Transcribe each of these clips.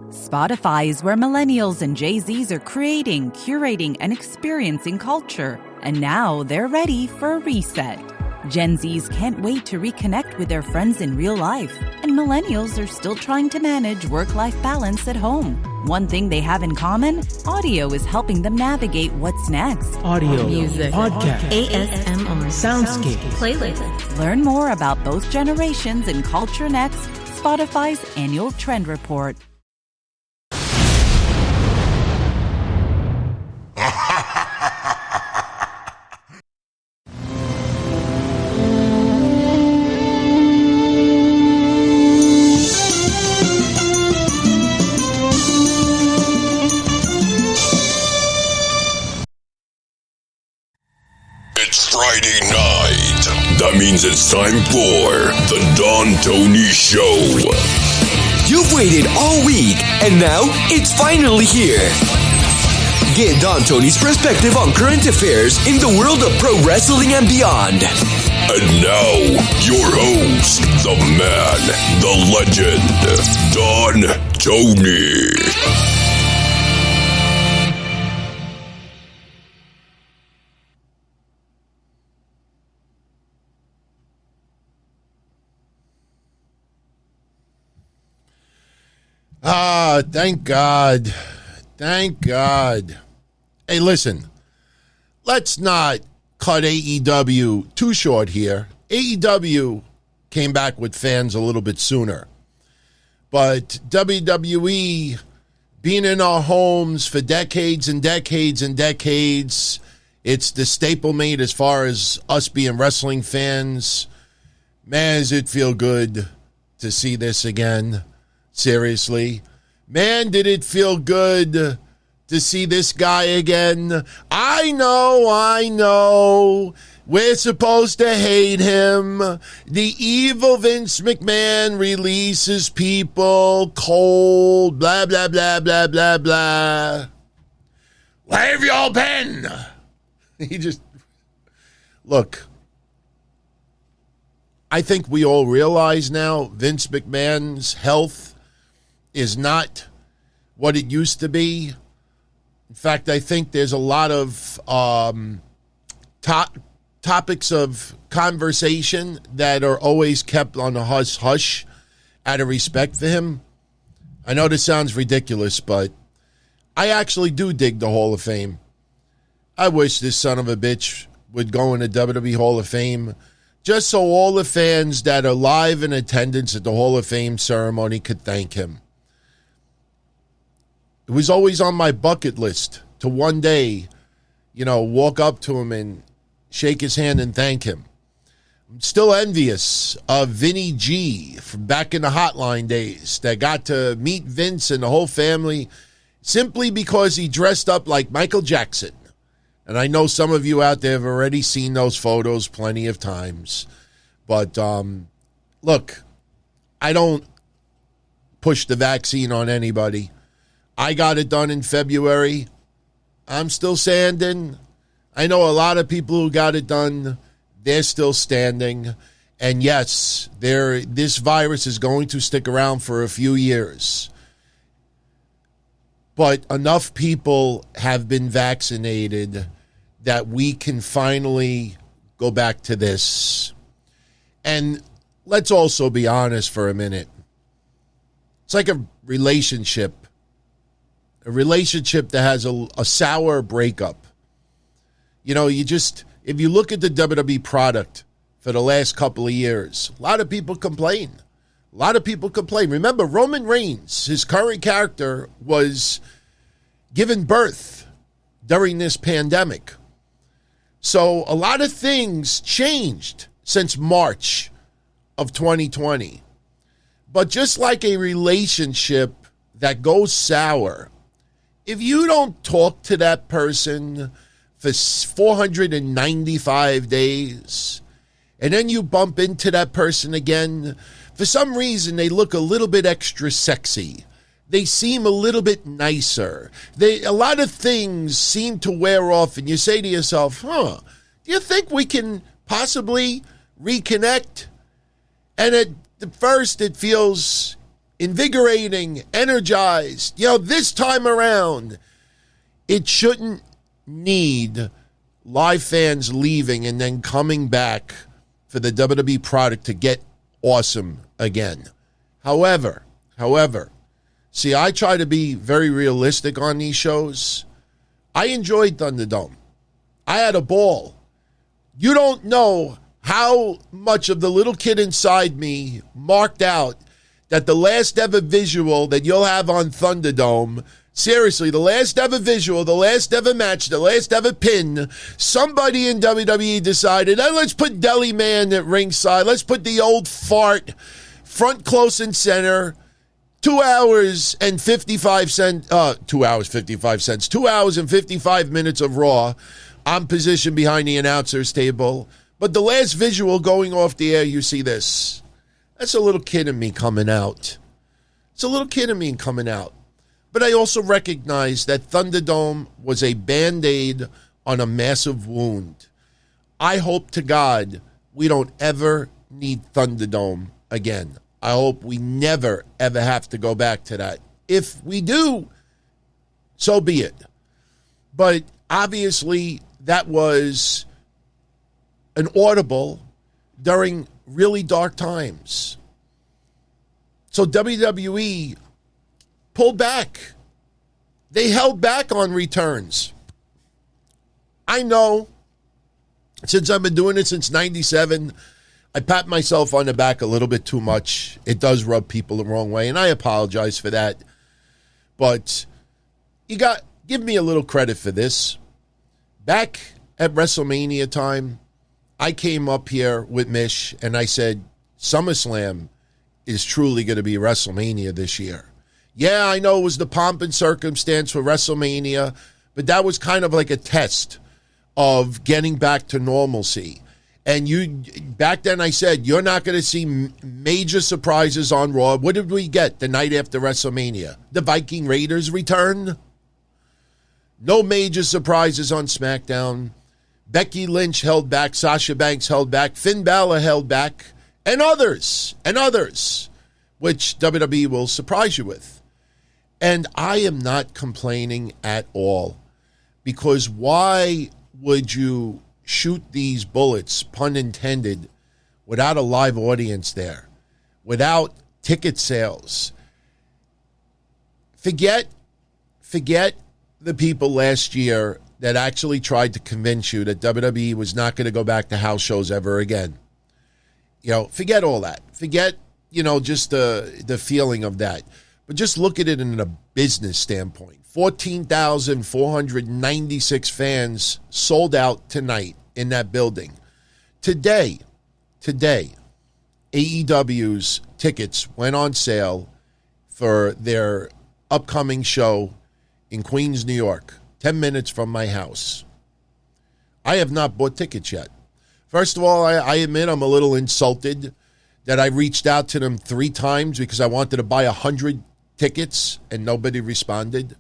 Spotify is where millennials and Gen Zs are creating, curating, and experiencing culture. And now they're ready for a reset. Gen Zs can't wait to reconnect with their friends in real life. And millennials are still trying to manage work-life balance at home. One thing they have in common, audio is helping them navigate what's next. Audio, music, podcast, ASMR, soundscape, playlists. Learn more about both generations in Culture Next, Spotify's annual trend report. Friday night. That means it's time for the Don Tony Show. You've waited all week, and now it's finally here. Get Don Tony's perspective on current affairs in the world of pro wrestling and beyond. And now, your host, the man, the legend, Don Tony. Thank God. Thank God. Hey, listen, let's not cut AEW too short here. AEW came back with fans a little bit sooner. But WWE, being in our homes for decades and decades and decades, it's the staple mate as far as us being wrestling fans. Man, does it feel good to see this again. Seriously. Man, did it feel good to see this guy again. I know. We're supposed to hate him. The evil Vince McMahon releases people cold, blah, blah, blah, blah, blah, blah. Where have y'all been? Look, I think we all realize now Vince McMahon's health is not what it used to be. In fact, I think there's a lot of topics of conversation that are always kept on the hush-hush out of respect for him. I know this sounds ridiculous, but I actually do dig the Hall of Fame. I wish this son of a bitch would go in the WWE Hall of Fame just so all the fans that are live in attendance at the Hall of Fame ceremony could thank him. It was always on my bucket list to one day, walk up to him and shake his hand and thank him. I'm still envious of Vinny G from back in the Hotline days that got to meet Vince and the whole family simply because he dressed up like Michael Jackson. And I know some of you out there have already seen those photos plenty of times. But, look, I don't push the vaccine on anybody. I got it done in February. I'm still standing. I know a lot of people who got it done. They're still standing. And yes, this virus is going to stick around for a few years. But enough people have been vaccinated that we can finally go back to this. And let's also be honest for a minute. It's like a relationship that has a sour breakup. If you look at the WWE product for the last couple of years, a lot of people complain. Remember, Roman Reigns, his current character, was given birth during this pandemic. So a lot of things changed since March of 2020. But just like a relationship that goes sour, if you don't talk to that person for 495 days, and then you bump into that person again, for some reason they look a little bit extra sexy. They seem a little bit nicer. A lot of things seem to wear off, and you say to yourself, do you think we can possibly reconnect? And at first it feels invigorating, energized. This time around, it shouldn't need live fans leaving and then coming back for the WWE product to get awesome again. However, see, I try to be very realistic on these shows. I enjoyed Thunderdome. I had a ball. You don't know how much of the little kid inside me marked out that the last ever visual that you'll have on Thunderdome, seriously, the last ever visual, the last ever match, the last ever pin, somebody in WWE decided, let's put Deli Man at ringside. Let's put the old fart front close and center. 2 hours and 55 minutes of Raw. I'm positioned behind the announcer's table. But the last visual going off the air, you see this. That's a little kid in me coming out. It's a little kid in me coming out. But I also recognize that Thunderdome was a Band-Aid on a massive wound. I hope to God we don't ever need Thunderdome again. I hope we never, ever have to go back to that. If we do, so be it. But obviously, that was an audible during really dark times. So WWE pulled back. They held back on returns. I know, since I've been doing it since 97, I pat myself on the back a little bit too much. It does rub people the wrong way, and I apologize for that. But give me a little credit for this. Back at WrestleMania time, I came up here with Mish, and I said, SummerSlam is truly going to be WrestleMania this year. Yeah, I know it was the pomp and circumstance for WrestleMania, but that was kind of like a test of getting back to normalcy. And back then I said, you're not going to see major surprises on Raw. What did we get the night after WrestleMania? The Viking Raiders return? No major surprises on SmackDown. Becky Lynch held back. Sasha Banks held back. Finn Balor held back. And others, which WWE will surprise you with. And I am not complaining at all. Because why would you shoot these bullets, pun intended, without a live audience there, without ticket sales? Forget the people last year that actually tried to convince you that WWE was not going to go back to house shows ever again. Forget all that. Forget, just the feeling of that. But just look at it in a business standpoint. 14,496 fans sold out tonight in that building. Today, AEW's tickets went on sale for their upcoming show in Queens, New York, 10 minutes from my house. I have not bought tickets yet. First of all, I admit I'm a little insulted that I reached out to them 3 times because I wanted to buy 100 tickets and nobody responded.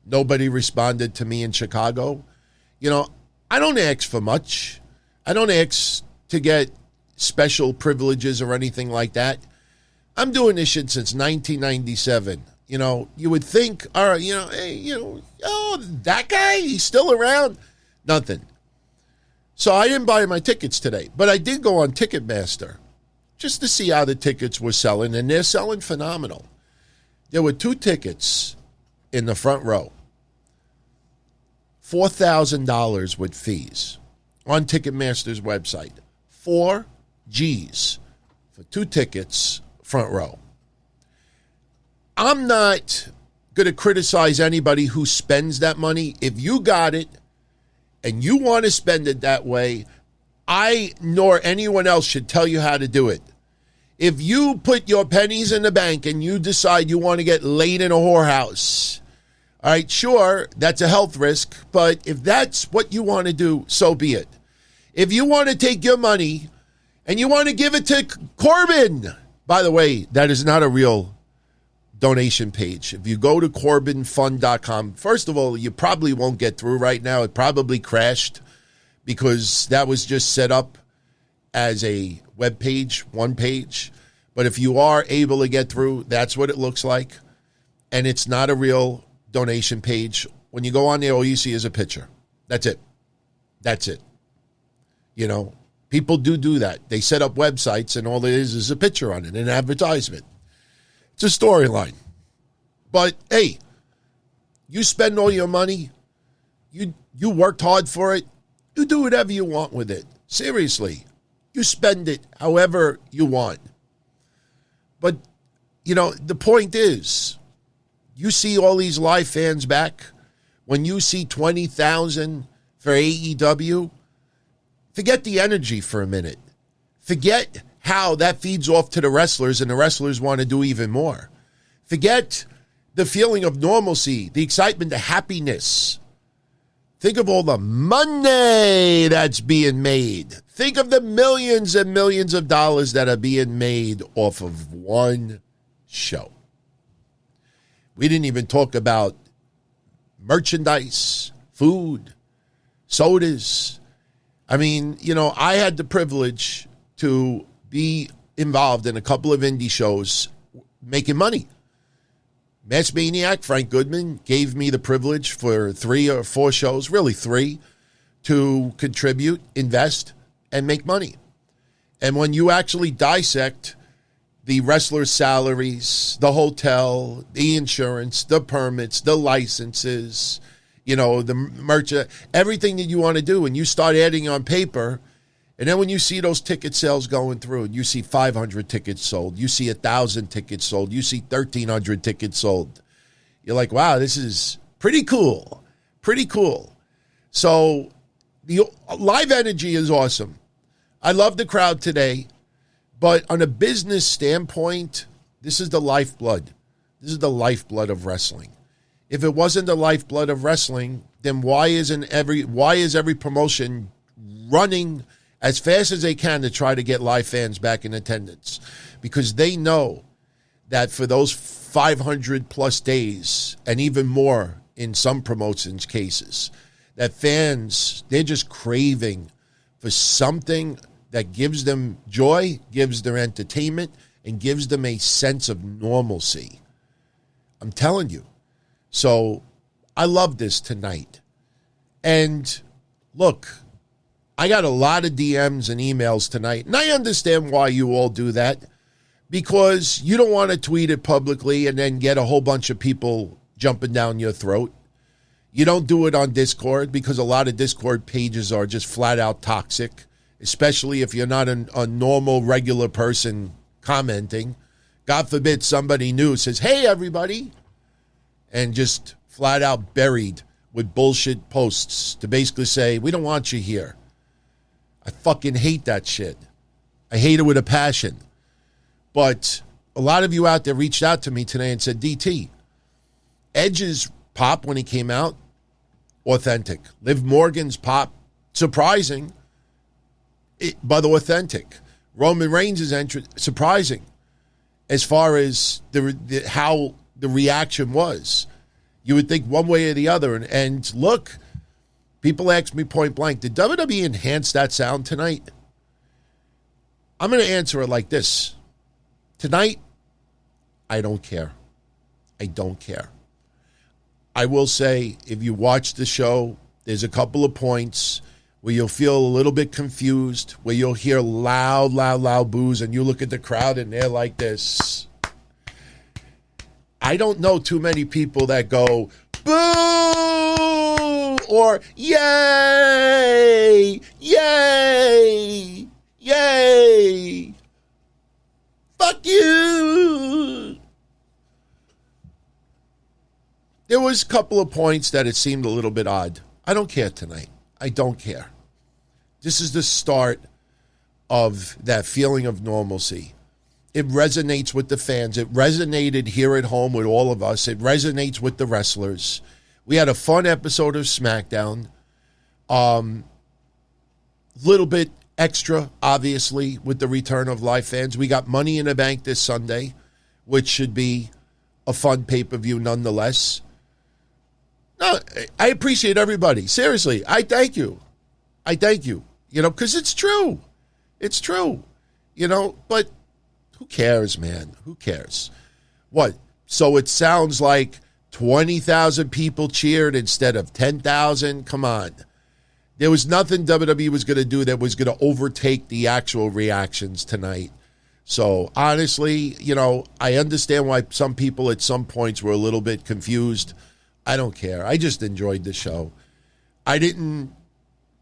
Nobody responded to me in Chicago. I don't ask for much. I don't ask to get special privileges or anything like that. I'm doing this shit since 1997. You would think, all right, that guy, he's still around. Nothing. So I didn't buy my tickets today, but I did go on Ticketmaster just to see how the tickets were selling, and they're selling phenomenal. There were 2 tickets in the front row, $4,000 with fees on Ticketmaster's website. 4 G's for 2 tickets, front row. I'm not going to criticize anybody who spends that money. If you got it and you want to spend it that way, I nor anyone else should tell you how to do it. If you put your pennies in the bank and you decide you want to get laid in a whorehouse, all right, sure, that's a health risk, but if that's what you want to do, so be it. If you want to take your money and you want to give it to Corbin, by the way, that is not a real donation page. If you go to CorbinFund.com, first of all, you probably won't get through right now. It probably crashed because that was just set up as a web page, one page. But if you are able to get through, that's what it looks like. And it's not a real donation page. When you go on there, all you see is a picture. That's it. That's it. You know, people do that. They set up websites and all it is a picture on it, an advertisement. It's a storyline. But, hey, you spend all your money. You worked hard for it. You do whatever you want with it. Seriously. You spend it however you want. But, you know, the point is, you see all these live fans back. When you see 20,000 for AEW, forget the energy for a minute. Forget how that feeds off to the wrestlers and the wrestlers want to do even more. Forget the feeling of normalcy, the excitement, the happiness. Think of all the money that's being made. Think of the millions and millions of dollars that are being made off of one show. We didn't even talk about merchandise, food, sodas. I mean, you know, I had the privilege to be involved in a couple of indie shows making money. Match Maniac, Frank Goodman, gave me the privilege for 3 or 4 shows, really 3, to contribute, invest, and make money. And when you actually dissect the wrestlers' salaries, the hotel, the insurance, the permits, the licenses, you know, the merch, everything that you want to do, and you start adding on paper, and then when you see those ticket sales going through, and you see 500 tickets sold, you see 1,000 tickets sold, you see 1,300 tickets sold, you're like, wow, this is pretty cool. Pretty cool. So the live energy is awesome. I love the crowd today. But on a business standpoint, this is the lifeblood. This is the lifeblood of wrestling. If it wasn't the lifeblood of wrestling, then why is every promotion running as fast as they can to try to get live fans back in attendance? Because they know that for those 500 plus days, and even more in some promotions cases, that fans, they're just craving for something that gives them joy, gives them entertainment, and gives them a sense of normalcy. I'm telling you. So I love this tonight. And look, I got a lot of DMs and emails tonight, and I understand why you all do that, because you don't want to tweet it publicly and then get a whole bunch of people jumping down your throat. You don't do it on Discord because a lot of Discord pages are just flat out toxic, especially if you're not a normal, regular person commenting. God forbid somebody new says, hey, everybody, and just flat out buried with bullshit posts to basically say, we don't want you here. I fucking hate that shit. I hate it with a passion. But a lot of you out there reached out to me today and said, DT, Edge's pop when he came out, authentic. Liv Morgan's pop, surprising, but authentic. Roman Reigns' entrance, surprising, as far as how the reaction was. You would think one way or the other. And look, people ask me point blank, did WWE enhance that sound tonight? I'm going to answer it like this. Tonight, I don't care. I don't care. I will say, if you watch the show, there's a couple of points where you'll feel a little bit confused, where you'll hear loud, loud, loud boos, and you look at the crowd and they're like this. I don't know too many people that go, boo, or yay, yay, yay, fuck you. There was a couple of points that it seemed a little bit odd. I don't care tonight. I don't care. This is the start of that feeling of normalcy. It resonates with the fans. It resonated here at home with all of us. It resonates with the wrestlers. We had a fun episode of SmackDown. Little bit extra, obviously, with the return of live fans. We got Money in the Bank this Sunday, which should be a fun pay-per-view nonetheless. No, I appreciate everybody. Seriously, I thank you. I thank you. You know, because it's true. It's true. You know, but Who cares, man? Who cares? What? So it sounds like 20,000 people cheered instead of 10,000? Come on. There was nothing WWE was going to do that was going to overtake the actual reactions tonight. So, honestly, I understand why some people at some points were a little bit confused. I don't care. I just enjoyed the show. I didn't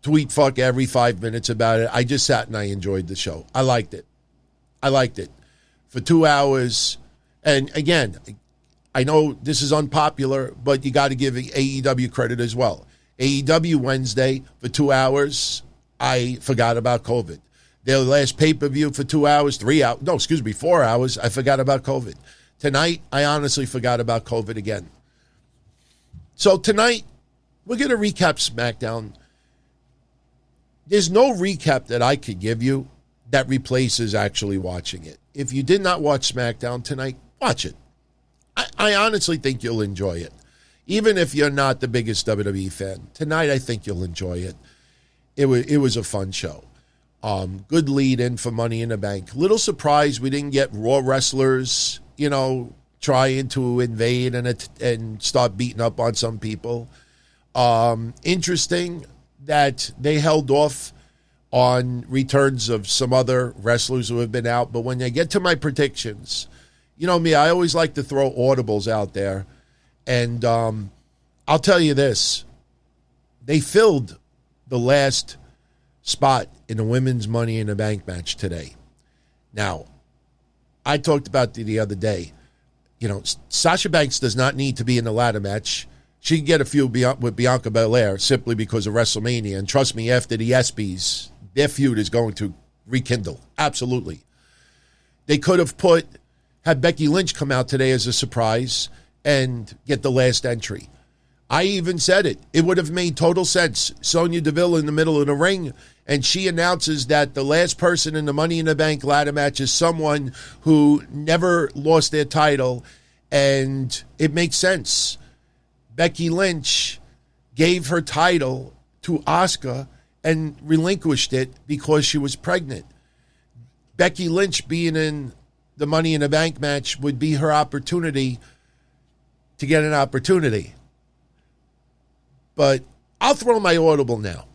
tweet fuck every 5 minutes about it. I just sat and I enjoyed the show. I liked it. For 2 hours. And again, I know this is unpopular, but you got to give AEW credit as well. AEW Wednesday for 2 hours, I forgot about COVID. Their last pay-per-view for 2 hours, 4 hours, I forgot about COVID. Tonight, I honestly forgot about COVID again. So tonight, we're going to recap SmackDown. There's no recap that I could give you that replaces actually watching it. If you did not watch SmackDown tonight, watch it. I honestly think you'll enjoy it. Even if you're not the biggest WWE fan, tonight I think you'll enjoy it. It was a fun show. Good lead in for Money in the Bank. Little surprised we didn't get Raw wrestlers, trying to invade and start beating up on some people. Interesting that they held off on returns of some other wrestlers who have been out. But when I get to my predictions, you know me, I always like to throw audibles out there. And I'll tell you this. They filled the last spot in the women's Money in the Bank match today. Now, I talked about the other day. Sasha Banks does not need to be in the ladder match. She can get a feud with Bianca Belair simply because of WrestleMania. And trust me, after the ESPYs, their feud is going to rekindle. Absolutely. They could have had Becky Lynch come out today as a surprise and get the last entry. I even said it. It would have made total sense. Sonya Deville in the middle of the ring, and she announces that the last person in the Money in the Bank ladder match is someone who never lost their title, and it makes sense. Becky Lynch gave her title to Asuka and relinquished it because she was pregnant. Becky Lynch being in the Money in the Bank match would be her opportunity to get an opportunity. But I'll throw my audible now.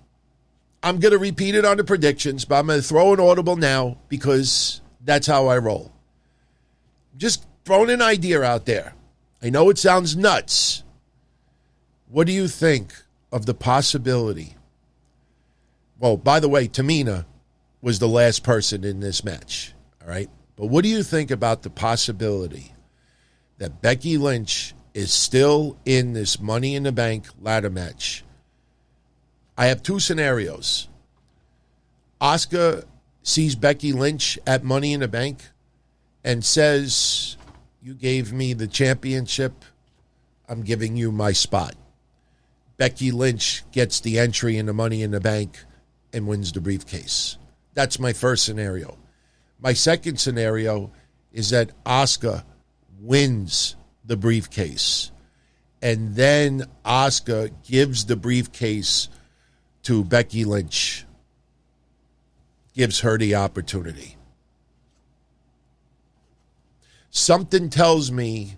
I'm going to repeat it on the predictions, but I'm going to throw an audible now because that's how I roll. Just throwing an idea out there. I know it sounds nuts. What do you think of the possibility? Well, by the way, Tamina was the last person in this match, all right? But what do you think about the possibility that Becky Lynch is still in this Money in the Bank ladder match? I have two scenarios. Asuka sees Becky Lynch at Money in the Bank and says, "You gave me the championship. I'm giving you my spot." Becky Lynch gets the entry in the Money in the Bank and wins the briefcase. That's my first scenario. My second scenario is that Asuka wins the briefcase, and then Asuka gives the briefcase to Becky Lynch, gives her the opportunity. Something tells me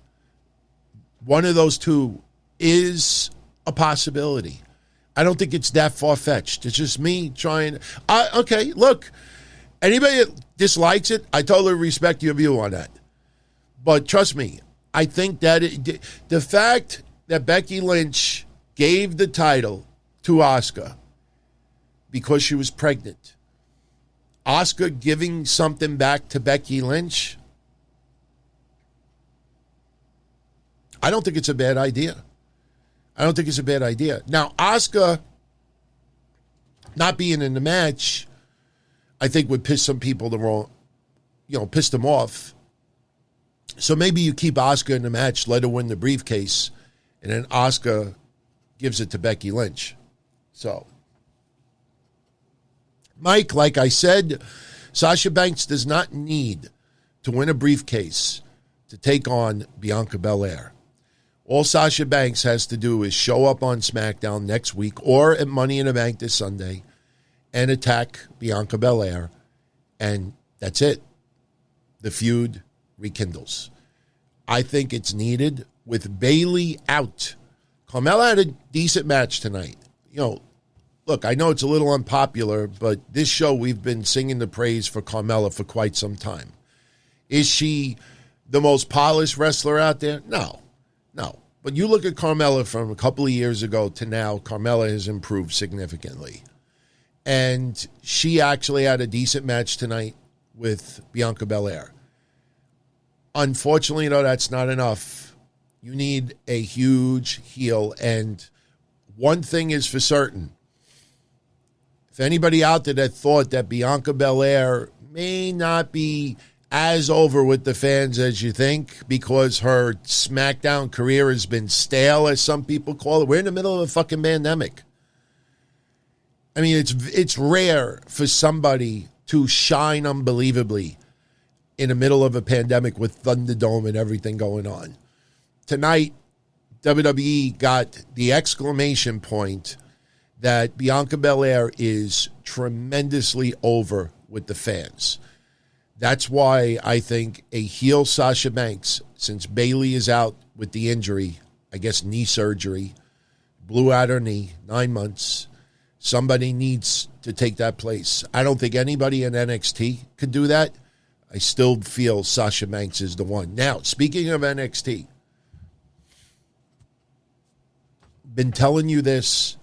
one of those two is a possibility. I don't think it's that far-fetched. It's just me trying. Okay, look, anybody that dislikes it, I totally respect your view on that. But trust me, I think that the fact that Becky Lynch gave the title to Asuka because she was pregnant, Asuka giving something back to Becky Lynch, I don't think it's a bad idea. I don't think it's a bad idea. Now, Asuka not being in the match, I think would piss some people piss them off. So maybe you keep Asuka in the match, let her win the briefcase, and then Asuka gives it to Becky Lynch. So, Mike, like I said, Sasha Banks does not need to win a briefcase to take on Bianca Belair. All Sasha Banks has to do is show up on SmackDown next week or at Money in the Bank this Sunday and attack Bianca Belair, and that's it. the feud rekindles. I think it's needed with Bayley out. Carmella had a decent match tonight. Look, I know it's a little unpopular, but this show we've been singing the praise for Carmella for quite some time. Is she the most polished wrestler out there? No. But you look at Carmella from a couple of years ago to now, Carmella has improved significantly. And she actually had a decent match tonight with Bianca Belair. Unfortunately, though, that's not enough. You need a huge heel. And one thing is for certain. If anybody out there that thought that Bianca Belair may not be as over with the fans as you think because her SmackDown career has been stale, as some people call it. We're in the middle of a fucking pandemic. I mean, it's rare for somebody to shine unbelievably in the middle of a pandemic with Thunderdome and everything going on. Tonight, WWE got the exclamation point that Bianca Belair is tremendously over with the fans. That's why I think a heel Sasha Banks, since Bayley is out with the injury, I guess knee surgery, blew out her knee, 9 months, somebody needs to take that place. I don't think anybody in NXT could do that. I still feel Sasha Banks is the one. Now, speaking of NXT, been telling you this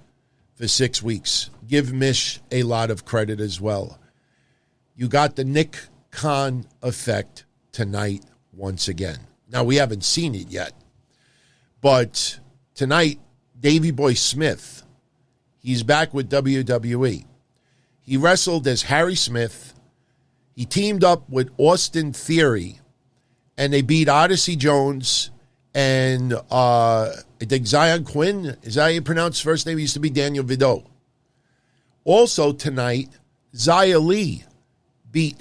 for 6 weeks. Give Mish a lot of credit as well. You got the Nick Khan effect tonight once again. Now, we haven't seen it yet, but tonight, Davey Boy Smith, he's back with WWE. He wrestled as Harry Smith. He teamed up with Austin Theory, and they beat Odyssey Jones and I think Zion Quinn. Is that how you pronounce his first name? He used to be Daniel Vidot. Also tonight, Xia Li beat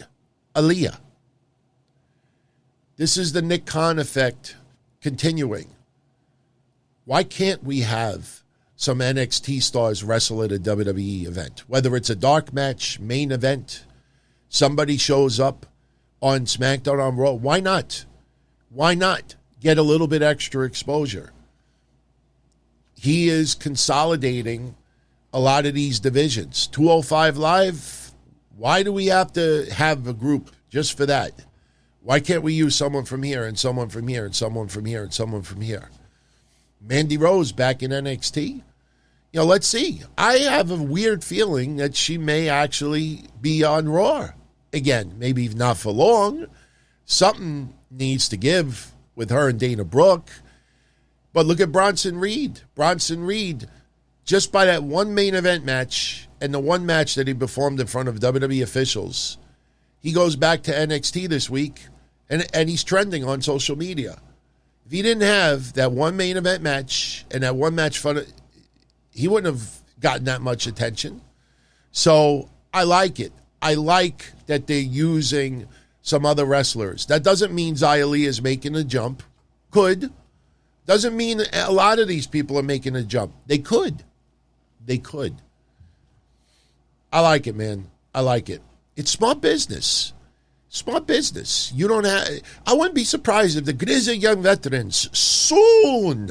Aaliyah. This is the Nick Khan effect continuing. Why can't we have some NXT stars wrestle at a WWE event? Whether it's a dark match, main event, somebody shows up on SmackDown, on Raw. Why not? Why not get a little bit extra exposure? He is consolidating a lot of these divisions. 205 Live, why do we have to have a group just for that? Why can't we use someone from here and someone from here and someone from here and someone from here? Mandy Rose back in NXT. Let's see. I have a weird feeling that she may actually be on Raw again. Maybe not for long. Something needs to give with her and Dana Brooke. But look at Bronson Reed. Bronson Reed, just by that one main event match and the one match that he performed in front of WWE officials, he goes back to NXT this week, and he's trending on social media. If he didn't have that one main event match and that one match he wouldn't have gotten that much attention. So I like it. I like that they're using some other wrestlers. That doesn't mean Xia Li is making a jump. Could. Doesn't mean a lot of these people are making a jump. They could. They could. I like it, man. I like it. It's smart business. Smart business. You don't have... I wouldn't be surprised if the grizzled young veterans soon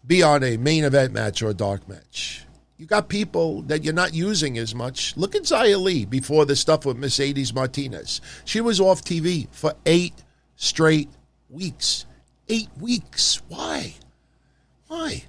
be on a main event match or a dark match. You got people that you're not using as much. Look at Xia Li before the stuff with Mercedes Martinez. She was off TV for 8 straight weeks. 8 weeks. Why? Why?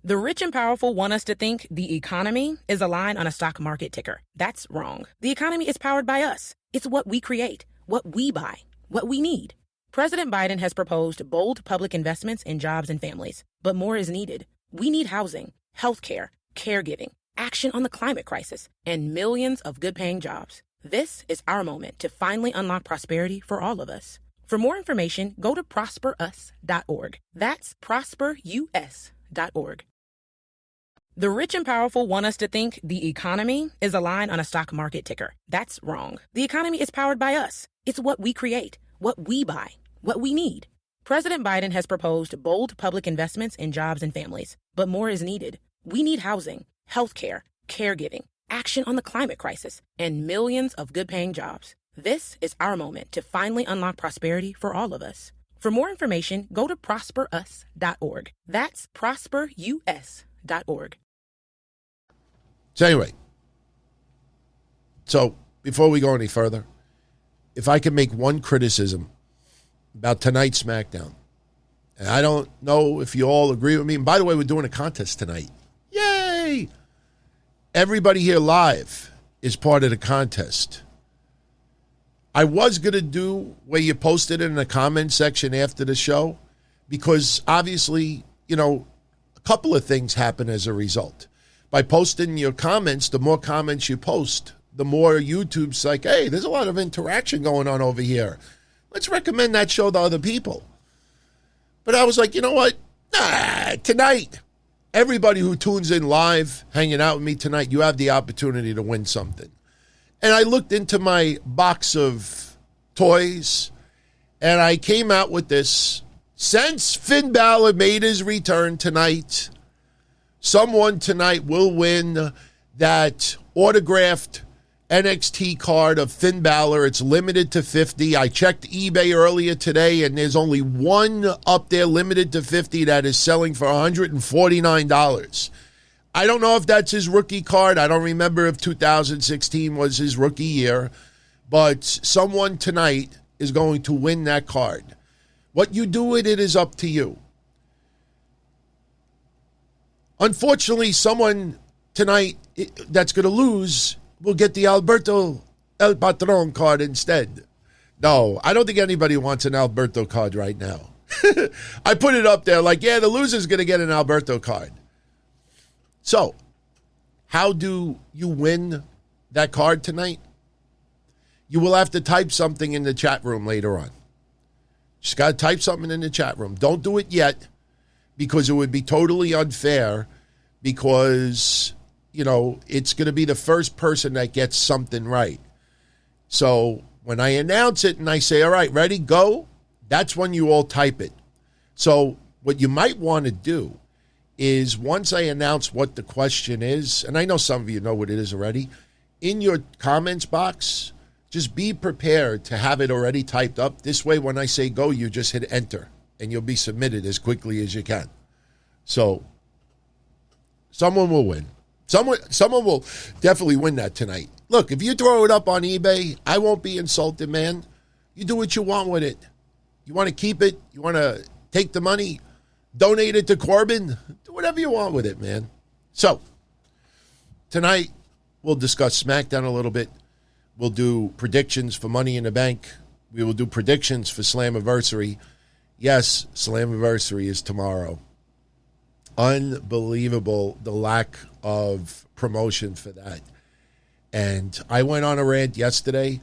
The rich and powerful want us to think the economy is a line on a stock market ticker. That's wrong. The economy is powered by us. It's what we create, what we buy, what we need. President Biden has proposed bold public investments in jobs and families, but more is needed. We need housing, healthcare, caregiving, action on the climate crisis, and millions of good-paying jobs. This is our moment to finally unlock prosperity for all of us. For more information, go to prosperus.org. That's prosperus.org. The rich and powerful want us to think the economy is a line on a stock market ticker. That's wrong. The economy is powered by us. It's what we create, what we buy, what we need. President Biden has proposed bold public investments in jobs and families, but more is needed. We need housing, healthcare, caregiving, action on the climate crisis, and millions of good-paying jobs. This is our moment to finally unlock prosperity for all of us. For more information, go to prosperus.org. That's prosperus.org. So anyway, before we go any further, if I can make one criticism about tonight's SmackDown, and I don't know if you all agree with me. And by the way, we're doing a contest tonight. Yay! Everybody here live is part of the contest. I was going to do where you posted it in the comment section after the show because obviously, a couple of things happen as a result. By posting your comments, the more comments you post, the more YouTube's like, hey, there's a lot of interaction going on over here. Let's recommend that show to other people. But I was like, you know what? Tonight, everybody who tunes in live, hanging out with me tonight, you have the opportunity to win something. And I looked into my box of toys, and I came out with this. Since Finn Balor made his return tonight, someone tonight will win that autographed NXT card of Finn Balor. It's limited to 50. I checked eBay earlier today, and there's only one up there limited to 50 that is selling for $149. I don't know if that's his rookie card. I don't remember if 2016 was his rookie year, but someone tonight is going to win that card. What you do with it is up to you. Unfortunately, someone tonight that's going to lose will get the Alberto El Patron card instead. No, I don't think anybody wants an Alberto card right now. I put it up there like, yeah, the loser's going to get an Alberto card. So, how do you win that card tonight? You will have to type something in the chat room later on. Just got to type something in the chat room. Don't do it yet because it would be totally unfair because, it's going to be the first person that gets something right. So, when I announce it and I say, all right, ready, go, that's when you all type it. So, what you might want to do is once I announce what the question is, and I know some of you know what it is already, in your comments box, just be prepared to have it already typed up. This way, when I say go, you just hit enter, and you'll be submitted as quickly as you can. So, someone will win. Someone will definitely win that tonight. Look, if you throw it up on eBay, I won't be insulted, man. You do what you want with it. You want to keep it? You want to take the money? Donate it to Corbin? Do whatever you want with it, man. So, tonight, we'll discuss SmackDown a little bit. We'll do predictions for Money in the Bank. We will do predictions for Slammiversary. Yes, Slammiversary is tomorrow. Unbelievable, the lack of promotion for that. And I went on a rant yesterday.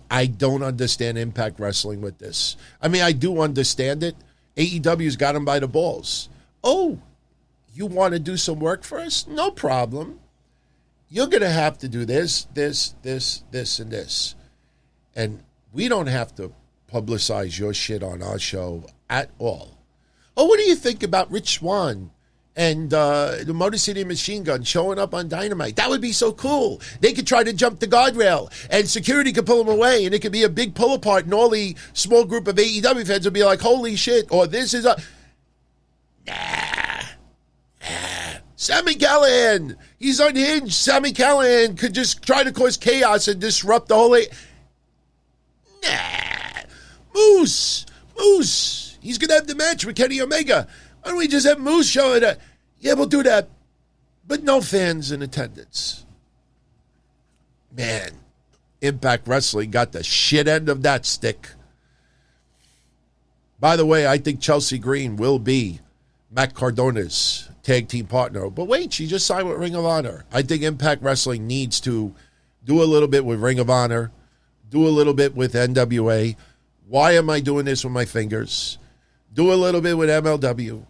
I don't understand Impact Wrestling with this. I mean, I do understand it. AEW's got him by the balls. Oh, you want to do some work for us? No problem. You're going to have to do this, and this. And we don't have to publicize your shit on our show at all. Oh, what do you think about Rich Swann and the Motor City Machine Gun showing up on Dynamite? That would be so cool. They could try to jump the guardrail, and security could pull them away, and it could be a big pull apart, and all the small group of AEW fans would be like, holy shit, or this is a... Nah. Sami Callihan, he's unhinged. Sami Callihan could just try to cause chaos and disrupt the whole... Moose, he's going to have the match with Kenny Omega. Why don't we just have Moose show it? Yeah, we'll do that. But no fans in attendance. Man, Impact Wrestling got the shit end of that stick. By the way, I think Chelsea Green will be Matt Cardona's tag team partner. But wait, she just signed with Ring of Honor. I think Impact Wrestling needs to do a little bit with Ring of Honor, do a little bit with NWA. Why am I doing this with my fingers? Do a little bit with MLW.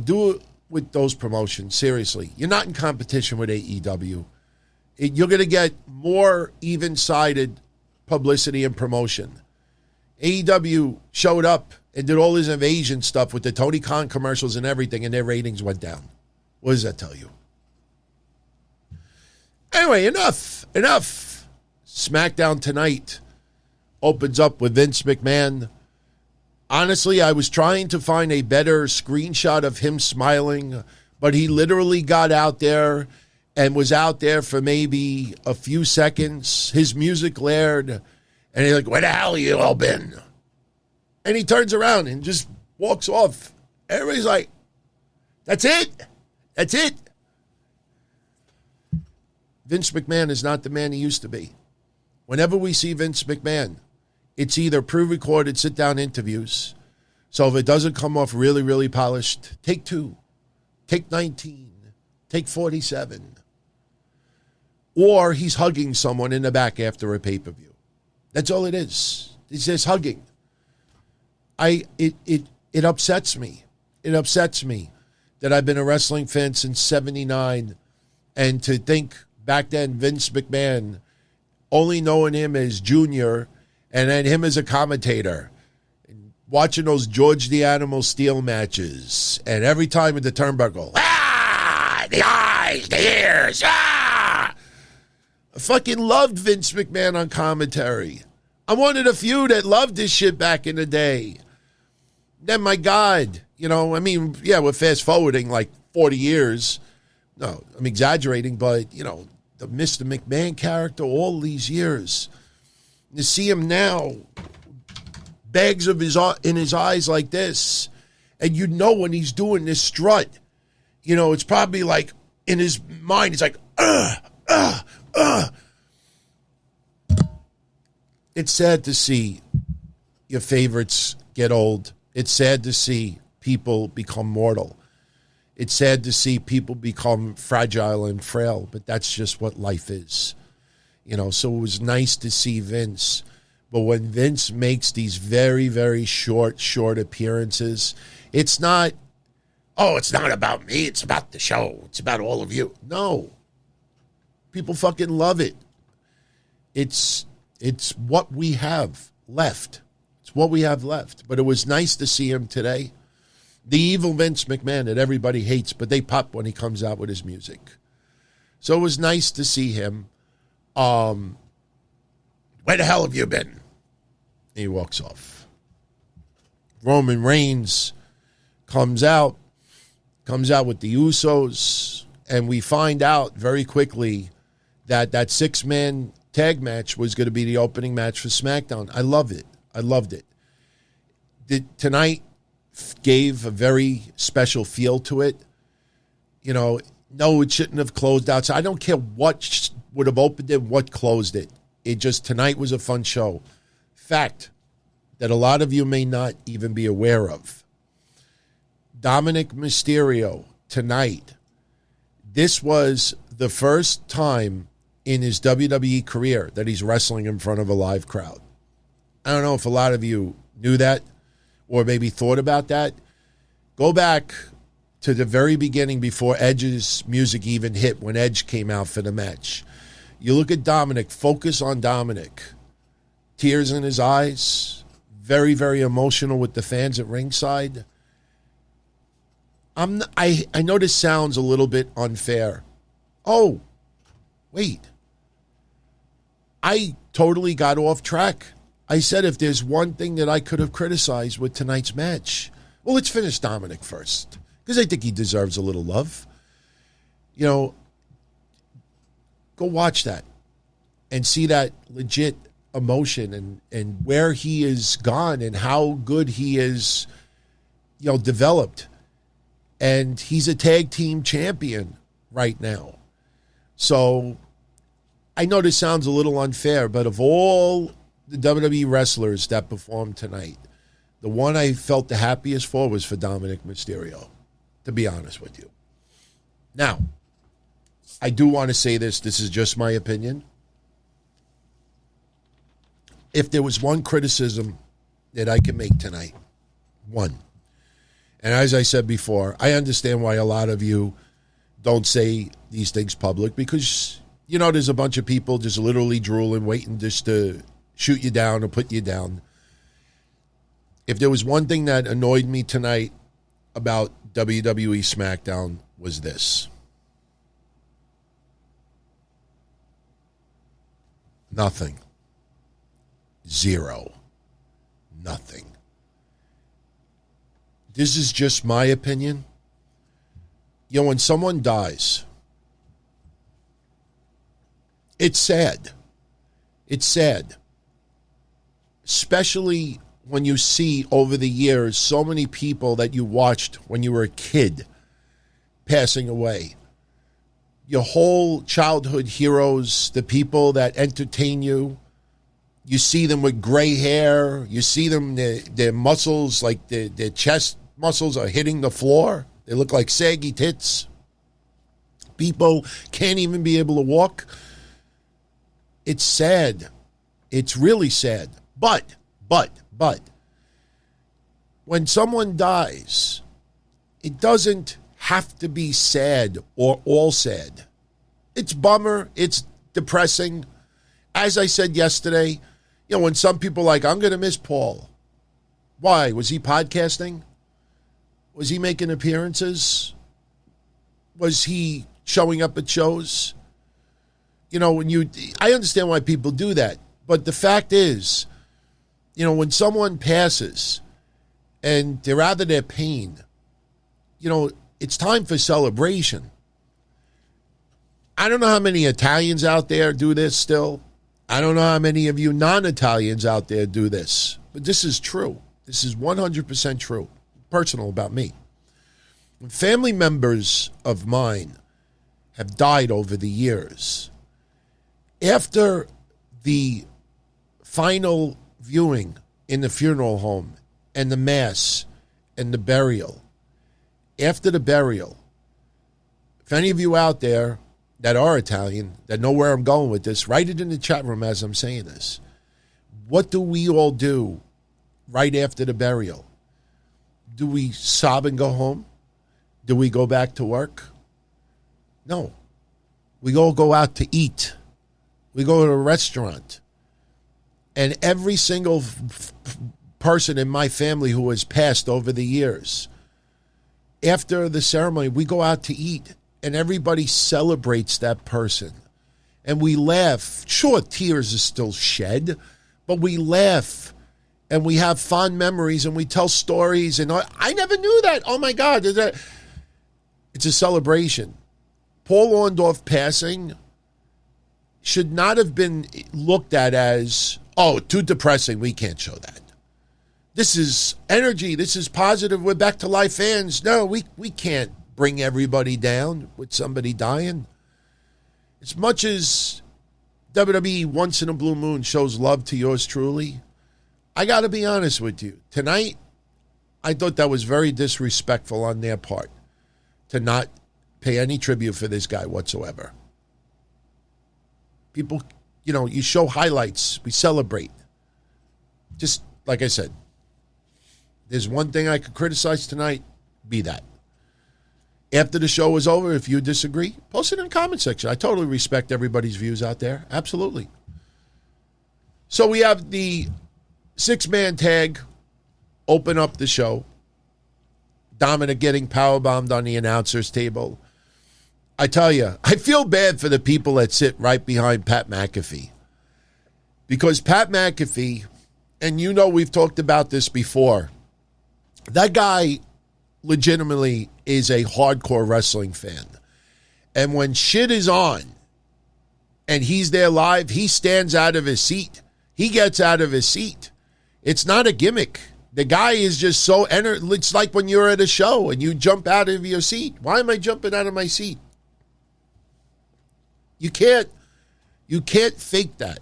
Do it with those promotions. Seriously. You're not in competition with AEW. You're going to get more even-sided publicity and promotion. AEW showed up and did all this invasion stuff with the Tony Khan commercials and everything, and their ratings went down. What does that tell you? Anyway, enough. SmackDown tonight opens up with Vince McMahon. Honestly, I was trying to find a better screenshot of him smiling, but he literally got out there and was out there for maybe a few seconds. His music blared, and he's like, where the hell you all been? And he turns around and just walks off. Everybody's like, that's it? That's it? Vince McMahon is not the man he used to be. Whenever we see Vince McMahon, it's either pre-recorded sit-down interviews. So if it doesn't come off really, really polished, take 2, take 19, take 47. Or he's hugging someone in the back after a pay-per-view. That's all it is. It's just hugging. It upsets me. It upsets me that I've been a wrestling fan since 79, and to think back then Vince McMahon, only knowing him as Junior, and then him as a commentator, watching those George the Animal Steel matches, and every time at the turnbuckle, the eyes, the ears, I fucking loved Vince McMahon on commentary. I'm one of the few that loved this shit back in the day. Then, my God, we're fast forwarding like 40 years. No, I'm exaggerating, but, the Mr. McMahon character all these years. To see him now, bags of in his eyes like this, and when he's doing this strut, it's probably like in his mind, it's like, It's sad to see your favorites get old. It's sad to see people become mortal. It's sad to see people become fragile and frail, but that's just what life is. So it was nice to see Vince. But when Vince makes these very, very short appearances, it's not, it's not about me. It's about the show. It's about all of you. No. People fucking love it. It's what we have left. It's what we have left. But it was nice to see him today. The evil Vince McMahon that everybody hates, but they pop when he comes out with his music. So it was nice to see him. Where the hell have you been? And he walks off. Roman Reigns comes out with the Usos, and we find out very quickly that 6-man tag match was going to be the opening match for SmackDown. I loved it. Tonight gave a very special feel to it. No, it shouldn't have closed out. So I don't care what would have opened it, what closed it. Tonight was a fun show. Fact that a lot of you may not even be aware of. Dominic Mysterio tonight. This was the first time in his WWE career that he's wrestling in front of a live crowd. I don't know if a lot of you knew that or maybe thought about that. Go back to the very beginning before Edge's music even hit, when Edge came out for the match. You look at Dominic, focus on Dominic. Tears in his eyes, very, very emotional with the fans at ringside. I know this sounds a little bit unfair. Oh, wait. I totally got off track. I said if there's one thing that I could have criticized with tonight's match, well, let's finish Dominic first, because I think he deserves a little love. Go watch that and see that legit emotion and where he is gone and how good he is, developed. And he's a tag team champion right now. So I know this sounds a little unfair, but of all the WWE wrestlers that performed tonight, the one I felt the happiest for was for Dominic Mysterio, to be honest with you. Now, I do want to say this. This is just my opinion. If there was one criticism that I can make tonight, one. And as I said before, I understand why a lot of you don't say these things public, because, there's a bunch of people just literally drooling, waiting just to shoot you down or put you down. If there was one thing that annoyed me tonight about WWE SmackDown, was this. Nothing. Zero. Nothing. This is just my opinion. You know, when someone dies, it's sad. It's sad. Especially when you see over the years so many people that you watched when you were a kid passing away. Your whole childhood heroes, the people that entertain you, you see them with gray hair. You see them, their muscles, like their chest muscles are hitting the floor. They look like saggy tits. People can't even be able to walk. It's sad. It's really sad. But, when someone dies, it doesn't have to be sad or all sad. It's bummer. It's depressing. As I said yesterday, you know, when some people are like, I'm going to miss Paul. Why? Was he podcasting? Was he making appearances? Was he showing up at shows? You know, I understand why people do that. But the fact is, you know, when someone passes and they're out of their pain, you know, it's time for celebration. I don't know how many Italians out there do this still. I don't know how many of you non-Italians out there do this. But this is true. This is 100% true. Personal about me. When family members of mine have died over the years, after the final viewing in the funeral home and the mass and the burial, after the burial, if any of you out there that are Italian, that know where I'm going with this, write it in the chat room as I'm saying this. What do we all do right after the burial? Do we sob and go home? Do we go back to work? No. We all go out to eat. We go to a restaurant. And every single person in my family who has passed over the years, after the ceremony, we go out to eat. And everybody celebrates that person. And we laugh. Sure, tears are still shed, but we laugh. And we have fond memories, and we tell stories. And I never knew that. Oh, my God. It's a celebration. Paul Orndorff passing should not have been looked at as, oh, too depressing. We can't show that. This is energy. This is positive. We're back to life fans. No, we can't bring everybody down with somebody dying. As much as WWE once in a blue moon shows love to yours truly, I got to be honest with you. Tonight, I thought that was very disrespectful on their part to not pay any tribute for this guy whatsoever. People, you know, you show highlights. We celebrate. Just like I said, there's one thing I could criticize tonight, be that. After the show is over, if you disagree, post it in the comment section. I totally respect everybody's views out there. Absolutely. So we have the 6-man tag open up the show. Dominic getting powerbombed on the announcer's table. I tell you, I feel bad for the people that sit right behind Pat McAfee. Because Pat McAfee, and you know we've talked about this before, that guy legitimately is a hardcore wrestling fan. And when shit is on and he's there live, he stands out of his seat. He gets out of his seat. It's not a gimmick. The guy is just so it's like when you're at a show and you jump out of your seat. Why am I jumping out of my seat? You can't fake that.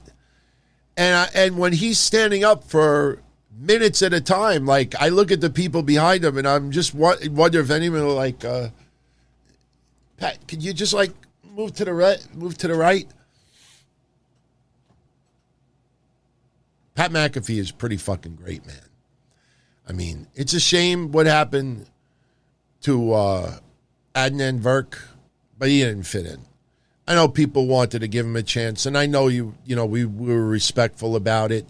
And when he's standing up for minutes at a time, like I look at the people behind him and I'm just wonder if anyone will like, Pat, could you just like move to the right? Pat McAfee is pretty fucking great, man. I mean, it's a shame what happened to Adnan Virk, but he didn't fit in. I know people wanted to give him a chance, and I know we were respectful about it,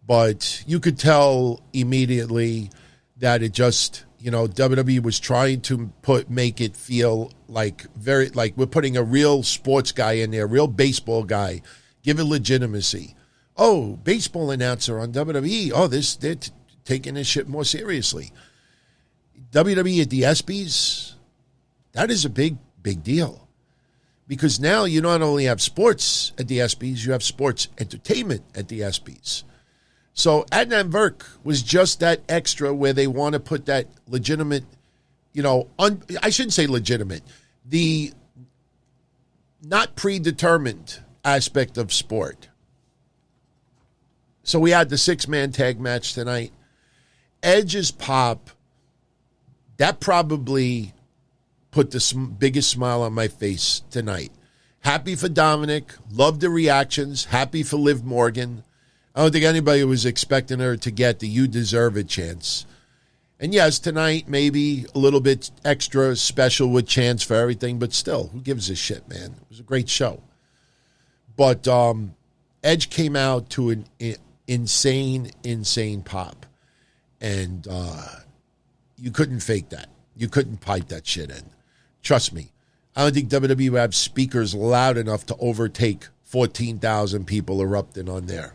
but you could tell immediately that it just, WWE was trying to make it feel like we're putting a real sports guy in there, a real baseball guy Give it legitimacy. Oh, baseball announcer on WWE. Oh, they're taking this shit more seriously. WWE at the ESPYs, that is a big, big deal. Because now you not only have sports at the ESPYs, you have sports entertainment at the ESPYs. So Adnan Virk was just that extra where they want to put that legitimate, I shouldn't say legitimate, the not predetermined aspect of sport. So we had the 6-man tag match tonight. Edge's pop, that probably put the biggest smile on my face tonight. Happy for Dominic. Loved the reactions. Happy for Liv Morgan. I don't think anybody was expecting her to get the "You Deserve It" chance. And yes, tonight maybe a little bit extra special with chants for everything, but still, who gives a shit, man? It was a great show. But Edge came out to an insane pop. And you couldn't fake that. You couldn't pipe that shit in. Trust me. I don't think WWE would have speakers loud enough to overtake 14,000 people erupting on there.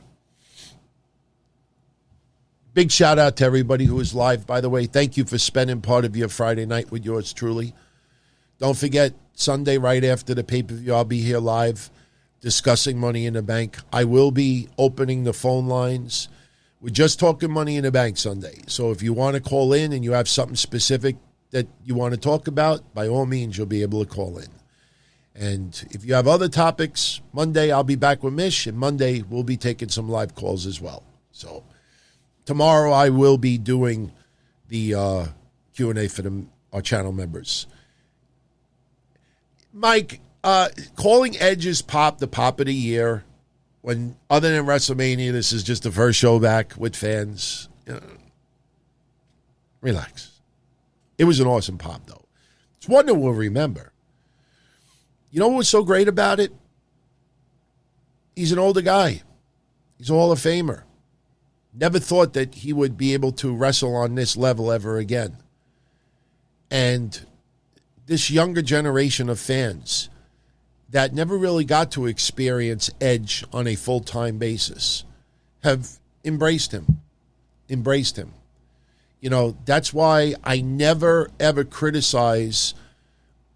Big shout out to everybody who is live, by the way. Thank you for spending part of your Friday night with yours truly. Don't forget, Sunday, right after the pay-per-view, I'll be here live discussing Money in the Bank. I will be opening the phone lines. We're just talking Money in the Bank Sunday. So if you want to call in and you have something specific that you want to talk about, by all means, you'll be able to call in. And if you have other topics, Monday I'll be back with Mish, and Monday we'll be taking some live calls as well. So tomorrow I will be doing the Q&A for our channel members. Mike, calling Edge's pop the pop of the year, when other than WrestleMania, this is just the first show back with fans. Relax. It was an awesome pop, though. It's one that we'll remember. You know what's so great about it? He's an older guy. He's a Hall of Famer. Never thought that he would be able to wrestle on this level ever again. And this younger generation of fans that never really got to experience Edge on a full-time basis have embraced him. That's why I never, ever criticize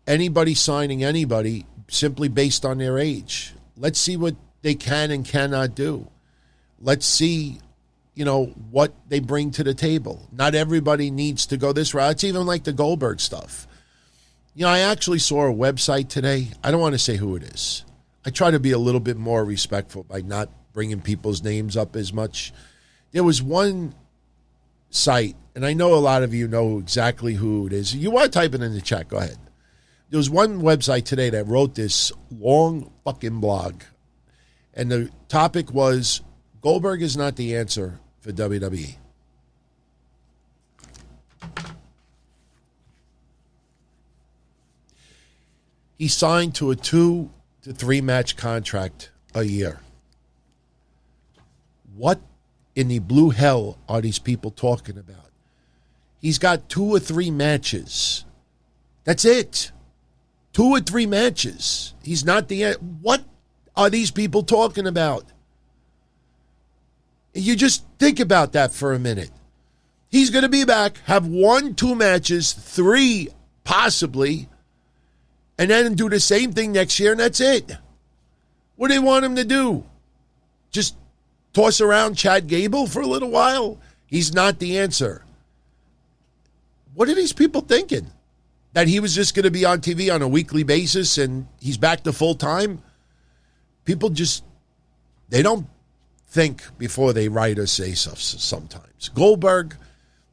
anybody signing anybody simply based on their age. Let's see what they can and cannot do. Let's see, what they bring to the table. Not everybody needs to go this route. It's even like the Goldberg stuff. I actually saw a website today. I don't want to say who it is. I try to be a little bit more respectful by not bringing people's names up as much. There was one site, and I know a lot of you know exactly who it is. You want to type it in the chat, go ahead. There was one website today that wrote this long fucking blog, and the topic was, Goldberg is not the answer for WWE. He signed to a 2 to 3 match contract a year. What in the blue hell are these people talking about? He's got 2 or 3 matches. That's it. 2 or 3 matches. He's not the... What are these people talking about? You just think about that for a minute. He's going to be back, have 1, 2 matches, 3 possibly, and then do the same thing next year, and that's it. What do they want him to do? Just toss around Chad Gable for a little while? He's not the answer. What are these people thinking? That he was just going to be on TV on a weekly basis and he's back to full time? People just, they don't think before they write or say stuff sometimes. Goldberg,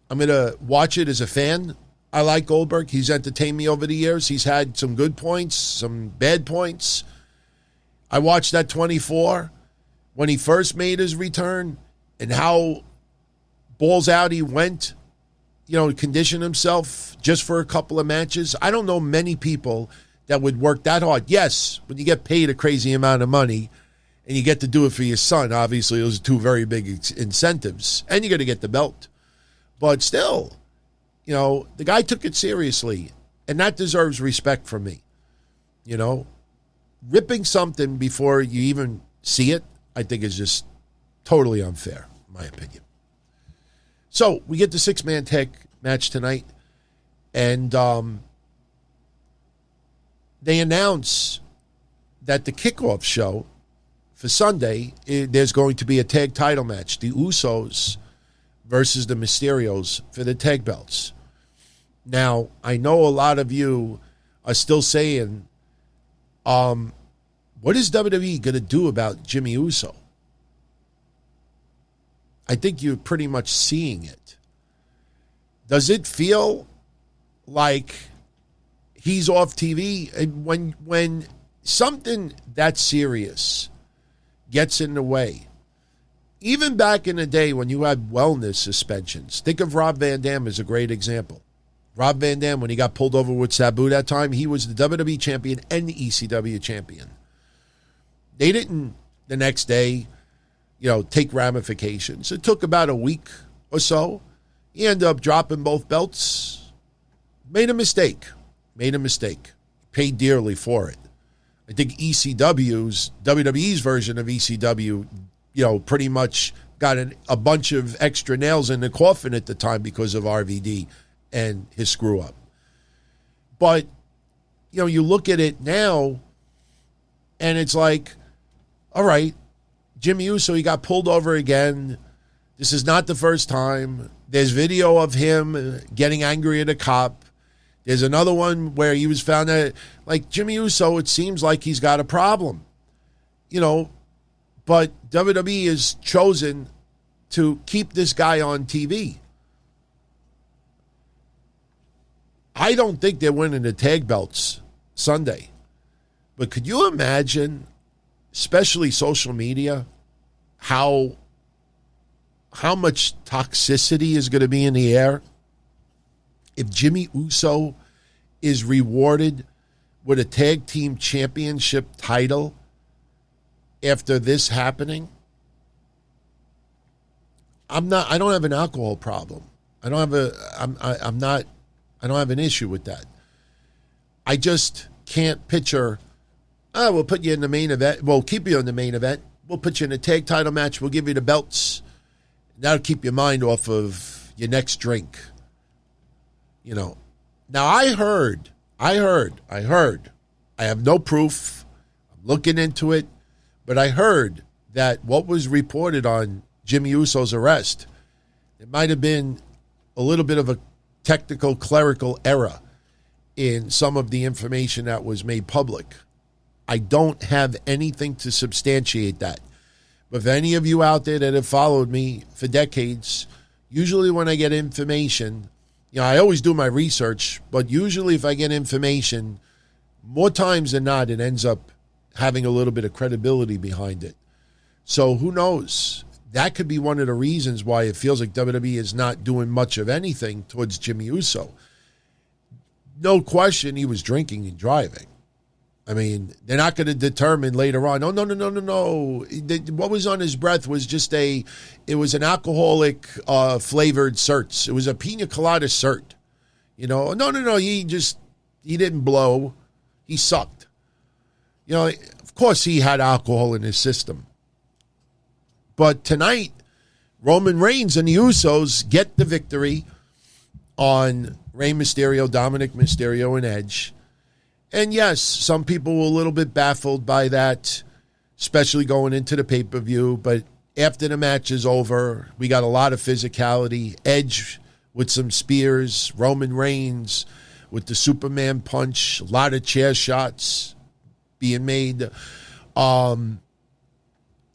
I'm going to watch it as a fan. I like Goldberg. He's entertained me over the years. He's had some good points, some bad points. I watched that 24 when he first made his return and how balls out he went, condition himself just for a couple of matches. I don't know many people that would work that hard. Yes, when you get paid a crazy amount of money and you get to do it for your son, obviously those are 2 very big incentives, and you got to get the belt. But still, the guy took it seriously, and that deserves respect from me. Ripping something before you even see it, I think is just totally unfair, in my opinion. So we get the 6-man tag match tonight, and they announce that the kickoff show for Sunday, there's going to be a tag title match, the Usos versus the Mysterios for the tag belts. Now, I know a lot of you are still saying, what is WWE going to do about Jimmy Uso? I think you're pretty much seeing it. Does it feel like he's off TV? And when something that serious gets in the way, even back in the day when you had wellness suspensions, think of Rob Van Dam as a great example. Rob Van Dam, when he got pulled over with Sabu that time, he was the WWE champion and the ECW champion. They didn't, the next day, take ramifications. It took about a week or so. He ended up dropping both belts. Made a mistake. Paid dearly for it. I think WWE's version of ECW, pretty much got a bunch of extra nails in the coffin at the time because of RVD and his screw up. But, you look at it now and it's like, all right, Jimmy Uso, he got pulled over again. This is not the first time. There's video of him getting angry at a cop. There's another one where he was found that, like, Jimmy Uso, it seems like he's got a problem. But WWE has chosen to keep this guy on TV. I don't think they're winning the tag belts Sunday. But could you imagine, especially social media, how much toxicity is going to be in the air if Jimmy Uso is rewarded with a tag team championship title after this happening? I don't have an alcohol problem. I don't have an issue with that. I just can't picture, we'll put you in the main event. We'll keep you in the main event. We'll put you in a tag title match. We'll give you the belts. That'll keep your mind off of your next drink. Now I heard. I have no proof. I'm looking into it. But I heard that what was reported on Jimmy Uso's arrest, it might have been a little bit of a technical clerical error in some of the information that was made public. I don't have anything to substantiate that. But if any of you out there that have followed me for decades, usually when I get information, I always do my research, but usually if I get information, more times than not, it ends up having a little bit of credibility behind it. So who knows? That could be one of the reasons why it feels like WWE is not doing much of anything towards Jimmy Uso. No question he was drinking and driving. I mean, they're not going to determine later on, no. What was on his breath was just it was an alcoholic flavored cert. It was a pina colada cert. No, he didn't blow. He sucked. Of course he had alcohol in his system. But tonight, Roman Reigns and the Usos get the victory on Rey Mysterio, Dominic Mysterio, and Edge. And yes, some people were a little bit baffled by that, especially going into the pay-per-view. But after the match is over, we got a lot of physicality. Edge with some spears, Roman Reigns with the Superman punch, a lot of chair shots being made. And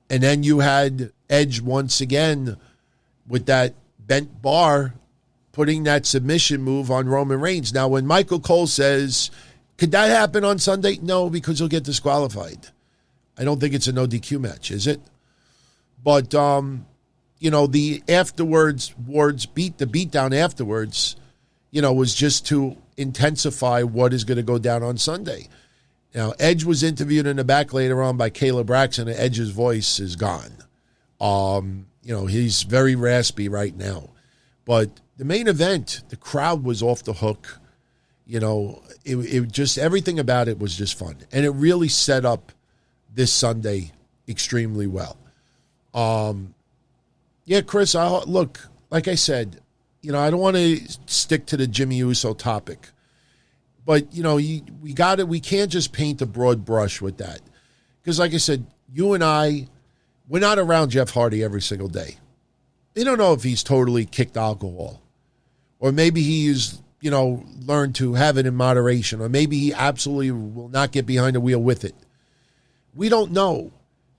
then you had Edge once again with that bent bar putting that submission move on Roman Reigns. Now, when Michael Cole says, could that happen on Sunday? No, because he'll get disqualified. I don't think it's a no DQ match, is it? But, the afterwards, the beatdown afterwards, was just to intensify what is going to go down on Sunday. Now, Edge was interviewed in the back later on by Kayla Braxton, and Edge's voice is gone. He's very raspy right now. But the main event, the crowd was off the hook. It just, everything about it was just fun. And it really set up this Sunday extremely well. Yeah, Chris, look, like I said, I don't want to stick to the Jimmy Uso topic. But, we can't just paint a broad brush with that. Because like I said, you and I, we're not around Jeff Hardy every single day. We don't know if he's totally kicked alcohol. Or maybe he's, learned to have it in moderation. Or maybe he absolutely will not get behind the wheel with it. We don't know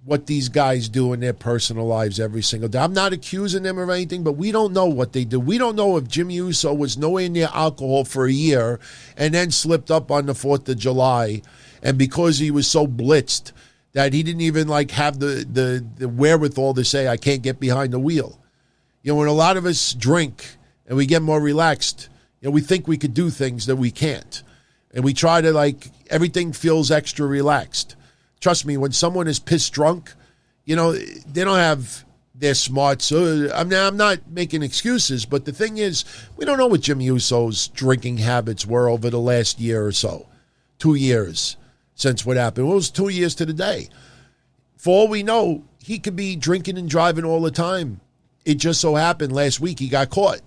what these guys do in their personal lives every single day. I'm not accusing them of anything, but we don't know what they do. We don't know if Jimmy Uso was nowhere near alcohol for a year and then slipped up on the 4th of July. And because he was so blitzed that he didn't even have the wherewithal to say, I can't get behind the wheel. When a lot of us drink and we get more relaxed, we think we could do things that we can't. And we try to everything feels extra relaxed. Trust me, when someone is pissed drunk, they don't have their smarts. I'm not making excuses, but the thing is, we don't know what Jimmy Uso's drinking habits were over the last year or so. 2 years since what happened. It was 2 years to the day. For all we know, he could be drinking and driving all the time. It just so happened last week he got caught.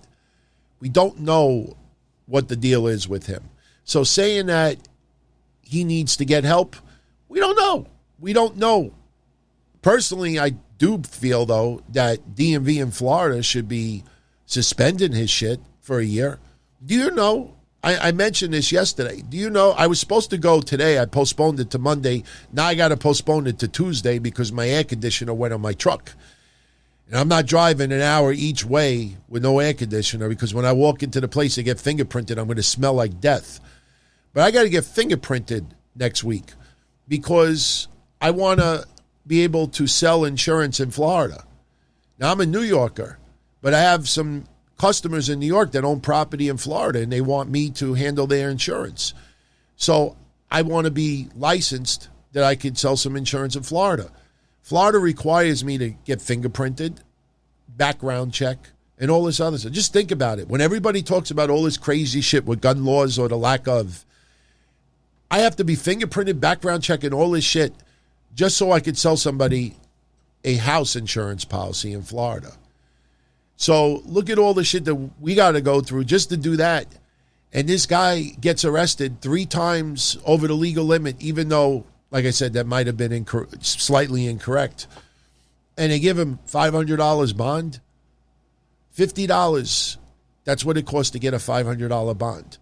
We don't know what the deal is with him. So saying that he needs to get help, we don't know. We don't know. Personally, I do feel, though, that DMV in Florida should be suspending his shit for a year. Do you know? I mentioned this yesterday. Do you know? I was supposed to go today. I postponed it to Monday. Now I got to postpone it to Tuesday because my air conditioner went on my truck. And I'm not driving an hour each way with no air conditioner because when I walk into the place to get fingerprinted, I'm going to smell like death. But I got to get fingerprinted next week because I want to be able to sell insurance in Florida. Now, I'm a New Yorker, but I have some customers in New York that own property in Florida, and they want me to handle their insurance. So I want to be licensed that I could sell some insurance in Florida. Florida requires me to get fingerprinted, background check, and all this other stuff. Just think about it. When everybody talks about all this crazy shit with gun laws or the lack of, I have to be fingerprinted, background check, and all this shit just so I could sell somebody a house insurance policy in Florida. So look at all the shit that we got to go through just to do that. And this guy gets arrested 3 times over the legal limit, even though, like I said, that might have been slightly incorrect. And they give him $500 bond. $50. That's what it costs to get a $500 bond.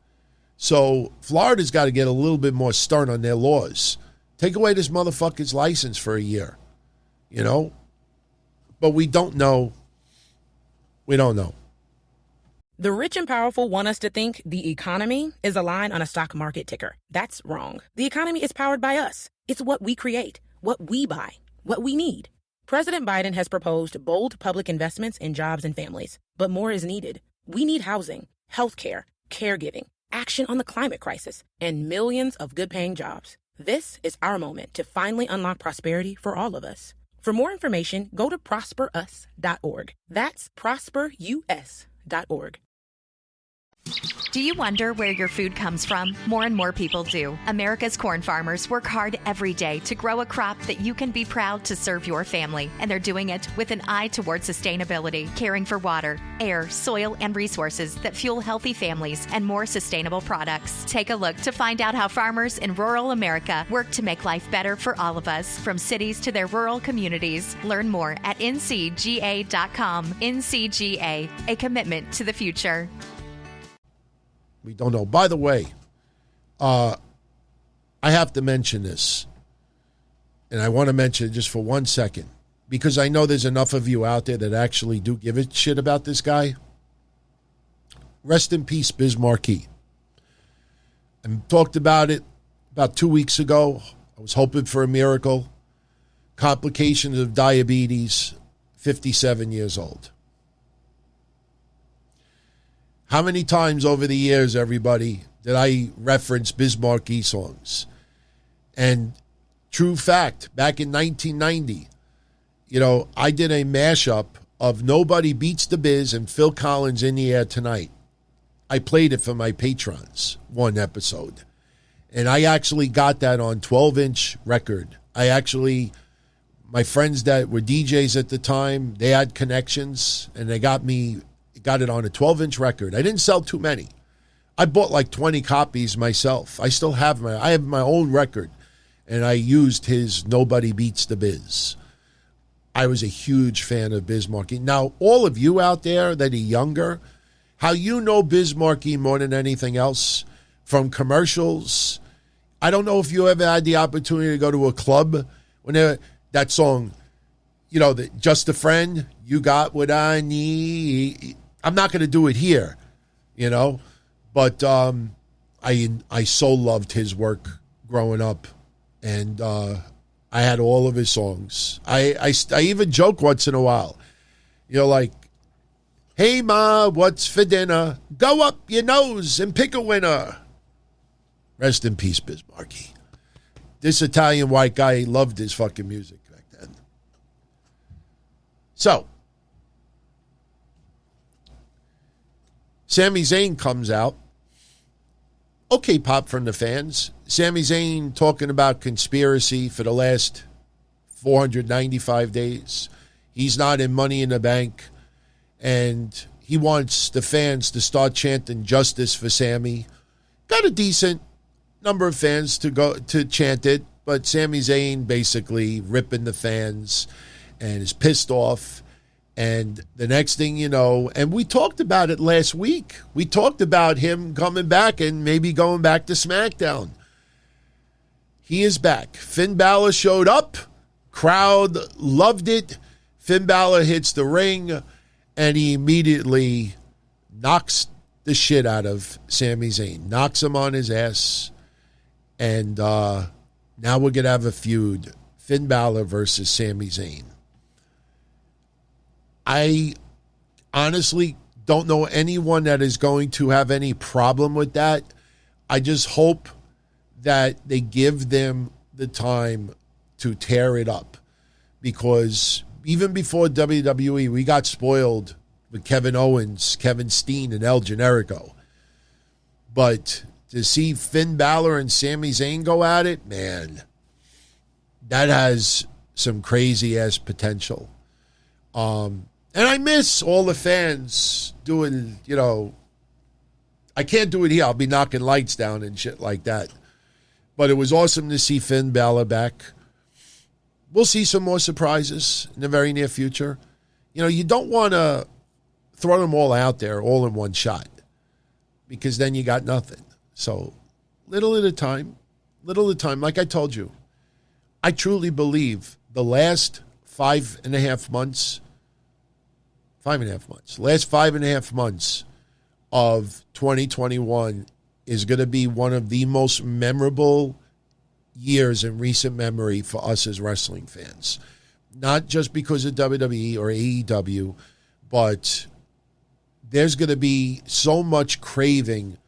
So Florida's got to get a little bit more stern on their laws. Take away this motherfucker's license for a year. But we don't know. We don't know. The rich and powerful want us to think the economy is a line on a stock market ticker. That's wrong. The economy is powered by us. It's what we create, what we buy, what we need. President Biden has proposed bold public investments in jobs and families, but more is needed. We need housing, healthcare, caregiving, action on the climate crisis, and millions of good-paying jobs. This is our moment to finally unlock prosperity for all of us. For more information, go to prosperus.org. That's prosperus.org. Do you wonder where your food comes from? More and more people do. America's corn farmers work hard every day to grow a crop that you can be proud to serve your family. And they're doing it with an eye toward sustainability, caring for water, air, soil, and resources that fuel healthy families and more sustainable products. Take a look to find out how farmers in rural America work to make life better for all of us, from cities to their rural communities. Learn more at ncga.com. NCGA, a commitment to the future. We don't know. By the way, I have to mention this, and I want to mention it just for 1 second, because I know there's enough of you out there that actually do give a shit about this guy. Rest in peace, Biz Markie. I talked about it about 2 weeks ago. I was hoping for a miracle. Complications of diabetes, 57 years old. How many times over the years, everybody, did I reference Biz Markie songs? And true fact, back in 1990, I did a mashup of Nobody Beats the Biz and Phil Collins' In the Air Tonight. I played it for my patrons, one episode. And I actually got that on 12-inch record. My My friends that were DJs at the time, they had connections, and they got it on a 12-inch record. I didn't sell too many. I bought like 20 copies myself. I still have my own record, and I used his Nobody Beats the Biz. I was a huge fan of Biz Markie. Now, all of you out there that are younger, how you know Biz Markie more than anything else from commercials. I don't know if you ever had the opportunity to go to a club when that song, Just a Friend, You Got What I Need. I'm not going to do it here, but I so loved his work growing up, and I had all of his songs. I even joke once in a while, like, hey, Ma, what's for dinner? Go up your nose and pick a winner. Rest in peace, Biz Markie. This Italian white guy, he loved his fucking music back then. So, Sami Zayn comes out. Okay, pop from the fans. Sami Zayn talking about conspiracy for the last 495 days. He's not in Money in the Bank. And he wants the fans to start chanting justice for Sami. Got a decent number of fans to go to chant it, but Sami Zayn basically ripping the fans and is pissed off. And the next thing you know, and we talked about it last week. We talked about him coming back and maybe going back to SmackDown. He is back. Finn Balor showed up. Crowd loved it. Finn Balor hits the ring, and he immediately knocks the shit out of Sami Zayn. Knocks him on his ass. And now we're going to have a feud. Finn Balor versus Sami Zayn. I honestly don't know anyone that is going to have any problem with that. I just hope that they give them the time to tear it up. Because even before WWE, we got spoiled with Kevin Owens, Kevin Steen, and El Generico. But to see Finn Balor and Sami Zayn go at it, man, that has some crazy-ass potential. And I miss all the fans doing, I can't do it here. I'll be knocking lights down and shit like that. But it was awesome to see Finn Balor back. We'll see some more surprises in the very near future. You don't want to throw them all out there all in one shot, because then you got nothing. So little at a time. Like I told you, I truly believe the last 5.5 months, last 5.5 months of 2021 is going to be one of the most memorable years in recent memory for us as wrestling fans. Not just because of WWE or AEW, but there's going to be so much craving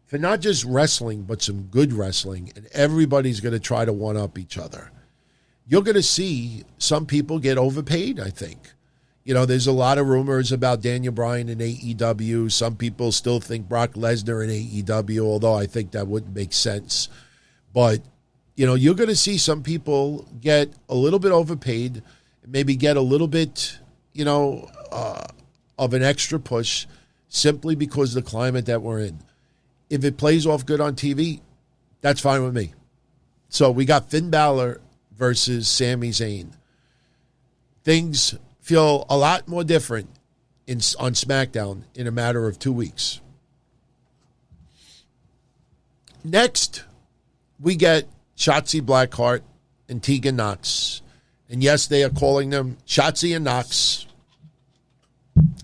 for not just wrestling, but some good wrestling, and everybody's going to try to one-up each other. You're going to see some people get overpaid, I think. There's a lot of rumors about Daniel Bryan in AEW. Some people still think Brock Lesnar in AEW, although I think that wouldn't make sense. But, you're going to see some people get a little bit overpaid, maybe get a little bit, of an extra push simply because of the climate that we're in. If it plays off good on TV, that's fine with me. So we got Finn Balor versus Sami Zayn. Things feel a lot more different on SmackDown in a matter of 2 weeks. Next, we get Shotzi Blackheart and Tegan Nox. And yes, they are calling them Shotzi and Nox.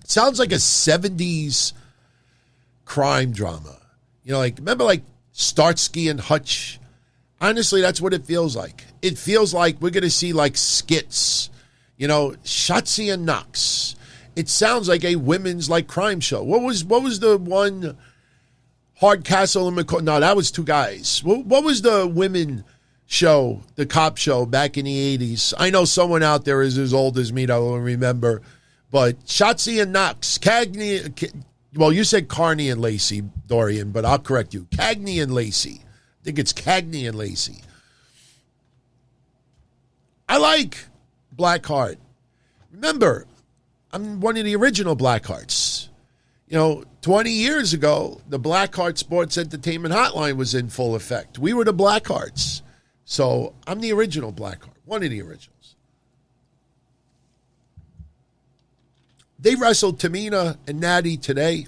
Sounds like a 70s crime drama. Remember Starsky and Hutch? Honestly, that's what it feels like. It feels like we're going to see skits. Shotzi and Nox. It sounds like a women's crime show. What was the one? Hardcastle and McCoy? No, that was two guys. What was the women show, the cop show back in the 80s? I know someone out there is as old as me that will remember. But Shotzi and Nox, Cagney. Well, you said Carney and Lacey, Dorian, but I'll correct you. Cagney and Lacey. I think it's Cagney and Lacey. I like Blackheart. Remember, I'm one of the original Blackhearts. 20 years ago, the Blackheart Sports Entertainment Hotline was in full effect. We were the Blackhearts. So I'm the original Blackheart, one of the originals. They wrestled Tamina and Natty today.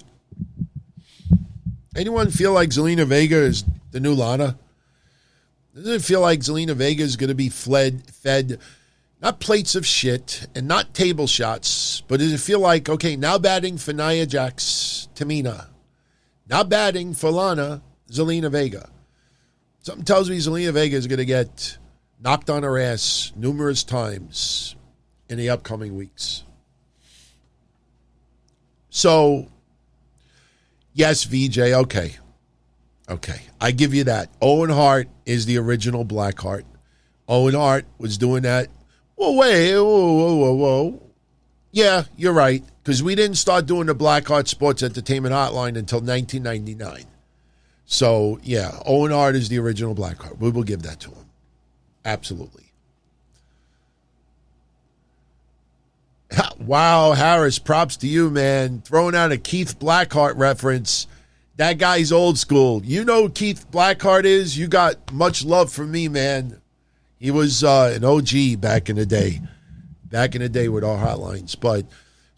Anyone feel like Zelina Vega is the new Lana? Doesn't it feel like Zelina Vega is going to be fed not plates of shit and not table shots, but does it feel like, okay, now batting for Nia Jax, Tamina. Now batting for Lana, Zelina Vega. Something tells me Zelina Vega is going to get knocked on her ass numerous times in the upcoming weeks. So, yes, VJ, okay. I give you that. Owen Hart is the original Blackheart. Owen Hart was doing that. Whoa. Yeah, you're right. Because we didn't start doing the Blackheart Sports Entertainment Hotline until 1999. So, yeah, Owen Hart is the original Blackheart. We will give that to him. Absolutely. Wow, Harris, props to you, man. Throwing out a Keith Blackheart reference. That guy's old school. You know who Keith Blackheart is? You got much love from me, man. He was an OG back in the day. Back in the day with our hotlines. But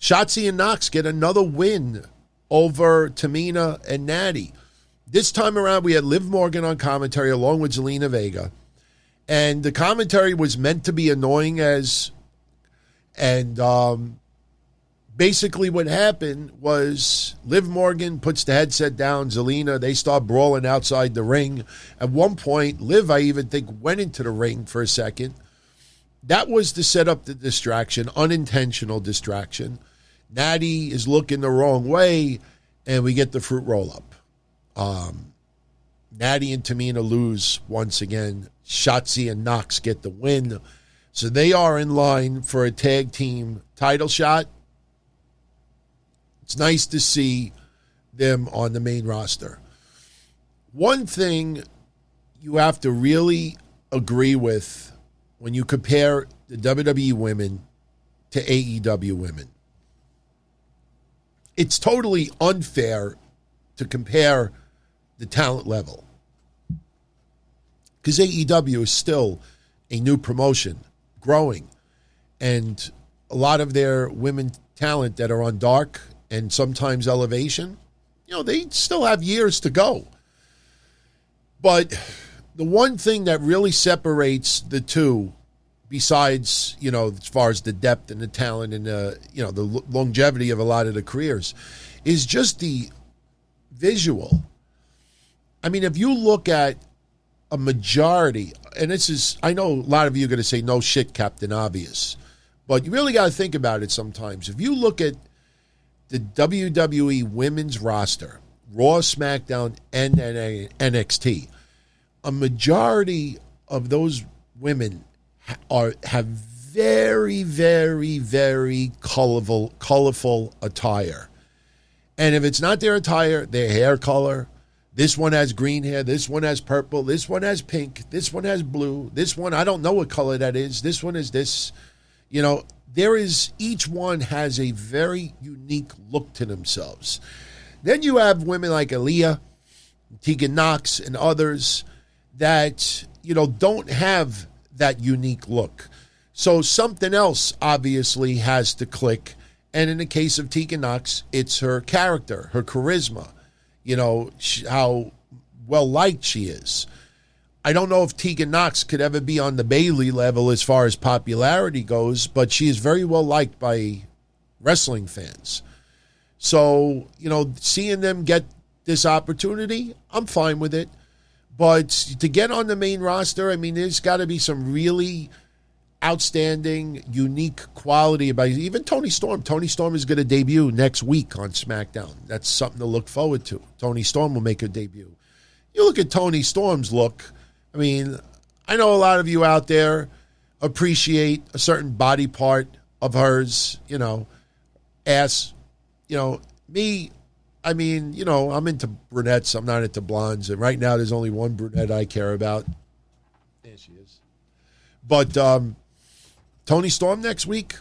Shotzi and Knox get another win over Tamina and Natty. This time around, we had Liv Morgan on commentary along with Zelina Vega. And the commentary was meant to be annoying basically what happened was Liv Morgan puts the headset down, Zelina, they start brawling outside the ring. At one point, Liv, I even think, went into the ring for a second. That was to set up the distraction, unintentional distraction. Natty is looking the wrong way, and we get the fruit roll-up. Natty and Tamina lose once again. Shotzi and Knox get the win. So they are in line for a tag team title shot. It's nice to see them on the main roster. One thing you have to really agree with when you compare the WWE women to AEW women, it's totally unfair to compare the talent level. Because AEW is still a new promotion, growing. And a lot of their women talent that are on Dark and sometimes Elevation, they still have years to go. But the one thing that really separates the two, besides, as far as the depth and the talent and the longevity of a lot of the careers, is just the visual. I mean, if you look at a majority, and this is, I know a lot of you are going to say, no shit, Captain Obvious, but you really got to think about it sometimes. If you look at the WWE women's roster, Raw, SmackDown, and NXT, a majority of those women have very, very, very colorful attire. And if it's not their attire, their hair color, this one has green hair, this one has purple, this one has pink, this one has blue, this one, I don't know what color that is, this one is this, each one has a very unique look to themselves. Then you have women like Aaliyah, Tegan Knox, and others that, don't have that unique look. So something else obviously has to click. And in the case of Tegan Knox, it's her character, her charisma, how well-liked she is. I don't know if Tegan Knox could ever be on the Bayley level as far as popularity goes, but she is very well liked by wrestling fans. So, seeing them get this opportunity, I'm fine with it. But to get on the main roster, I mean, there's got to be some really outstanding, unique quality about it. Even Toni Storm. Toni Storm is going to debut next week on SmackDown. That's something to look forward to. Toni Storm will make her debut. You look at Toni Storm's look, I mean, I know a lot of you out there appreciate a certain body part of hers, ass. Me, I mean, I'm into brunettes. I'm not into blondes. And right now there's only one brunette I care about. There she is. But Tony Storm next week.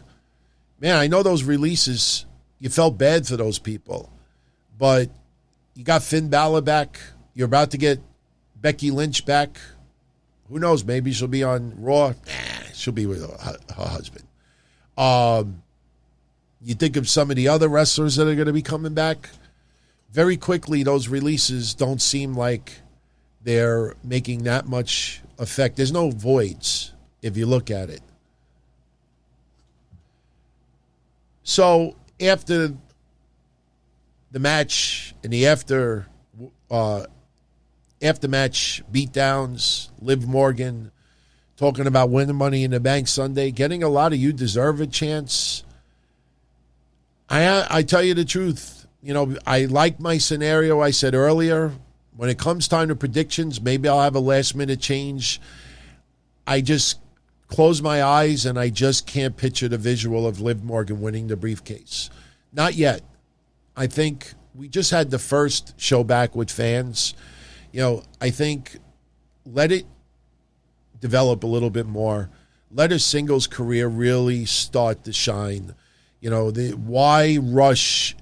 Man, I know those releases, you felt bad for those people. But you got Finn Balor back. You're about to get Becky Lynch back. Who knows? Maybe she'll be on Raw. She'll be with her husband. You think of some of the other wrestlers that are going to be coming back. Very quickly, those releases don't seem like they're making that much effect. There's no voids if you look at it. So after the match and the after match beatdowns, Liv Morgan talking about winning Money in the Bank Sunday, getting a lot of "you deserve a" chance. I tell you the truth, I like my scenario I said earlier. When it comes time to predictions, maybe I'll have a last minute change. I just close my eyes and I just can't picture the visual of Liv Morgan winning the briefcase. Not yet. I think we just had the first show back with fans. I think let it develop a little bit more. Let her singles career really start to shine. Why rush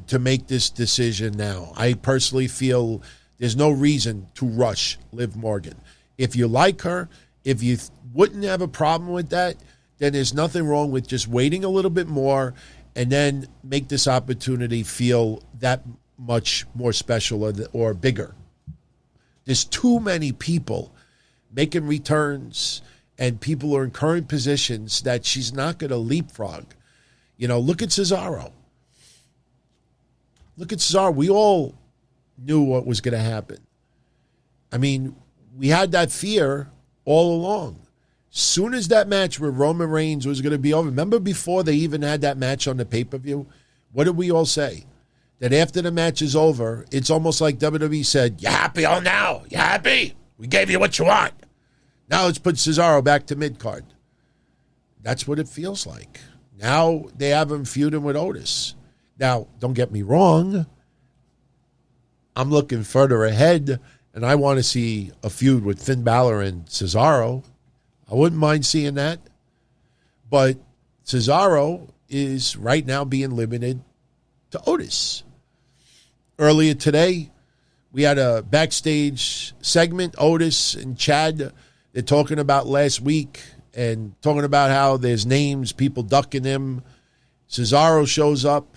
to make this decision now? I personally feel there's no reason to rush Liv Morgan. If you like her, if you wouldn't have a problem with that, then there's nothing wrong with just waiting a little bit more and then make this opportunity feel that much more special or bigger. There's too many people making returns and people are in current positions that she's not going to leapfrog. Look at Cesaro. Look at Cesaro. We all knew what was going to happen. I mean, we had that fear all along. Soon as that match with Roman Reigns was going to be over, remember before they even had that match on the pay-per-view? What did we all say? That after the match is over, it's almost like WWE said, "You happy all now? You happy? We gave you what you want. Now let's put Cesaro back to mid-card." That's what it feels like. Now they have him feuding with Otis. Now, don't get me wrong. I'm looking further ahead, and I want to see a feud with Finn Balor and Cesaro. I wouldn't mind seeing that. But Cesaro is right now being limited to Otis. Earlier today, we had a backstage segment. Otis and Chad, they're talking about last week and talking about how there's names, people ducking him. Cesaro shows up.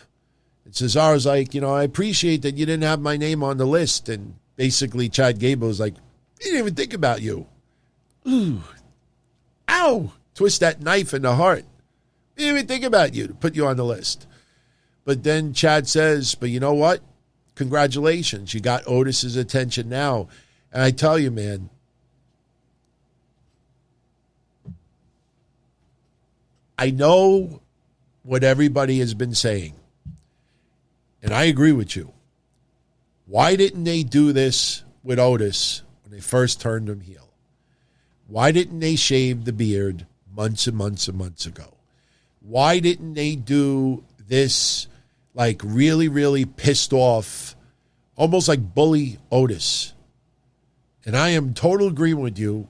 And Cesaro's like, I appreciate that you didn't have my name on the list. And basically Chad Gable is like, "We didn't even think about you." Ooh. Ow! Twist that knife in the heart. "We didn't even think about you to put you on the list." But then Chad says, "But you know what? Congratulations. You got Otis's attention now." And I tell you, man, I know what everybody has been saying. And I agree with you. Why didn't they do this with Otis when they first turned him heel? Why didn't they shave the beard months and months and months ago? Why didn't they do this like really, really pissed off, almost like bully Otis? And I am total agreeing with you.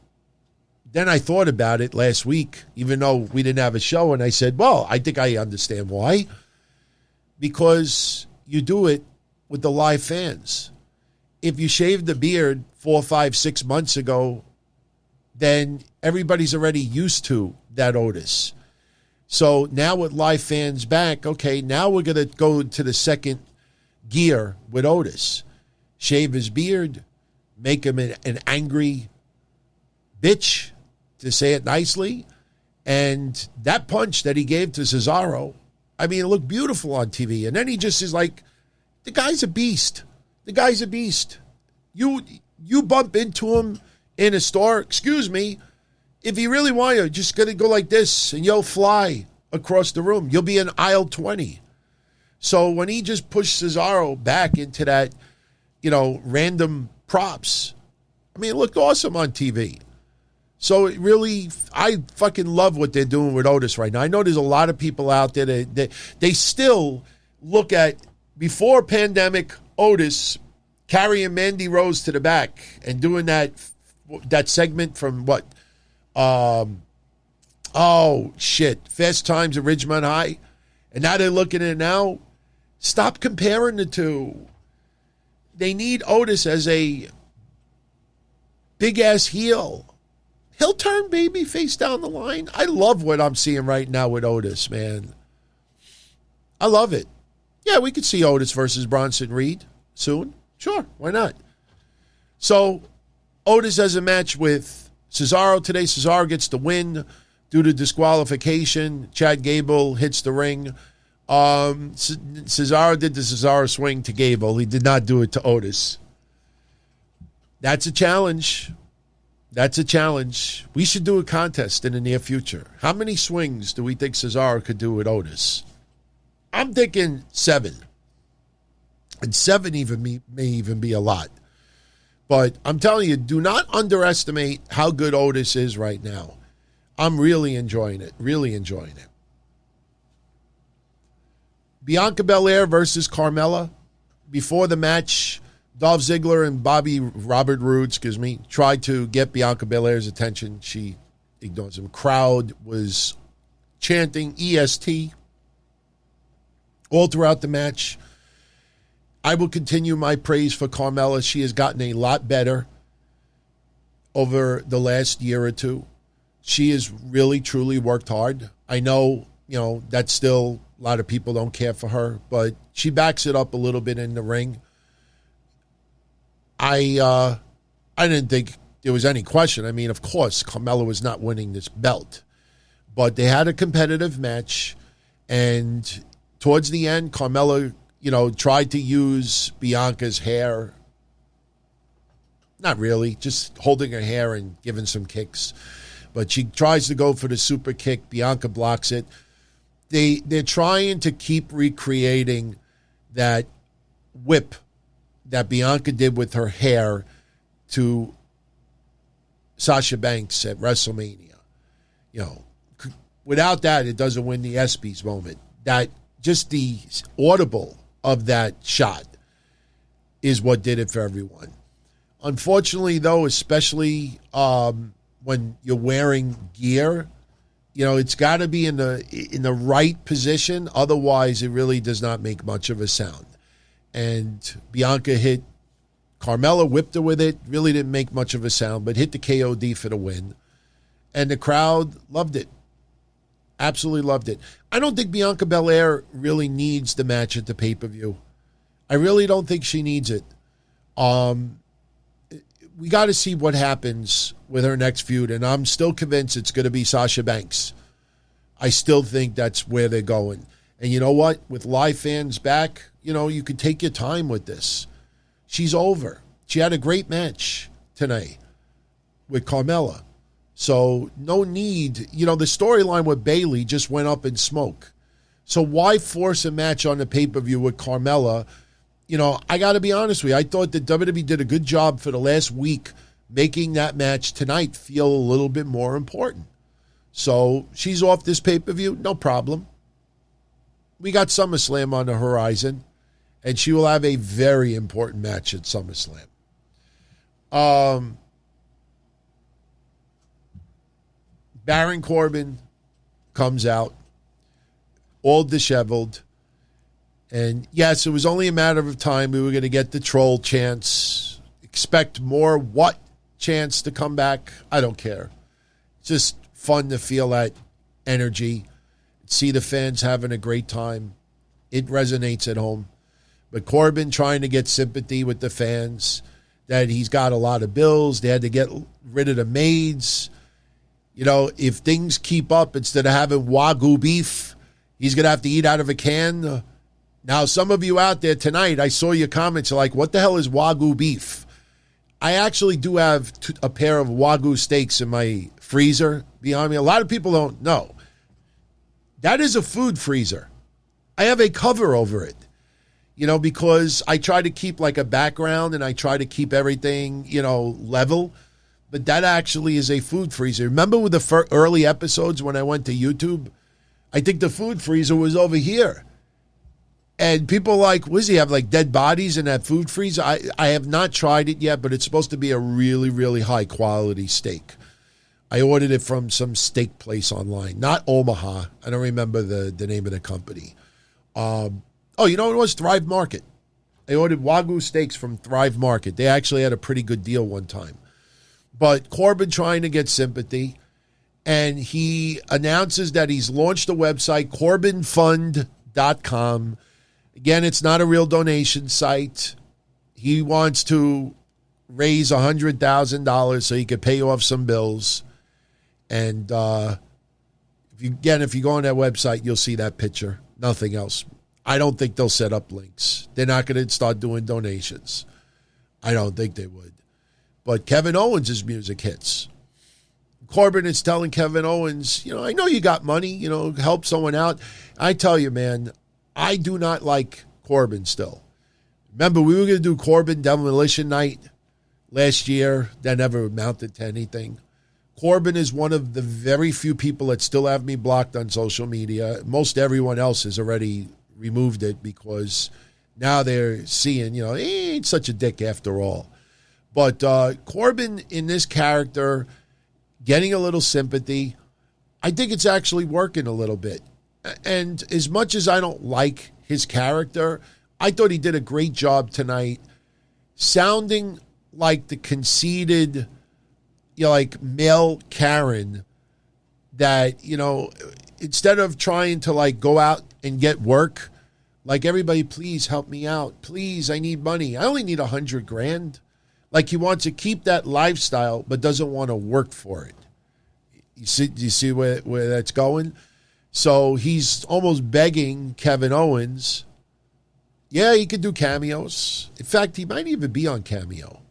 Then I thought about it last week, even though we didn't have a show, and I said, well, I think I understand why. Because you do it with the live fans. If you shaved the beard 4, 5, 6 months ago, then everybody's already used to that Otis. So now with live fans back, okay, now we're going to go to the second gear with Otis. Shave his beard, make him an angry bitch, to say it nicely. And that punch that he gave to Cesaro, I mean, it looked beautiful on TV. And then he just is like, the guy's a beast. The guy's a beast. You bump into him in a store, excuse me, if you really want to, just going to go like this and you'll fly across the room. You'll be in aisle 20. So when he just pushed Cesaro back into that, random props, I mean, it looked awesome on TV. So it really, I fucking love what they're doing with Otis right now. I know there's a lot of people out there that they still look at, before pandemic, Otis carrying Mandy Rose to the back and doing that segment from what? Oh, shit. Fast Times at Ridgemont High. And now they're looking at it now. Stop comparing the two. They need Otis as a big-ass heel. He'll turn baby face down the line. I love what I'm seeing right now with Otis, man. I love it. Yeah, we could see Otis versus Bronson Reed soon. Sure, why not? So, Otis has a match with Cesaro today. Cesaro gets the win due to disqualification. Chad Gable hits the ring. Cesaro did the Cesaro swing to Gable. He did not do it to Otis. That's a challenge. That's a challenge. We should do a contest in the near future. How many swings do we think Cesaro could do with Otis? I'm thinking 7. And 7 may even be a lot. But I'm telling you, do not underestimate how good Otis is right now. I'm really enjoying it. Really enjoying it. Bianca Belair versus Carmella. Before the match, Dolph Ziggler and Robert Roode, tried to get Bianca Belair's attention. She ignores him. Crowd was chanting EST all throughout the match. I will continue my praise for Carmella. She has gotten a lot better over the last year or two. She has really, truly worked hard. I know, that's still a lot of people don't care for her, but she backs it up a little bit in the ring. I didn't think there was any question. I mean, of course, Carmella was not winning this belt. But they had a competitive match, and towards the end, Carmella, tried to use Bianca's hair. Not really, just holding her hair and giving some kicks. But she tries to go for the super kick. Bianca blocks it. They're trying to keep recreating that whip that Bianca did with her hair to Sasha Banks at WrestleMania. Without that, it doesn't win the ESPYs moment. That just the audible of that shot is what did it for everyone. Unfortunately, though, especially when you're wearing gear, it's got to be in the right position. Otherwise, it really does not make much of a sound. And Bianca hit Carmella, whipped her with it. Really didn't make much of a sound, but hit the KOD for the win. And the crowd loved it. Absolutely loved it. I don't think Bianca Belair really needs the match at the pay-per-view. I really don't think she needs it. We got to see what happens with her next feud, and I'm still convinced it's going to be Sasha Banks. I still think that's where they're going. And you know what? With live fans back, you could take your time with this. She's over. She had a great match tonight with Carmella. So no need. The storyline with Bayley just went up in smoke. So why force a match on the pay-per-view with Carmella? I got to be honest with you. I thought that WWE did a good job for the last week making that match tonight feel a little bit more important. So she's off this pay-per-view, no problem. We got SummerSlam on the horizon, and she will have a very important match at SummerSlam. Baron Corbin comes out, all disheveled. And yes, it was only a matter of time we were going to get the troll chants. Expect more what chants to come back? I don't care. It's just fun to feel that energy. See the fans having a great time. It resonates at home. But Corbin trying to get sympathy with the fans, that he's got a lot of bills. They had to get rid of the maids. If things keep up, instead of having Wagyu beef, he's going to have to eat out of a can. Now, some of you out there tonight, I saw your comments like, what the hell is Wagyu beef? I actually do have a pair of Wagyu steaks in my freezer behind me. A lot of people don't know. That is a food freezer. I have a cover over it, because I try to keep like a background and I try to keep everything, level. But that actually is a food freezer. Remember with the early episodes when I went to YouTube? I think the food freezer was over here. And people are like, what does he have, like dead bodies in that food freezer? I have not tried it yet, but it's supposed to be a really, really high quality steak. I ordered it from some steak place online, not Omaha. I don't remember the name of the company. You know what it was? Thrive Market. I ordered Wagyu steaks from Thrive Market. They actually had a pretty good deal one time. But Corbin trying to get sympathy, and he announces that he's launched a website, CorbinFund.com. Again, it's not a real donation site. He wants to raise $100,000 so he could pay off some bills. And if you go on that website, you'll see that picture. Nothing else. I don't think they'll set up links. They're not going to start doing donations. I don't think they would. But Kevin Owens' music hits. Corbin is telling Kevin Owens, I know you got money, help someone out. I tell you, man, I do not like Corbin still. Remember, we were going to do Corbin Demolition Night last year. That never amounted to anything. Corbin is one of the very few people that still have me blocked on social media. Most everyone else has already removed it because now they're seeing, he ain't such a dick after all. But Corbin in this character, getting a little sympathy, I think it's actually working a little bit. And as much as I don't like his character, I thought he did a great job tonight, sounding like the conceited, like male Karen that, instead of trying to go out and get work, everybody, please help me out. Please, I need money. I only need $100,000. He wants to keep that lifestyle, but doesn't want to work for it. You see where that's going? So he's almost begging Kevin Owens. Yeah, he could do cameos. In fact, he might even be on Cameo.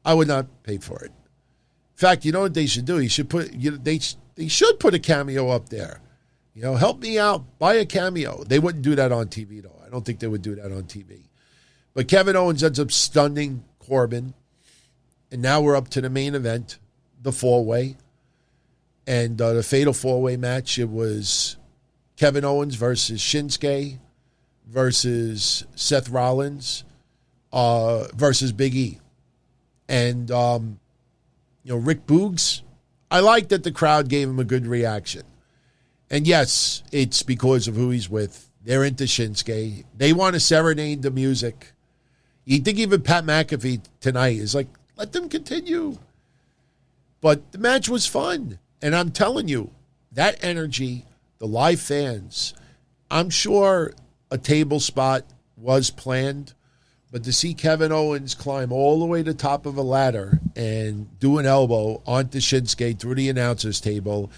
I would not pay for it. In fact, you know what they should do? He should put they should put a cameo up there. Help me out. Buy a cameo. They wouldn't do that on TV, though. I don't think they would do that on TV. But Kevin Owens ends up stunning Corbin. And now we're up to the main event, the four-way. And the fatal four-way match, it was Kevin Owens versus Shinsuke versus Seth Rollins versus Big E. And, Rick Boogs, I like that the crowd gave him a good reaction. And yes, it's because of who he's with. They're into Shinsuke. They want to serenade the music. You think even Pat McAfee tonight is like, let them continue. But the match was fun. And I'm telling you, that energy, the live fans, I'm sure a table spot was planned. But to see Kevin Owens climb all the way to the top of a ladder and do an elbow onto Shinsuke through the announcer's table,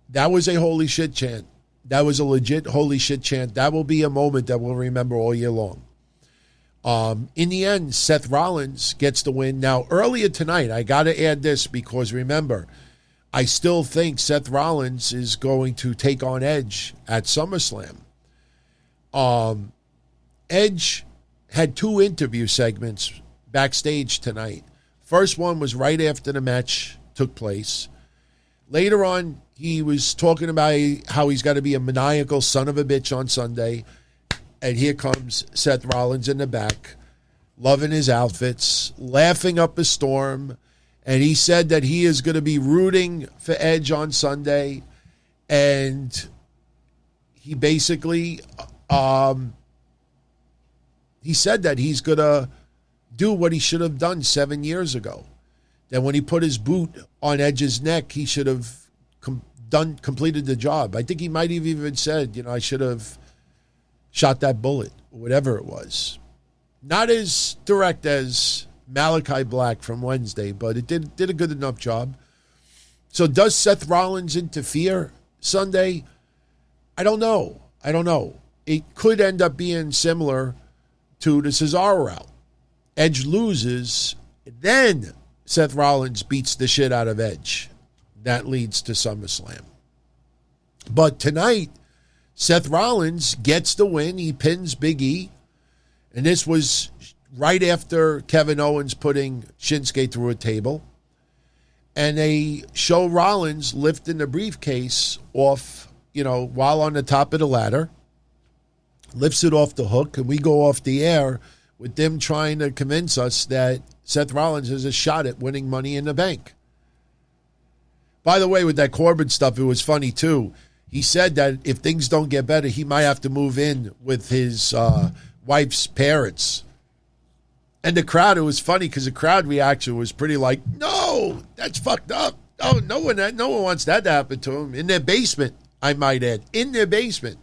that was a holy shit chant. That was a legit holy shit chant. That will be a moment that we'll remember all year long. In the end, Seth Rollins gets the win. Now, earlier tonight, I got to add this because remember, I still think Seth Rollins is going to take on Edge at SummerSlam. Edge had 2 interview segments backstage tonight. First one was right after the match took place. Later on, he was talking about how he's got to be a maniacal son of a bitch on Sunday. And here comes Seth Rollins in the back, loving his outfits, laughing up a storm. And he said that he is going to be rooting for Edge on Sunday. And he basically, he said that he's going to do what he should have done 7 years ago. That when he put his boot on Edge's neck, he should have completed the job. I think he might have even said, I should have shot that bullet, or whatever it was. Not as direct as Malachi Black from Wednesday, but it did a good enough job. So does Seth Rollins interfere Sunday? I don't know. It could end up being similar to the Cesaro route. Edge loses, then Seth Rollins beats the shit out of Edge. That leads to SummerSlam. But tonight, Seth Rollins gets the win. He pins Big E. And this was right after Kevin Owens putting Shinsuke through a table. And they show Rollins lifting the briefcase off, while on the top of the ladder. Lifts it off the hook. And we go off the air with them trying to convince us that Seth Rollins has a shot at winning Money in the Bank. By the way, with that Corbin stuff, it was funny, too. He said that if things don't get better, he might have to move in with his wife's parents. And the crowd, it was funny because the crowd reaction was pretty like, no, that's fucked up. Oh, no one wants that to happen to him. In their basement, I might add. In their basement.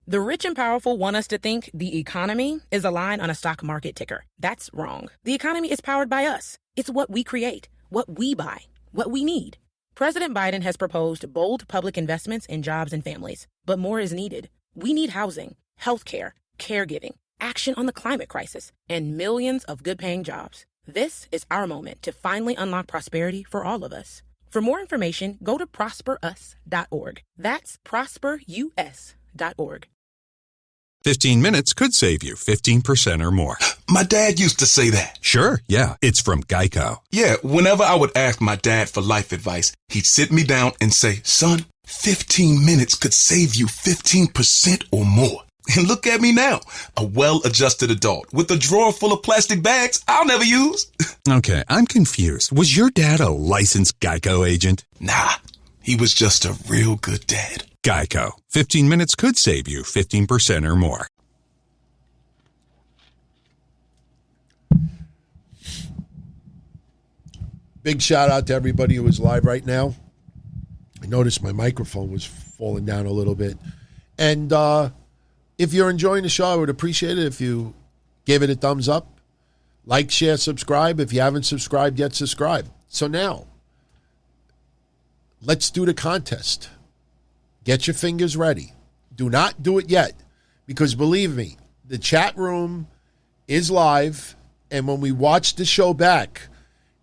The rich and powerful want us to think the economy is a line on a stock market ticker. That's wrong. The economy is powered by us. It's what we create, what we buy, what we need. President Biden has proposed bold public investments in jobs and families, but more is needed. We need housing, healthcare, caregiving, action on the climate crisis, and millions of good-paying jobs. This is our moment to finally unlock prosperity for all of us. For more information, go to prosperus.org. That's prosperus.org. 15 minutes could save you 15% or more. My dad used to say that. Sure, yeah. It's from Geico. Yeah, whenever I would ask my dad for life advice, he'd sit me down and say, son, 15 minutes could save you 15% or more. And look at me now, a well-adjusted adult with a drawer full of plastic bags I'll never use. Okay, I'm confused. Was your dad a licensed Geico agent? Nah, he was just a real good dad. Geico. 15 minutes could save you 15% or more. Big shout out to everybody who is live right now. I noticed my microphone was falling down a little bit. And if you're enjoying the show, I would appreciate it if you gave it a thumbs up. Like, share, subscribe. If you haven't subscribed yet, subscribe. So now, let's do the contest. Get your fingers ready. Do not do it yet, because believe me, the chat room is live, and when we watch the show back,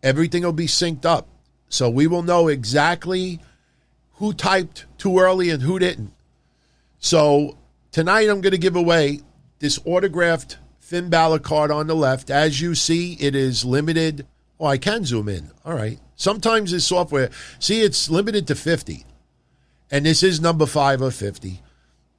everything will be synced up. So we will know exactly who typed too early and who didn't. So tonight I'm going to give away this autographed Finn Balor card on the left. As you see, it is limited. Oh, I can zoom in. All right. Sometimes this software, see, it's limited to 50. And this is number 5 of 50.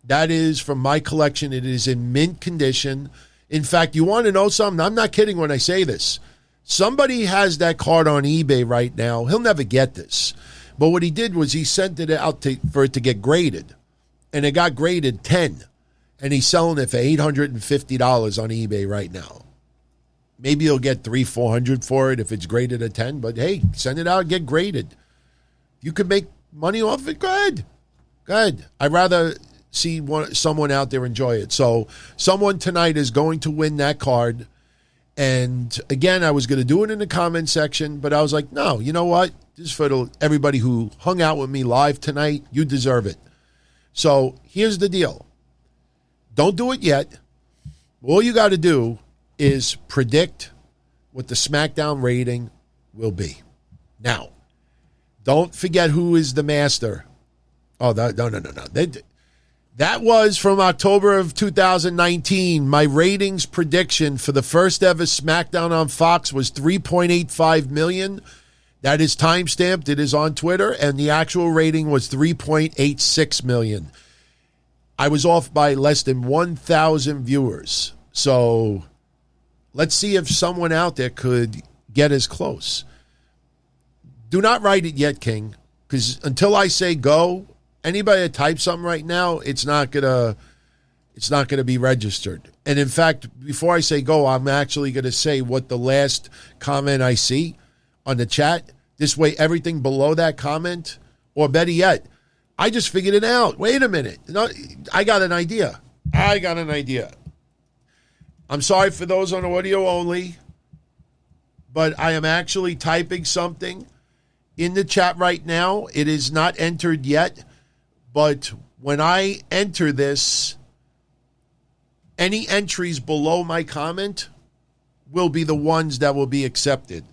That is from my collection. It is in mint condition. In fact, you want to know something? I'm not kidding when I say this. Somebody has that card on eBay right now. He'll never get this. But what he did was he sent it out for it to get graded. And it got graded 10. And he's selling it for $850 on eBay right now. Maybe he'll get $300-$400 for it if it's graded a 10. But hey, send it out and get graded. You could make money off it. Go ahead. I'd rather see someone out there enjoy it. So someone tonight is going to win that card. And again, I was going to do it in the comment section, but I was like, no, you know what? This is for everybody who hung out with me live tonight. You deserve it. So here's the deal. Don't do it yet. All you got to do is predict what the SmackDown rating will be. Now, don't forget who is the master. Oh, no. That was from October of 2019. My ratings prediction for the first ever SmackDown on Fox was 3.85 million. That is timestamped. It is on Twitter. And the actual rating was 3.86 million. I was off by less than 1,000 viewers. So let's see if someone out there could get as close. Do not write it yet, King, because until I say go, anybody that types something right now, it's not gonna be registered. And in fact, before I say go, I'm actually gonna say what the last comment I see on the chat. This way, everything below that comment, or better yet, I just figured it out. Wait a minute, no, I got an idea. I'm sorry for those on audio only, but I am actually typing something in the chat right now. It is not entered yet, but when I enter this, any entries below my comment will be the ones that will be accepted.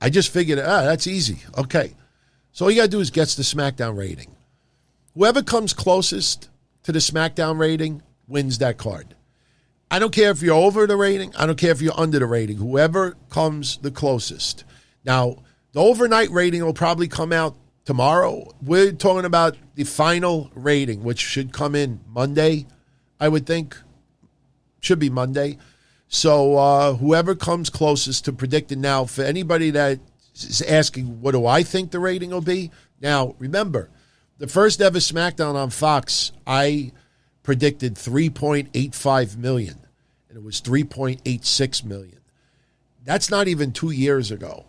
I just figured, that's easy. Okay. So all you got to do is guess the SmackDown rating. Whoever comes closest to the SmackDown rating wins that card. I don't care if you're over the rating. I don't care if you're under the rating. Whoever comes the closest. Now, the overnight rating will probably come out tomorrow. We're talking about the final rating, which should come in Monday, I would think. Should be Monday. So whoever comes closest to predicting now, for anybody that is asking, what do I think the rating will be? Now, remember, the first ever SmackDown on Fox, I predicted 3.85 million, and it was 3.86 million. That's not even 2 years ago.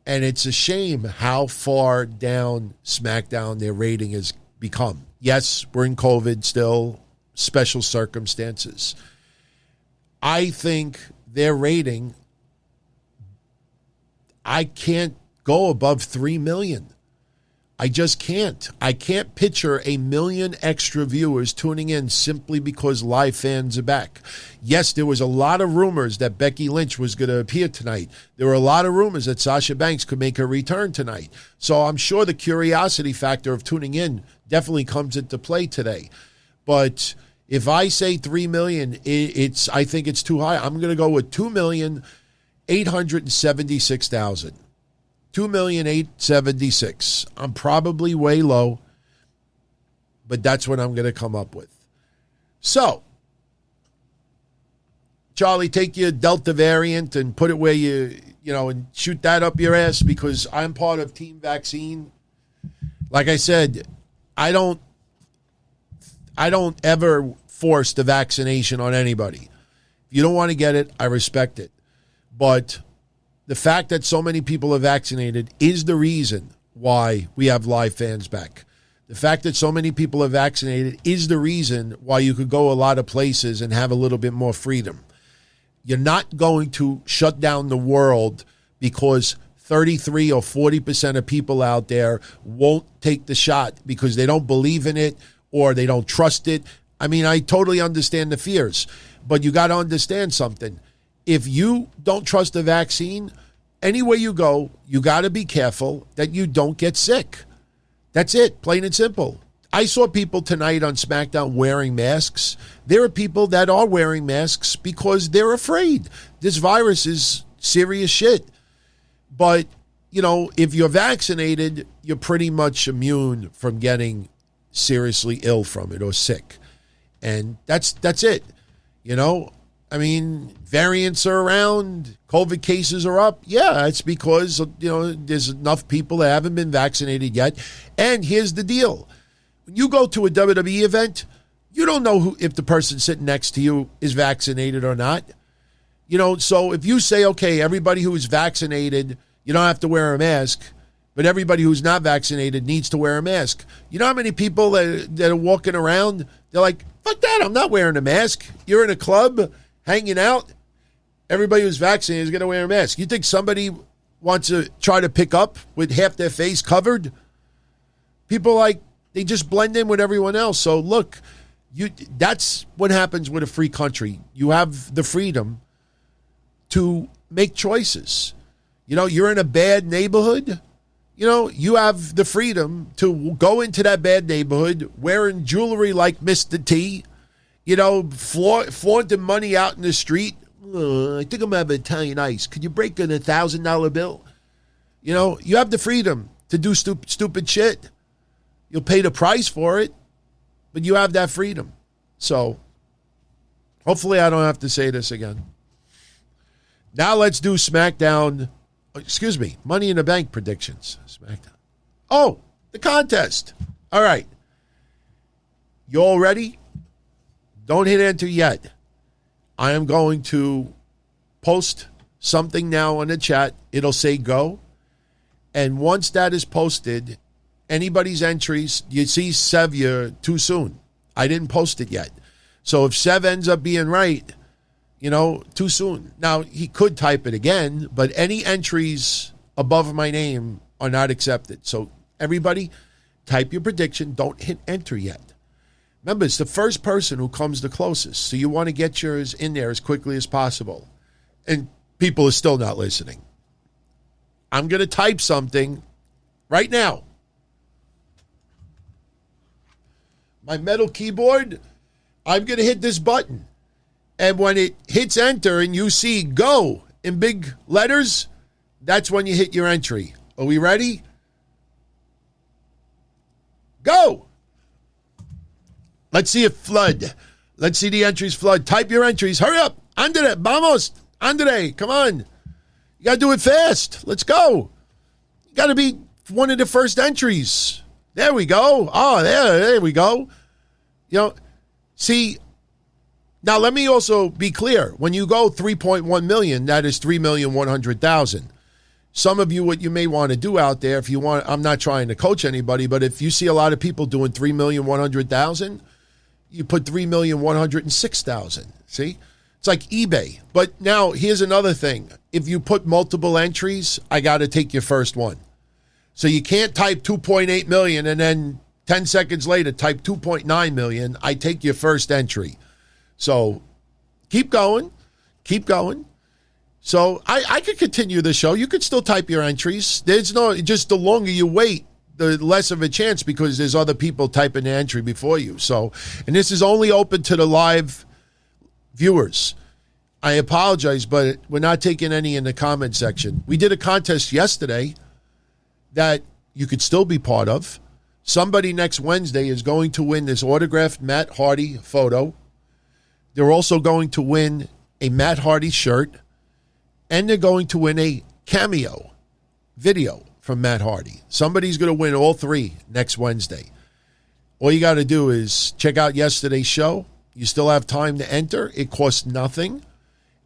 And it's a shame how far down SmackDown their rating has become. Yes, we're in COVID still, special circumstances. I think their rating, I can't go above 3 million. I just can't. I can't picture 1 million extra viewers tuning in simply because live fans are back. Yes, there was a lot of rumors that Becky Lynch was going to appear tonight. There were a lot of rumors that Sasha Banks could make her return tonight. So I'm sure the curiosity factor of tuning in definitely comes into play today. But if I say 3 million, I think it's too high. I'm going to go with 2,876,000. 2,876,000. I'm probably way low, but that's what I'm going to come up with. So, Charlie, take your Delta variant and put it where and shoot that up your ass, because I'm part of Team Vaccine. Like I said, I don't ever force the vaccination on anybody. If you don't want to get it, I respect it. But the fact that so many people are vaccinated is the reason why we have live fans back. The fact that so many people are vaccinated is the reason why you could go a lot of places and have a little bit more freedom. You're not going to shut down the world because 33 or 40% of people out there won't take the shot because they don't believe in it or they don't trust it. I mean, I totally understand the fears, but you got to understand something. If you don't trust the vaccine, anywhere you go, you got to be careful that you don't get sick. That's it, plain and simple. I saw people tonight on SmackDown wearing masks. There are people that are wearing masks because they're afraid. This virus is serious shit. But, if you're vaccinated, you're pretty much immune from getting seriously ill from it or sick. And that's it, I mean, variants are around, COVID cases are up. Yeah, it's because, there's enough people that haven't been vaccinated yet. And here's the deal. When you go to a WWE event, you don't know if the person sitting next to you is vaccinated or not. So if you say, okay, everybody who is vaccinated, you don't have to wear a mask, but everybody who's not vaccinated needs to wear a mask. You know how many people that are walking around, they're like, fuck that, I'm not wearing a mask. You're in a club, hanging out, everybody who's vaccinated is going to wear a mask. You think somebody wants to try to pick up with half their face covered? People they just blend in with everyone else. So look, that's what happens with a free country. You have the freedom to make choices. You're in a bad neighborhood. You have the freedom to go into that bad neighborhood wearing jewelry like Mr. T, flaunting money out in the street. I think I'm having Italian ice. Could you break in $1,000 bill? You have the freedom to do stupid shit. You'll pay the price for it, but you have that freedom. So hopefully I don't have to say this again. Now let's do SmackDown. Money in the Bank predictions. SmackDown. Oh, the contest. All right. You all ready? Don't hit enter yet. I am going to post something now on the chat. It'll say go. And once that is posted, anybody's entries, you see Sev, you're too soon. I didn't post it yet. So if Sev ends up being right, too soon. Now, he could type it again, but any entries above my name are not accepted. So everybody, type your prediction. Don't hit enter yet. Remember, it's the first person who comes the closest. So you want to get yours in there as quickly as possible. And people are still not listening. I'm going to type something right now. My metal keyboard, I'm going to hit this button. And when it hits enter and you see go in big letters, that's when you hit your entry. Are we ready? Go. Let's see it flood. Let's see the entries flood. Type your entries. Hurry up. Andre, vamos. Andre, come on. You got to do it fast. Let's go. You got to be one of the first entries. There we go. Oh, there we go. See, now let me also be clear. When you go 3.1 million, that is 3,100,000. Some of you, what you may want to do out there, if you want, I'm not trying to coach anybody, but if you see a lot of people doing 3,100,000, you put 3,106,000. See? It's like eBay. But now here's another thing. If you put multiple entries, I got to take your first one. So you can't type 2.8 million and then 10 seconds later type 2.9 million. I take your first entry. So keep going. Keep going. So I could continue the show. You could still type your entries. There's no, just the longer you wait, the less of a chance because there's other people typing the entry before you. So, and this is only open to the live viewers. I apologize, but we're not taking any in the comment section. We did a contest yesterday that you could still be part of. Somebody next Wednesday is going to win this autographed Matt Hardy photo. They're also going to win a Matt Hardy shirt, and they're going to win a cameo video from Matt Hardy. Somebody's going to win all three next Wednesday. All you got to do is check out yesterday's show. You still have time to enter. It costs nothing.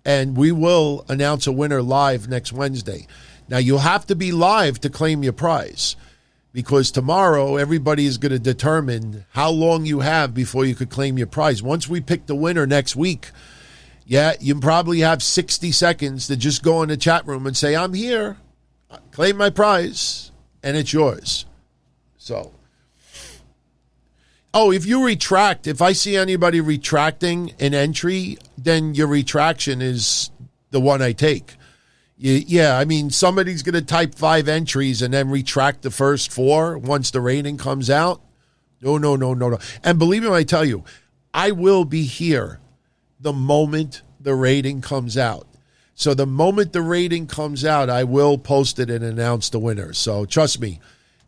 And we will announce a winner live next Wednesday. Now, you'll have to be live to claim your prize because tomorrow everybody is going to determine how long you have before you could claim your prize. Once we pick the winner next week, you probably have 60 seconds to just go in the chat room and say, I'm here, claim my prize, and it's yours. So, if you retract, if I see anybody retracting an entry, then your retraction is the one I take. Somebody's going to type 5 entries and then retract the first 4 once the rating comes out. No. And believe me when I tell you, I will be here the moment the rating comes out. So the moment the rating comes out, I will post it and announce the winner. So trust me.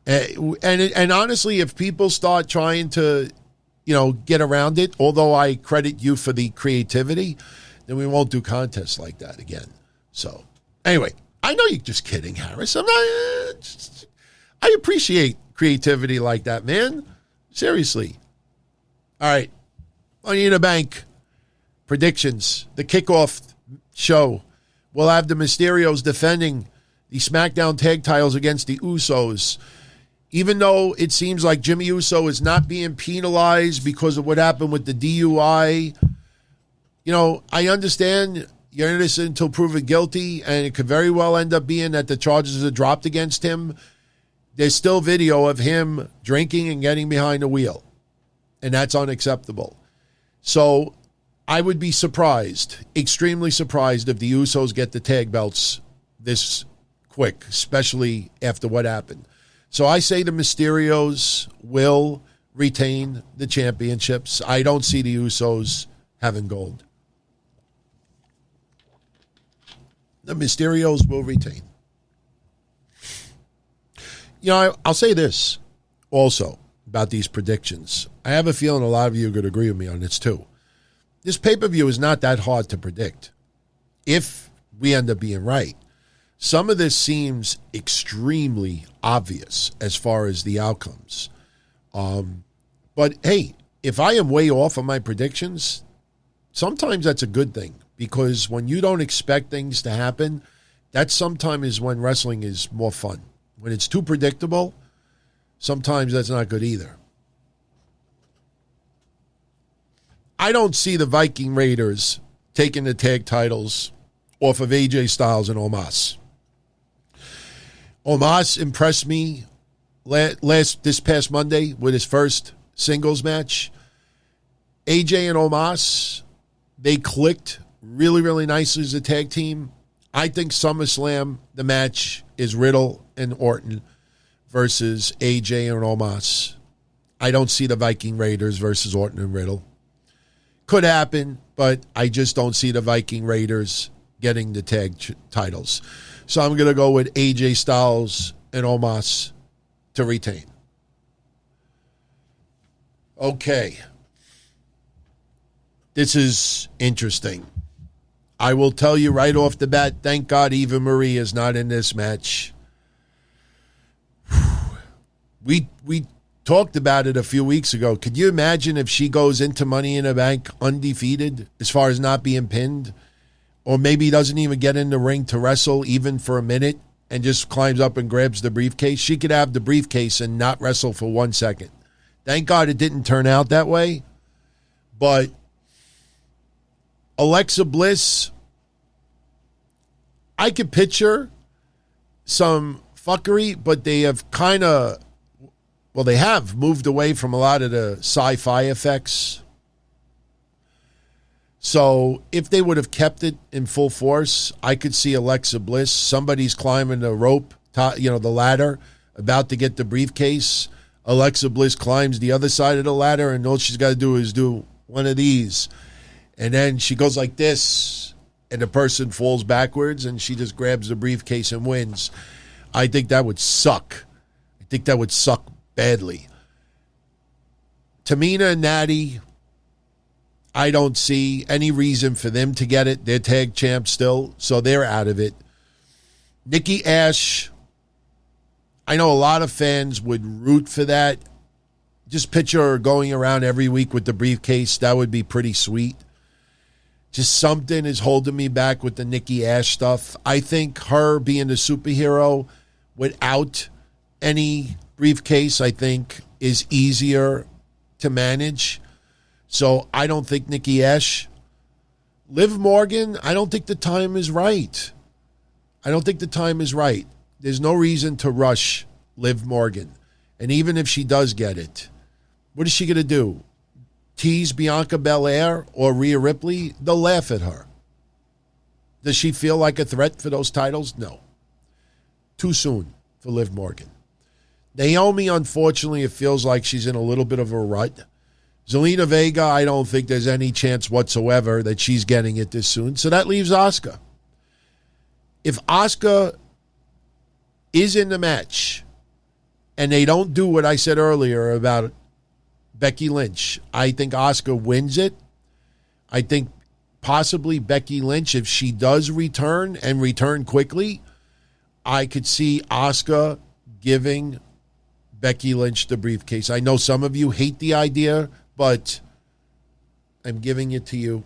And honestly, if people start trying to, get around it, although I credit you for the creativity, then we won't do contests like that again. So anyway, I know you're just kidding, Harris. I appreciate creativity like that, man. Seriously. All right. Money in the Bank. Predictions. The kickoff show. We'll have the Mysterios defending the SmackDown tag titles against the Usos. Even though it seems like Jimmy Uso is not being penalized because of what happened with the DUI, I understand you're innocent until proven guilty, and it could very well end up being that the charges are dropped against him. There's still video of him drinking and getting behind the wheel, and that's unacceptable. So I would be surprised, extremely surprised, if the Usos get the tag belts this quick, especially after what happened. So I say the Mysterios will retain the championships. I don't see the Usos having gold. The Mysterios will retain. I'll say this also about these predictions. I have a feeling a lot of you are going to agree with me on this too. This pay-per-view is not that hard to predict if we end up being right. Some of this seems extremely obvious as far as the outcomes. But hey, if I am way off on my predictions, sometimes that's a good thing because when you don't expect things to happen, that sometimes is when wrestling is more fun. When it's too predictable, sometimes that's not good either. I don't see the Viking Raiders taking the tag titles off of AJ Styles and Omos. Omos impressed me this past Monday with his first singles match. AJ and Omos, they clicked really, really nicely as a tag team. I think SummerSlam, the match is Riddle and Orton versus AJ and Omos. I don't see the Viking Raiders versus Orton and Riddle. Could happen, but I just don't see the Viking Raiders getting the tag titles. So I'm going to go with AJ Styles and Omos to retain. Okay. This is interesting. I will tell you right off the bat, thank God Eva Marie is not in this match. We talked about it a few weeks ago. Could you imagine if she goes into Money in the Bank undefeated as far as not being pinned? Or maybe doesn't even get in the ring to wrestle even for a minute and just climbs up and grabs the briefcase? She could have the briefcase and not wrestle for 1 second. Thank God it didn't turn out that way. But Alexa Bliss, I could picture some fuckery, but they have they have moved away from a lot of the sci-fi effects. So if they would have kept it in full force, I could see Alexa Bliss, somebody's climbing the rope, the ladder, about to get the briefcase. Alexa Bliss climbs the other side of the ladder, and all she's got to do is do one of these. And then she goes like this, and the person falls backwards, and she just grabs the briefcase and wins. I think that would suck. I think that would suck badly. Tamina and Natty, I don't see any reason for them to get it. They're tag champs still, so they're out of it. Nikki Ash, I know a lot of fans would root for that. Just picture her going around every week with the briefcase. That would be pretty sweet. Just something is holding me back with the Nikki Ash stuff. I think her being a superhero without any briefcase, I think, is easier to manage. So I don't think Nikki Ash. Liv Morgan, I don't think the time is right. There's no reason to rush Liv Morgan. And even if she does get it, what is she going to do? Tease Bianca Belair or Rhea Ripley? They'll laugh at her. Does she feel like a threat for those titles? No. Too soon for Liv Morgan. Naomi, unfortunately, it feels like she's in a little bit of a rut. Zelina Vega, I don't think there's any chance whatsoever that she's getting it this soon. So that leaves Asuka. If Asuka is in the match and they don't do what I said earlier about Becky Lynch, I think Asuka wins it. I think possibly Becky Lynch, if she does return and return quickly, I could see Asuka giving Becky Lynch the briefcase. I know some of you hate the idea, but I'm giving it to you.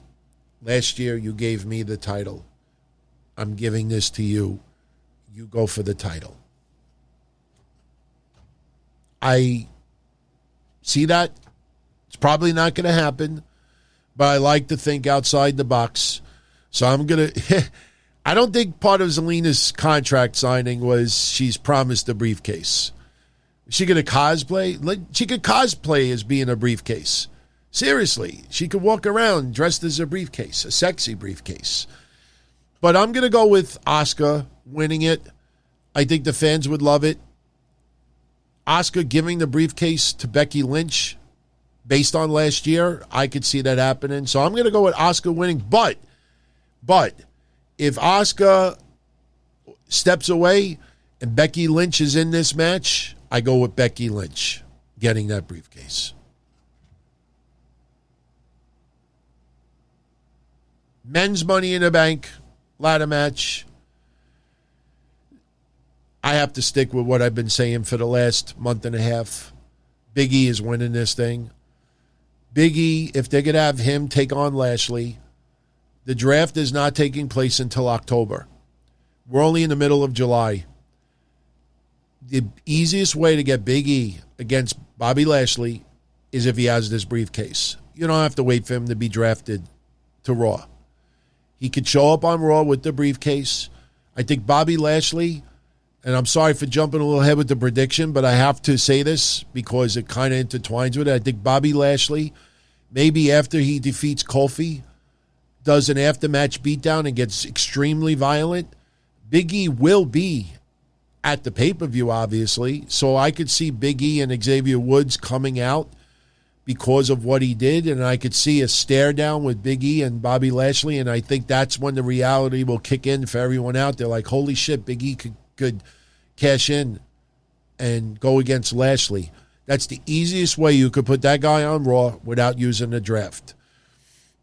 Last year, you gave me the title. I'm giving this to you. You go for the title. I see that. It's probably not going to happen, but I like to think outside the box. So I'm going to... I don't think part of Zelina's contract signing was she's promised a briefcase. Is she going to cosplay? She could cosplay as being a briefcase. Seriously. She could walk around dressed as a briefcase, a sexy briefcase. But I'm going to go with Asuka winning it. I think the fans would love it. Asuka giving the briefcase to Becky Lynch based on last year, I could see that happening. So I'm going to go with Asuka winning. But if Asuka steps away and Becky Lynch is in this match, I go with Becky Lynch getting that briefcase. Men's Money in the Bank ladder match. I have to stick with what I've been saying for the last month and a half. Big E is winning this thing. Big E, if they're going to have him take on Lashley, the draft is not taking place until October. We're only in the middle of July. The easiest way to get Big E against Bobby Lashley is if he has this briefcase. You don't have to wait for him to be drafted to Raw. He could show up on Raw with the briefcase. I think Bobby Lashley, and I'm sorry for jumping a little ahead with the prediction, but I have to say this because it kind of intertwines with it. I think Bobby Lashley, maybe after he defeats Kofi, does an after-match beatdown and gets extremely violent. Big E will be at the pay-per-view, obviously, so I could see Big E and Xavier Woods coming out because of what he did, and I could see a stare down with Big E and Bobby Lashley, and I think that's when the reality will kick in for everyone out there. Like, holy shit, Big E could cash in and go against Lashley. That's the easiest way you could put that guy on Raw without using the draft.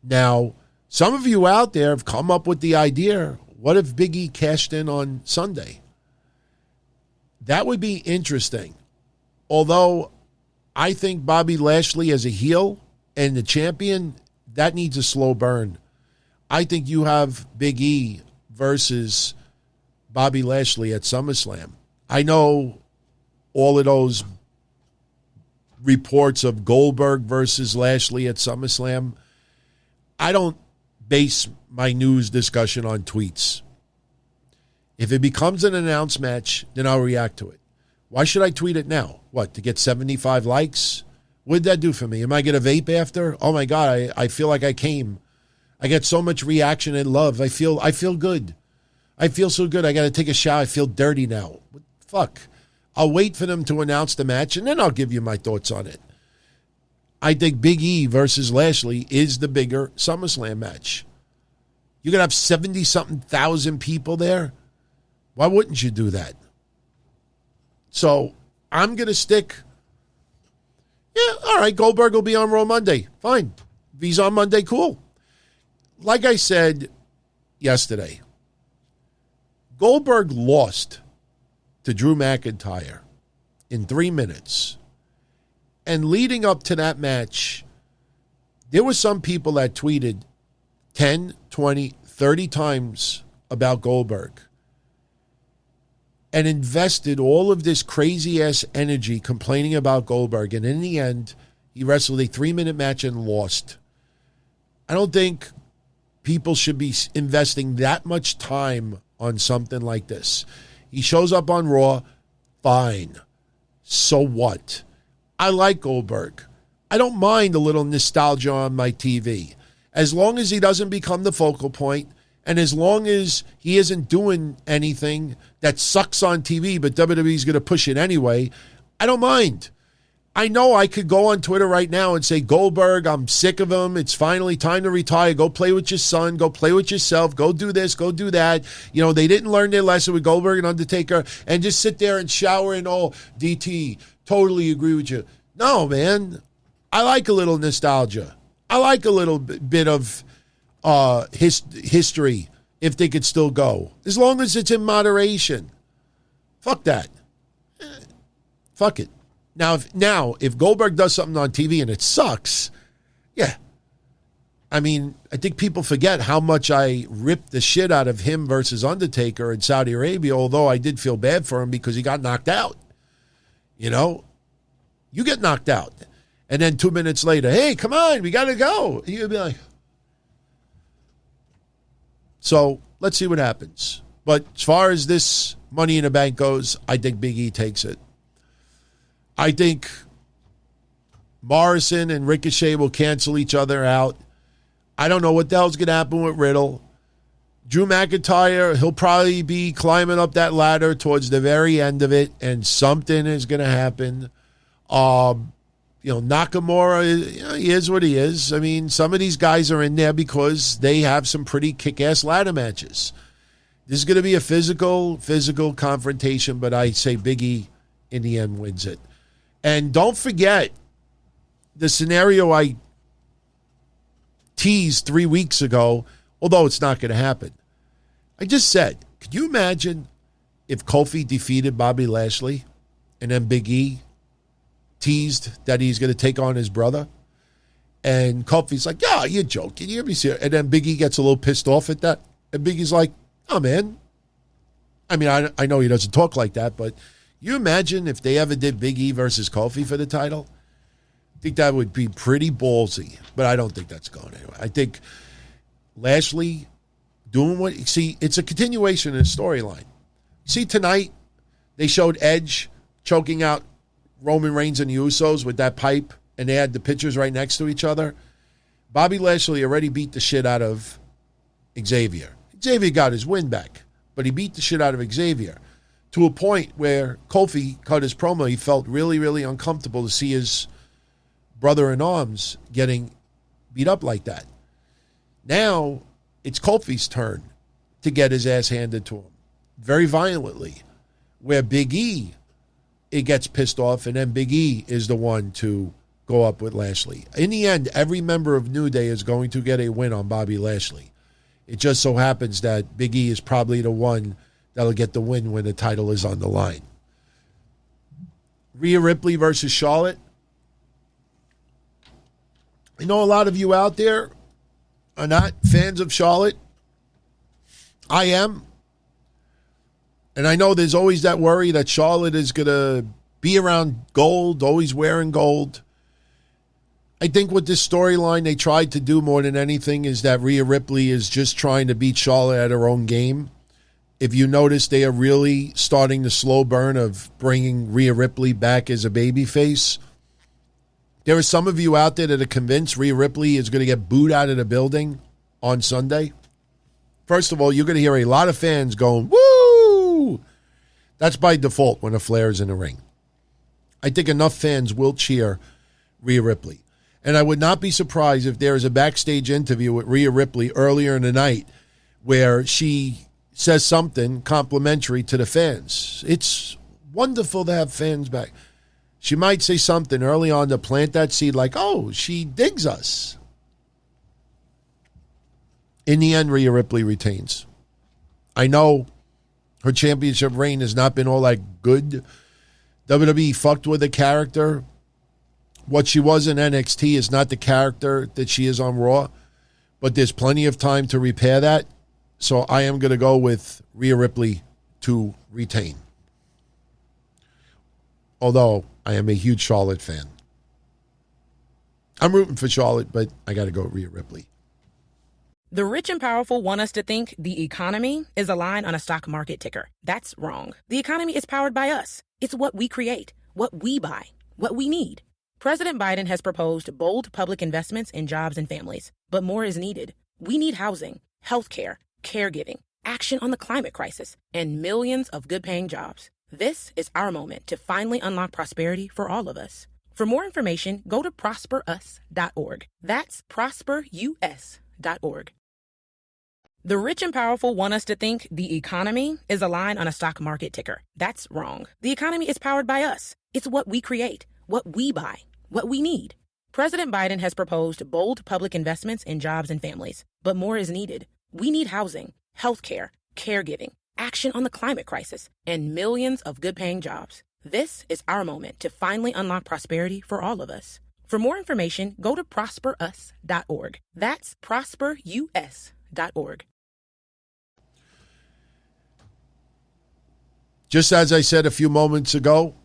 Now, Some of you out there have come up with the idea, what if Big E cashed in on Sunday? That would be interesting. Although I think Bobby Lashley as a heel and the champion, that needs a slow burn. I think you have Big E versus Bobby Lashley at SummerSlam. I know all of those reports of Goldberg versus Lashley at SummerSlam. I don't base my news discussion on tweets. If it becomes an announced match, then I'll react to it. Why should I tweet it now? What, to get 75 likes? What did that do for me? Am I going to vape after? Oh my God, I feel like I came. I get so much reaction and love. I feel good. I feel so good. I got to take a shower. I feel dirty now. Fuck. I'll wait for them to announce the match, and then I'll give you my thoughts on it. I think Big E versus Lashley is the bigger SummerSlam match. You're going to have 70-something thousand people there? Why wouldn't you do that? So I'm going to stick. Yeah, all right, Goldberg will be on Raw Monday. Fine. If he's on Monday, cool. Like I said yesterday, Goldberg lost to Drew McIntyre in 3 minutes. And leading up to that match, there were some people that tweeted 10, 20, 30 times about Goldberg and invested all of this crazy-ass energy complaining about Goldberg. And in the end, he wrestled a 3-minute match and lost. I don't think people should be investing that much time on something like this. He shows up on Raw, fine. So what? I like Goldberg. I don't mind a little nostalgia on my TV. As long as he doesn't become the focal point, and as long as he isn't doing anything that sucks on TV, but WWE's going to push it anyway, I don't mind. I know I could go on Twitter right now and say, Goldberg, I'm sick of him. It's finally time to retire. Go play with your son. Go play with yourself. Go do this. Go do that. You know, they didn't learn their lesson with Goldberg and Undertaker, and just sit there and shower in, oh, DT, totally agree with you. No, man. I like a little nostalgia. I like a little bit of history if they could still go. As long as it's in moderation. Fuck that. Fuck it. Now, if Goldberg does something on TV and it sucks, yeah. I mean, I think people forget how much I ripped the shit out of him versus Undertaker in Saudi Arabia, although I did feel bad for him because he got knocked out. You know? You get knocked out. And then 2 minutes later, hey, come on, we got to go. You'd be like... So, let's see what happens. But as far as this Money in the Bank goes, I think Big E takes it. I think Morrison and Ricochet will cancel each other out. I don't know what the hell's going to happen with Riddle. Drew McIntyre, he'll probably be climbing up that ladder towards the very end of it, and something is going to happen. Nakamura, he is what he is. I mean, some of these guys are in there because they have some pretty kick-ass ladder matches. This is going to be a physical confrontation, but I say Big E in the end wins it. And don't forget the scenario I teased 3 weeks ago, although it's not going to happen. I just said, could you imagine if Kofi defeated Bobby Lashley and then Big E teased that he's going to take on his brother? And Kofi's like, yeah, you're joking. You're serious. And then Big E gets a little pissed off at that. And Big E's like, oh, man. I mean, I know he doesn't talk like that, but you imagine if they ever did Big E versus Kofi for the title? I think that would be pretty ballsy, but I don't think that's going anywhere. I think Lashley doing what... See, it's a continuation of the storyline. See, tonight, they showed Edge choking out Roman Reigns and the Usos with that pipe, and they had the pictures right next to each other. Bobby Lashley already beat the shit out of Xavier. Xavier got his win back, but he beat the shit out of Xavier to a point where Kofi cut his promo. He felt really, really uncomfortable to see his brother-in-arms getting beat up like that. Now, it's Kofi's turn to get his ass handed to him very violently, where Big E, it gets pissed off, and then Big E is the one to go up with Lashley. In the end, every member of New Day is going to get a win on Bobby Lashley. It just so happens that Big E is probably the one that'll get the win when the title is on the line. Rhea Ripley versus Charlotte. I know a lot of you out there are not fans of Charlotte. I am. And I know there's always that worry that Charlotte is going to be around gold, always wearing gold. I think with this storyline they tried to do more than anything is that Rhea Ripley is just trying to beat Charlotte at her own game. If you notice, they are really starting the slow burn of bringing Rhea Ripley back as a babyface. There are some of you out there that are convinced Rhea Ripley is going to get booed out of the building on Sunday. First of all, you're going to hear a lot of fans going, woo! That's by default when a Flair is in the ring. I think enough fans will cheer Rhea Ripley. And I would not be surprised if there is a backstage interview with Rhea Ripley earlier in the night where she says something complimentary to the fans. It's wonderful to have fans back. She might say something early on to plant that seed like, oh, she digs us. In the end, Rhea Ripley retains. I know her championship reign has not been all that good. WWE fucked with the character. What she was in NXT is not the character that she is on Raw, but there's plenty of time to repair that. So I am going to go with Rhea Ripley to retain. Although I am a huge Charlotte fan. I'm rooting for Charlotte, but I got to go with Rhea Ripley. The rich and powerful want us to think the economy is a line on a stock market ticker. That's wrong. The economy is powered by us. It's what we create, what we buy, what we need. President Biden has proposed bold public investments in jobs and families, but more is needed. We need housing, healthcare, caregiving, action on the climate crisis, and millions of good-paying jobs. This is our moment to finally unlock prosperity for all of us. For more information, go to prosperus.org. That's prosperus.org. The rich and powerful want us to think the economy is a line on a stock market ticker. That's wrong. The economy is powered by us. It's what we create, what we buy, what we need. President Biden has proposed bold public investments in jobs and families, but more is needed. We need housing, healthcare, caregiving, action on the climate crisis, and millions of good-paying jobs. This is our moment to finally unlock prosperity for all of us. For more information, go to prosperus.org. That's prosperus.org. Just as I said a few moments ago,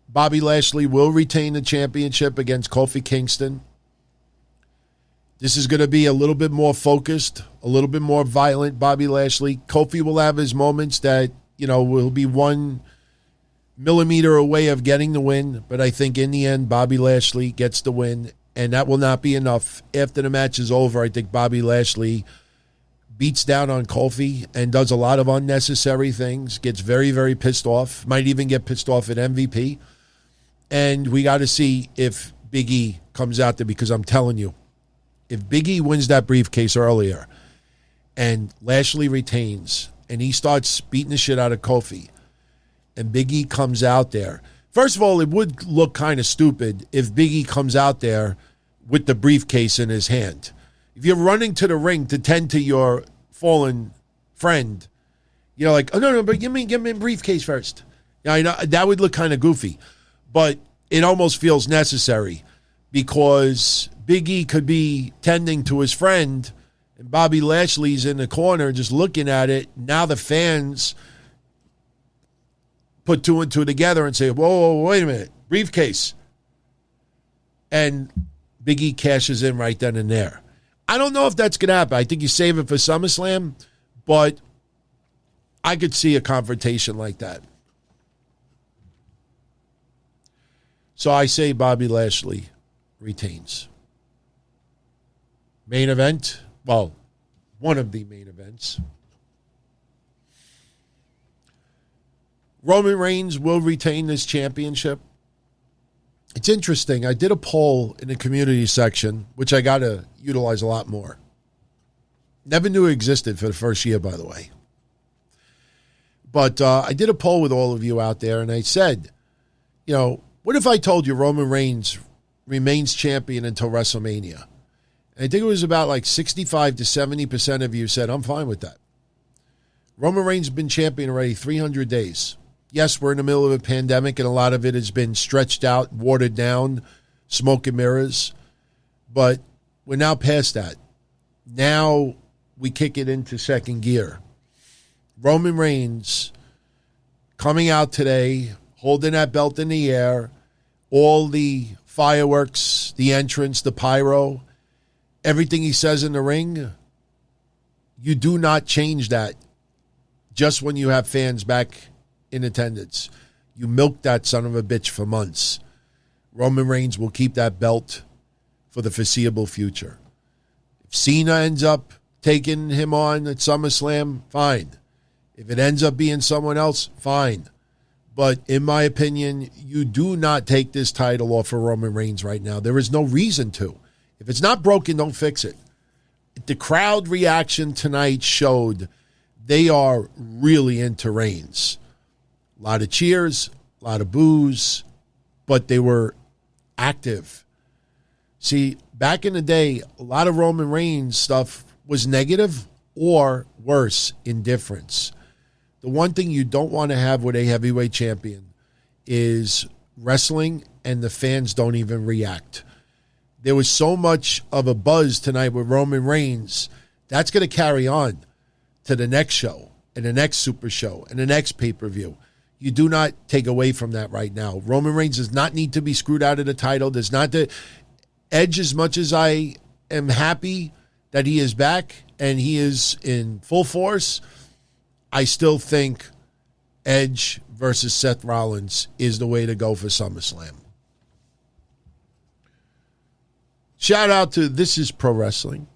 Bobby Lashley will retain the championship against Kofi Kingston. This is going to be a little bit more focused, a little bit more violent, Bobby Lashley. Kofi will have his moments that, will be 1 millimeter away of getting the win. But I think in the end, Bobby Lashley gets the win, and that will not be enough. After the match is over, I think Bobby Lashley beats down on Kofi and does a lot of unnecessary things, gets very, very pissed off, might even get pissed off at MVP. And we got to see if Big E comes out there, because I'm telling you, if Big E wins that briefcase earlier and Lashley retains and he starts beating the shit out of Kofi and Big E comes out there, first of all, it would look kind of stupid if Big E comes out there with the briefcase in his hand. If you're running to the ring to tend to your fallen friend, like, oh, no, but give me a briefcase first. I know that would look kind of goofy, but it almost feels necessary because Big E could be tending to his friend and Bobby Lashley's in the corner just looking at it. Now the fans put 2 and 2 together and say, whoa, wait a minute, briefcase. And Big E cashes in right then and there. I don't know if that's going to happen. I think you save it for SummerSlam, but I could see a confrontation like that. So I say Bobby Lashley retains. Main event, well, one of the main events. Roman Reigns will retain this championship. It's interesting. I did a poll in the community section, which I got to utilize a lot more. Never knew it existed for the first year, by the way. But I did a poll with all of you out there, and I said, what if I told you Roman Reigns remains champion until WrestleMania. And I think it was about like 65 to 70% of you said, I'm fine with that. Roman Reigns has been champion already 300 days. Yes, we're in the middle of a pandemic, and a lot of it has been stretched out, watered down, smoke and mirrors. But we're now past that. Now we kick it into second gear. Roman Reigns coming out today, holding that belt in the air, all the fireworks, the entrance, the pyro, everything he says in the ring, you do not change that just when you have fans back in attendance. You milk that son of a bitch for months. Roman Reigns will keep that belt for the foreseeable future. If Cena ends up taking him on at SummerSlam, fine. If it ends up being someone else, fine. But in my opinion, you do not take this title off of Roman Reigns right now. There is no reason to. If it's not broken, don't fix it. The crowd reaction tonight showed they are really into Reigns. A lot of cheers, a lot of boos, but they were active. See, back in the day, a lot of Roman Reigns stuff was negative or worse, indifference. The one thing you don't want to have with a heavyweight champion is wrestling and the fans don't even react. There was so much of a buzz tonight with Roman Reigns. That's going to carry on to the next show and the next Super Show and the next pay-per-view. You do not take away from that right now. Roman Reigns does not need to be screwed out of the title. Does not the Edge, as much as I am happy that he is back and he is in full force, I still think Edge versus Seth Rollins is the way to go for SummerSlam. Shout out to This Is Pro Wrestling.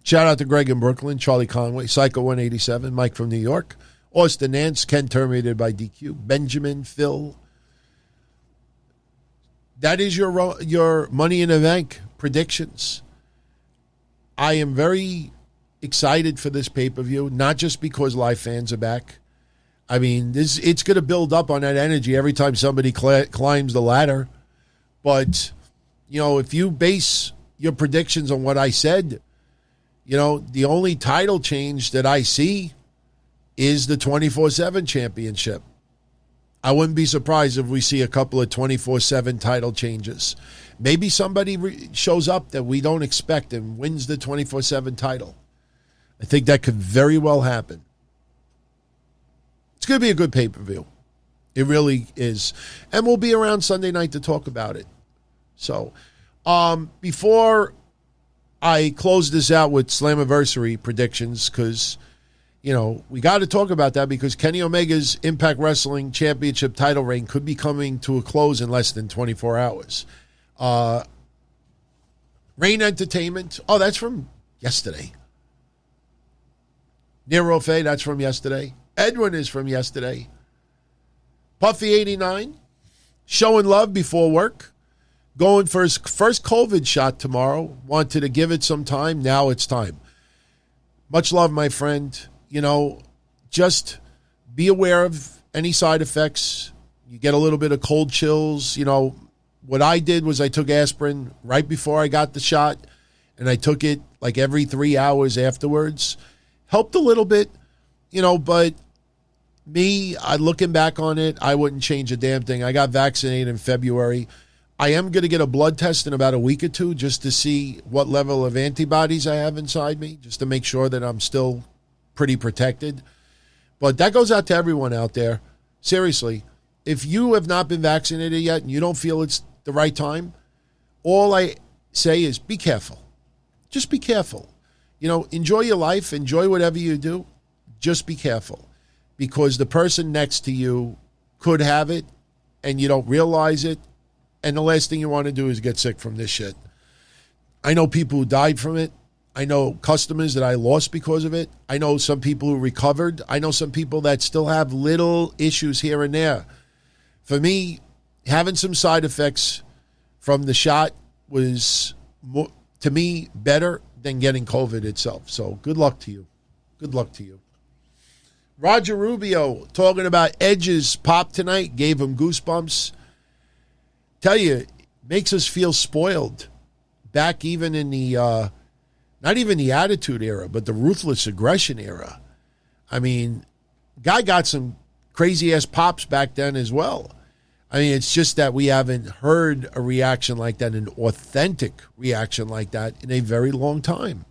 Shout out to Greg in Brooklyn, Charlie Conway, Psycho 187, Mike from New York, Austin Nance, Ken terminated by DQ, Benjamin, Phil. That is your Money in the Bank predictions. I am very excited for this pay-per-view, not just because live fans are back. I mean, it's going to build up on that energy every time somebody climbs the ladder. But, you know, if you base your predictions on what I said, you know, the only title change that I see is the 24/7 championship. I wouldn't be surprised if we see a couple of 24/7 title changes. Maybe somebody shows up that we don't expect and wins the 24/7 title. I think that could very well happen. It's going to be a good pay-per-view. It really is. And we'll be around Sunday night to talk about it. So, before I close this out with Slammiversary predictions, because, you know, we got to talk about that because Kenny Omega's Impact Wrestling Championship title reign could be coming to a close in less than 24 hours. Reign Entertainment. Oh, that's from yesterday. Nero Faye, that's from yesterday. Edwin is from yesterday. Puffy89, showing love before work. Going for his first COVID shot tomorrow. Wanted to give it some time. Now it's time. Much love, my friend. You know, just be aware of any side effects. You get a little bit of cold chills. You know, what I did was I took aspirin right before I got the shot, and I took it like every 3 hours afterwards. Helped a little bit, you know, but me, looking back on it, I wouldn't change a damn thing. I got vaccinated in February. I am going to get a blood test in about a week or two just to see what level of antibodies I have inside me, just to make sure that I'm still pretty protected. But that goes out to everyone out there. Seriously, if you have not been vaccinated yet and you don't feel it's the right time, all I say is be careful. Just be careful. You know, enjoy your life, enjoy whatever you do. Just be careful because the person next to you could have it and you don't realize it. And the last thing you want to do is get sick from this shit. I know people who died from it. I know customers that I lost because of it. I know some people who recovered. I know some people that still have little issues here and there. For me, having some side effects from the shot was, more, to me, better than getting COVID itself. So good luck to you. Good luck to you. Roger Rubio talking about Edge's pop tonight. Gave him goosebumps. Tell you, makes us feel spoiled. Back even in the, not even the Attitude Era, but the Ruthless Aggression Era. I mean, guy got some crazy-ass pops back then as well. I mean, it's just that we haven't heard a reaction like that, an authentic reaction like that, in a very long time.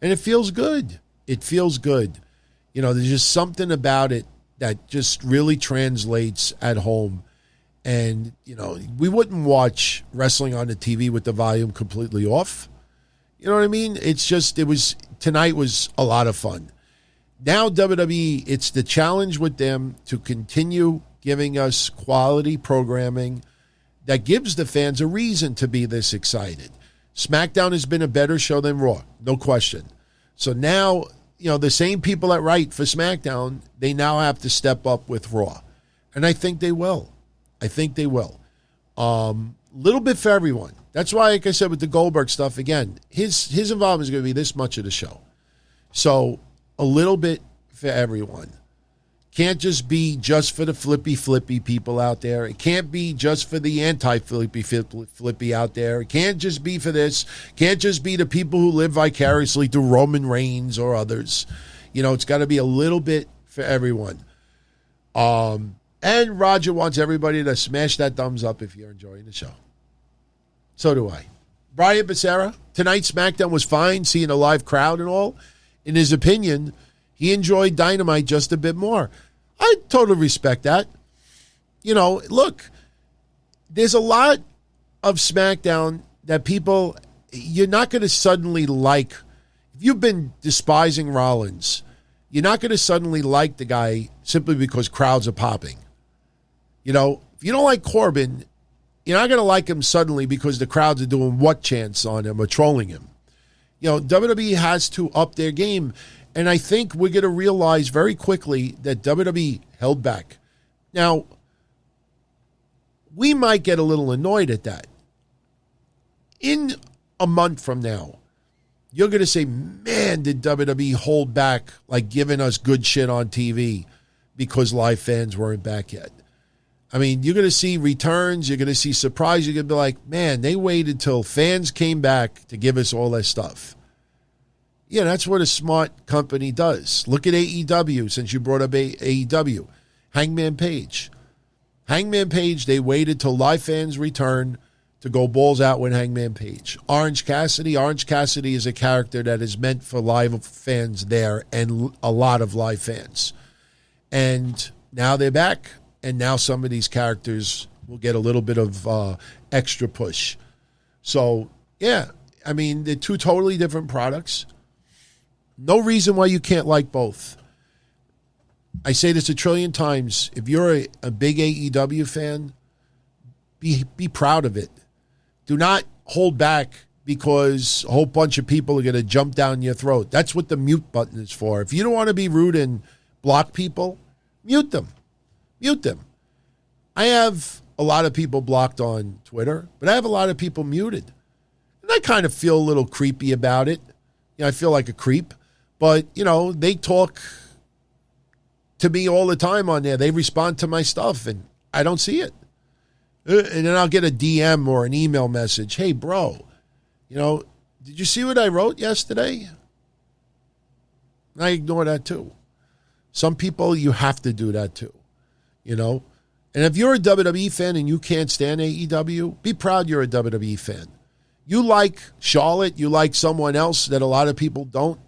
And it feels good. It feels good. You know, there's just something about it that just really translates at home. And, you know, we wouldn't watch wrestling on the TV with the volume completely off. You know what I mean? It's just, tonight was a lot of fun. Now WWE, it's the challenge with them to continue giving us quality programming that gives the fans a reason to be this excited. SmackDown has been a better show than Raw, no question. So now, you know, the same people that write for SmackDown, they now have to step up with Raw. And I think they will. Little bit for everyone. That's why, like I said, with the Goldberg stuff, again, his involvement is going to be this much of the show. So a little bit for everyone. Can't just be just for the flippy people out there. It can't be just for the anti-flippy out there. It can't just be for this. Can't just be the people who live vicariously through Roman Reigns or others. You know, it's got to be a little bit for everyone. And Roger wants everybody to smash that thumbs up if you're enjoying the show. So do I. Brian Becerra, tonight's SmackDown was fine, seeing a live crowd and all. In his opinion, he enjoyed Dynamite just a bit more. I totally respect that. You know, look, there's a lot of SmackDown that people, you're not going to suddenly like. If you've been despising Rollins, you're not going to suddenly like the guy simply because crowds are popping. You know, if you don't like Corbin, you're not going to like him suddenly because the crowds are doing what chants on him or trolling him. You know, WWE has to up their game. And I think we're going to realize very quickly that WWE held back. Now, we might get a little annoyed at that. In a month from now, you're going to say, man, did WWE hold back, like giving us good shit on TV because live fans weren't back yet. I mean, you're going to see returns. You're going to see surprise. You're going to be like, man, they waited till fans came back to give us all that stuff. Yeah, that's what a smart company does. Look at AEW, since you brought up AEW. Hangman Page. Hangman Page, they waited till live fans return to go balls out with Hangman Page. Orange Cassidy. Orange Cassidy is a character that is meant for live fans there and a lot of live fans. And now they're back. And now some of these characters will get a little bit of extra push. So, yeah, I mean, they're two totally different products. No reason why you can't like both. I say this a trillion times. If you're a big AEW fan, be proud of it. Do not hold back because a whole bunch of people are going to jump down your throat. That's what the mute button is for. If you don't want to be rude and block people, mute them. Mute them. I have a lot of people blocked on Twitter, but I have a lot of people muted. And I kind of feel a little creepy about it. You know, I feel like a creep. But, you know, they talk to me all the time on there. They respond to my stuff, and I don't see it. And then I'll get a DM or an email message. Hey, bro, you know, did you see what I wrote yesterday? And I ignore that, too. Some people, you have to do that, too. You know? And if you're a WWE fan and you can't stand AEW, be proud you're a WWE fan. You like Charlotte, you like someone else that a lot of people don't.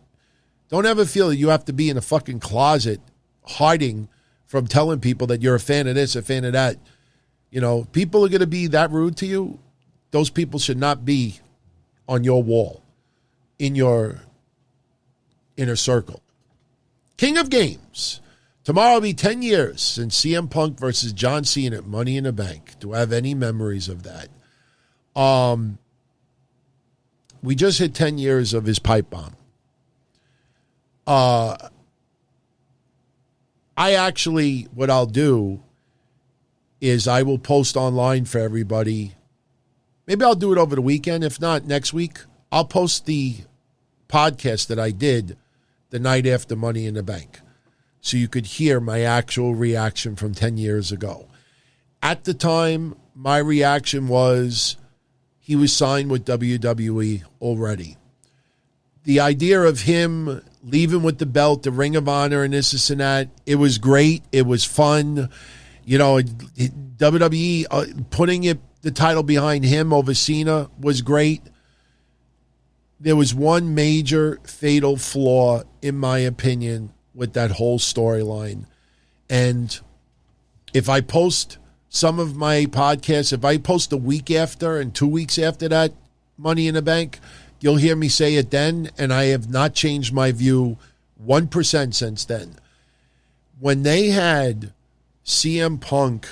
Don't ever feel that you have to be in a fucking closet hiding from telling people that you're a fan of this, a fan of that. You know, people are going to be that rude to you. Those people should not be on your wall, in your inner circle. King of Games. Tomorrow will be 10 years since CM Punk versus John Cena at Money in the Bank. Do I have any memories of that? We just hit 10 years of his pipe bomb. I actually, what I'll do is I will post online for everybody. Maybe I'll do it over the weekend. If not, next week, I'll post the podcast that I did the night after Money in the Bank, so you could hear my actual reaction from 10 years ago. At the time, my reaction was, he was signed with WWE already. The idea of him leaving with the belt, the Ring of Honor, and this and that, it was great. It was fun. You know, WWE putting the title behind him over Cena was great. There was one major fatal flaw, in my opinion, with that whole storyline. And if I post some of my podcasts, if I post a week after and 2 weeks after that, Money in the Bank, you'll hear me say it then, and I have not changed my view 1% since then. When they had CM Punk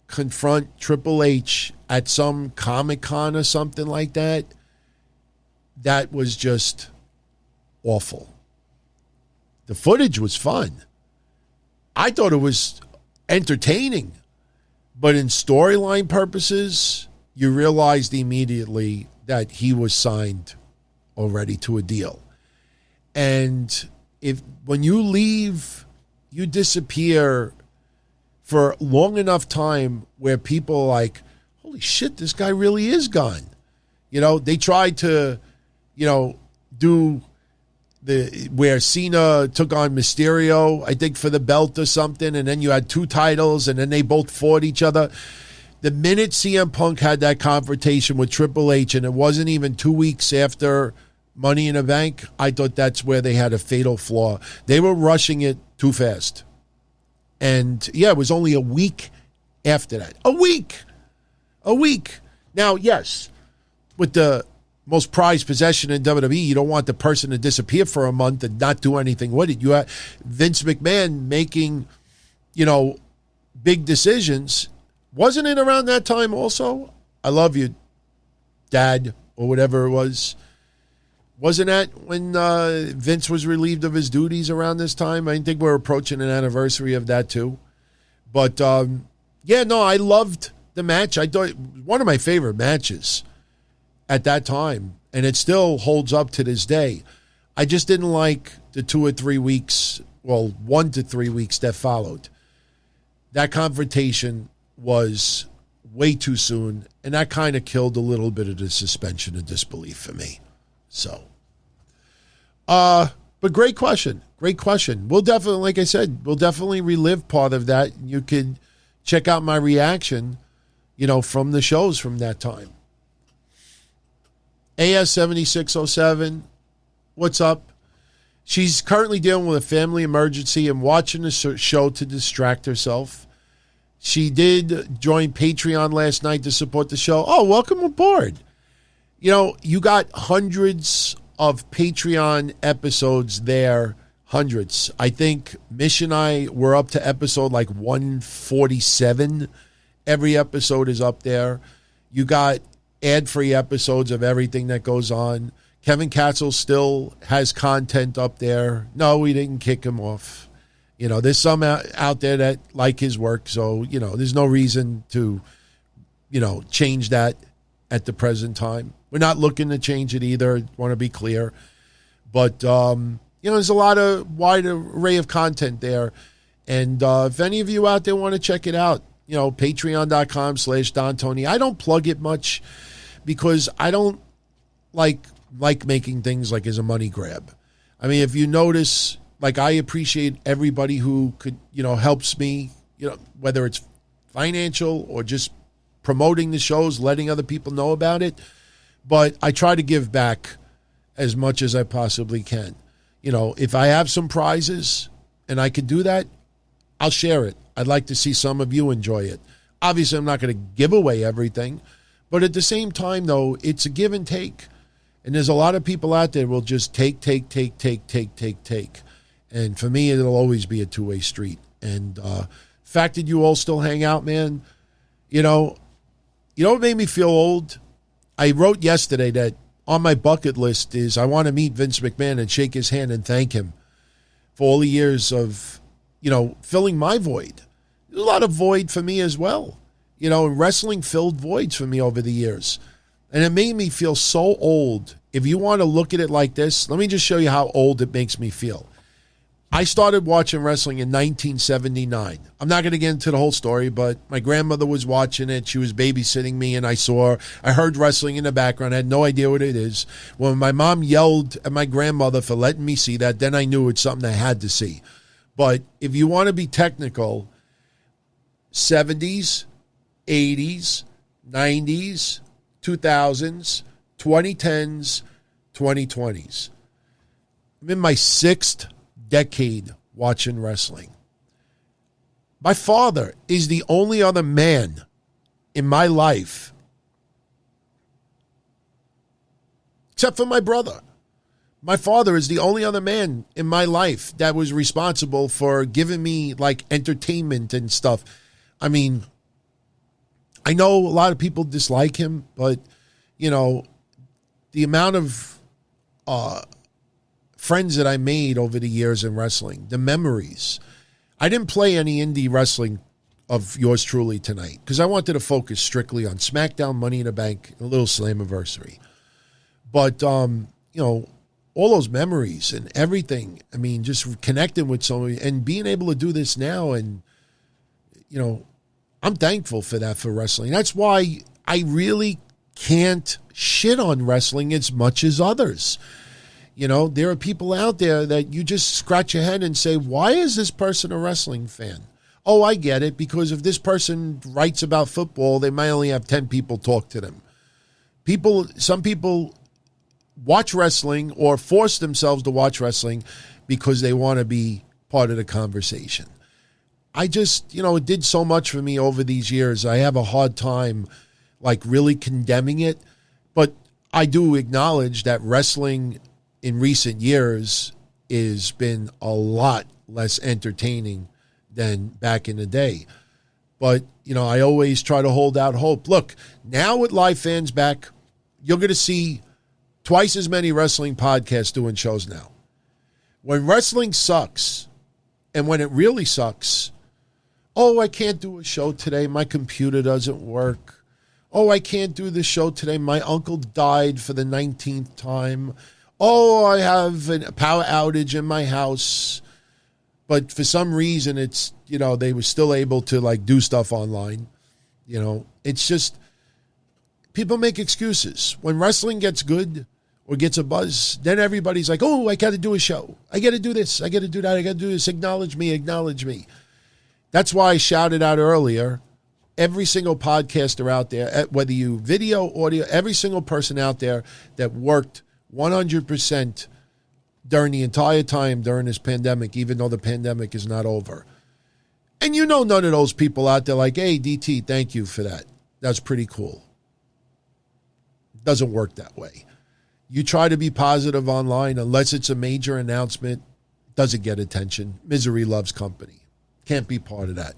confront Triple H at some Comic-Con or something like that, that was just awful. The footage was fun. I thought it was entertaining. But in storyline purposes, you realized immediately that he was signed already to a deal. And when you leave, you disappear for long enough time where people are like, holy shit, this guy really is gone. You know, they tried to, do where Cena took on Mysterio, I think for the belt or something, and then you had two titles, and then they both fought each other. The minute CM Punk had that confrontation with Triple H, and it wasn't even 2 weeks after Money in the Bank, I thought that's where they had a fatal flaw. They were rushing it too fast. And, yeah, it was only a week after that. A week. Now, yes, with the most prized possession in WWE, you don't want the person to disappear for a month and not do anything with it. You have Vince McMahon making, big decisions. Wasn't it around that time also? I love you, Dad, or whatever it was. Wasn't that when Vince was relieved of his duties around this time? I think we're approaching an anniversary of that too. But, I loved the match. I thought it was one of my favorite matches at that time, and it still holds up to this day. I just didn't like the 2 or 3 weeks, 1 to 3 weeks that followed. That confrontation was way too soon, and that kind of killed a little bit of the suspension of disbelief for me. So, but great question. We'll definitely, like I said, relive part of that. You can check out my reaction, from the shows from that time. AS7607, what's up? She's currently dealing with a family emergency and watching the show to distract herself. She did join Patreon last night to support the show. Oh, welcome aboard. You got hundreds of Patreon episodes there. Hundreds. I think Mish and I were up to episode like 147. Every episode is up there. You got ad-free episodes of everything that goes on. Kevin Katzel still has content up there. No, we didn't kick him off. There's some out there that like his work, so, there's no reason to, change that at the present time. We're not looking to change it either, want to be clear. But, there's a wide array of content there. And if any of you out there want to check it out, patreon.com/Don Tony. I don't plug it much because I don't like making things like as a money grab. I mean, if you notice, I appreciate everybody who could, helps me, whether it's financial or just promoting the shows, letting other people know about it. But I try to give back as much as I possibly can. If I have some prizes and I could do that, I'll share it. I'd like to see some of you enjoy it. Obviously, I'm not going to give away everything. But at the same time, though, it's a give and take. And there's a lot of people out there who will just take. And for me, it'll always be a two-way street. And the fact that you all still hang out, man, what made me feel old? I wrote yesterday that on my bucket list is I want to meet Vince McMahon and shake his hand and thank him for all the years of, filling my void. There's a lot of void for me as well. Wrestling filled voids for me over the years. And it made me feel so old. If you want to look at it like this, let me just show you how old it makes me feel. I started watching wrestling in 1979. I'm not going to get into the whole story, but my grandmother was watching it. She was babysitting me, and I heard wrestling in the background. I had no idea what it is. When my mom yelled at my grandmother for letting me see that, then I knew it's something I had to see. But if you want to be technical, 70s, 80s, 90s, 2000s, 2010s, 2020s. I'm in my 6th decade watching wrestling. My father is the only other man in my life, except for my brother. My father is the only other man in my life that was responsible for giving me like entertainment and stuff. I mean, I know a lot of people dislike him, but you know, the amount of friends that I made over the years in wrestling, the memories. I didn't play any indie wrestling of yours truly tonight because I wanted to focus strictly on SmackDown, Money in the Bank, and a little Slammiversary. But, you know, all those memories and everything, I mean, just connecting with somebody and being able to do this now. And, you know, I'm thankful for that for wrestling. That's why I really can't shit on wrestling as much as others. You know, there are people out there that you just scratch your head and say, why is this person a wrestling fan? Oh, I get it, because if this person writes about football, they might only have 10 people talk to them. Some people watch wrestling or force themselves to watch wrestling because they want to be part of the conversation. I just, you know, it did so much for me over these years. I have a hard time, like, really condemning it. But I do acknowledge that wrestling in recent years has been a lot less entertaining than back in the day. But, you know, I always try to hold out hope. Look, now with live fans back, you're going to see twice as many wrestling podcasts doing shows now. When wrestling sucks, and when it really sucks, oh, I can't do a show today. My computer doesn't work. Oh, I can't do the show today. My uncle died for the 19th time. Oh, I have a power outage in my house. But for some reason, it's, you know, they were still able to, like, do stuff online. You know, it's just, people make excuses. When wrestling gets good or gets a buzz, then everybody's like, oh, I got to do a show. I got to do this. I got to do that. I got to do this. Acknowledge me. Acknowledge me. That's why I shouted out earlier, every single podcaster out there, whether you video, audio, every single person out there that worked 100% during the entire time during this pandemic, even though the pandemic is not over. And you know, none of those people out there like, hey, DT, thank you for that. That's pretty cool. It doesn't work that way. You try to be positive online, unless it's a major announcement, doesn't get attention. Misery loves company. Can't be part of that.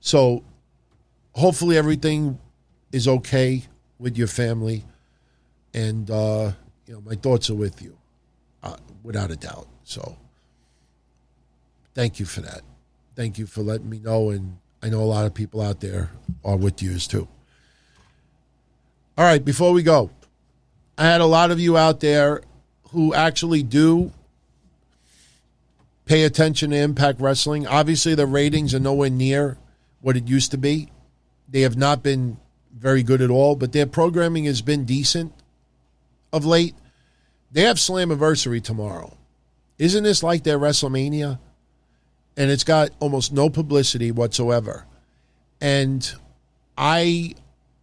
So hopefully everything is okay with your family. And, you know, my thoughts are with you, without a doubt. So thank you for that. Thank you for letting me know. And I know a lot of people out there are with you too. All right, before we go, I had a lot of you out there who actually do pay attention to Impact Wrestling. Obviously, the ratings are nowhere near what it used to be. They have not been very good at all, but their programming has been decent of late. They have Slammiversary tomorrow. Isn't this like their WrestleMania? And it's got almost no publicity whatsoever. And I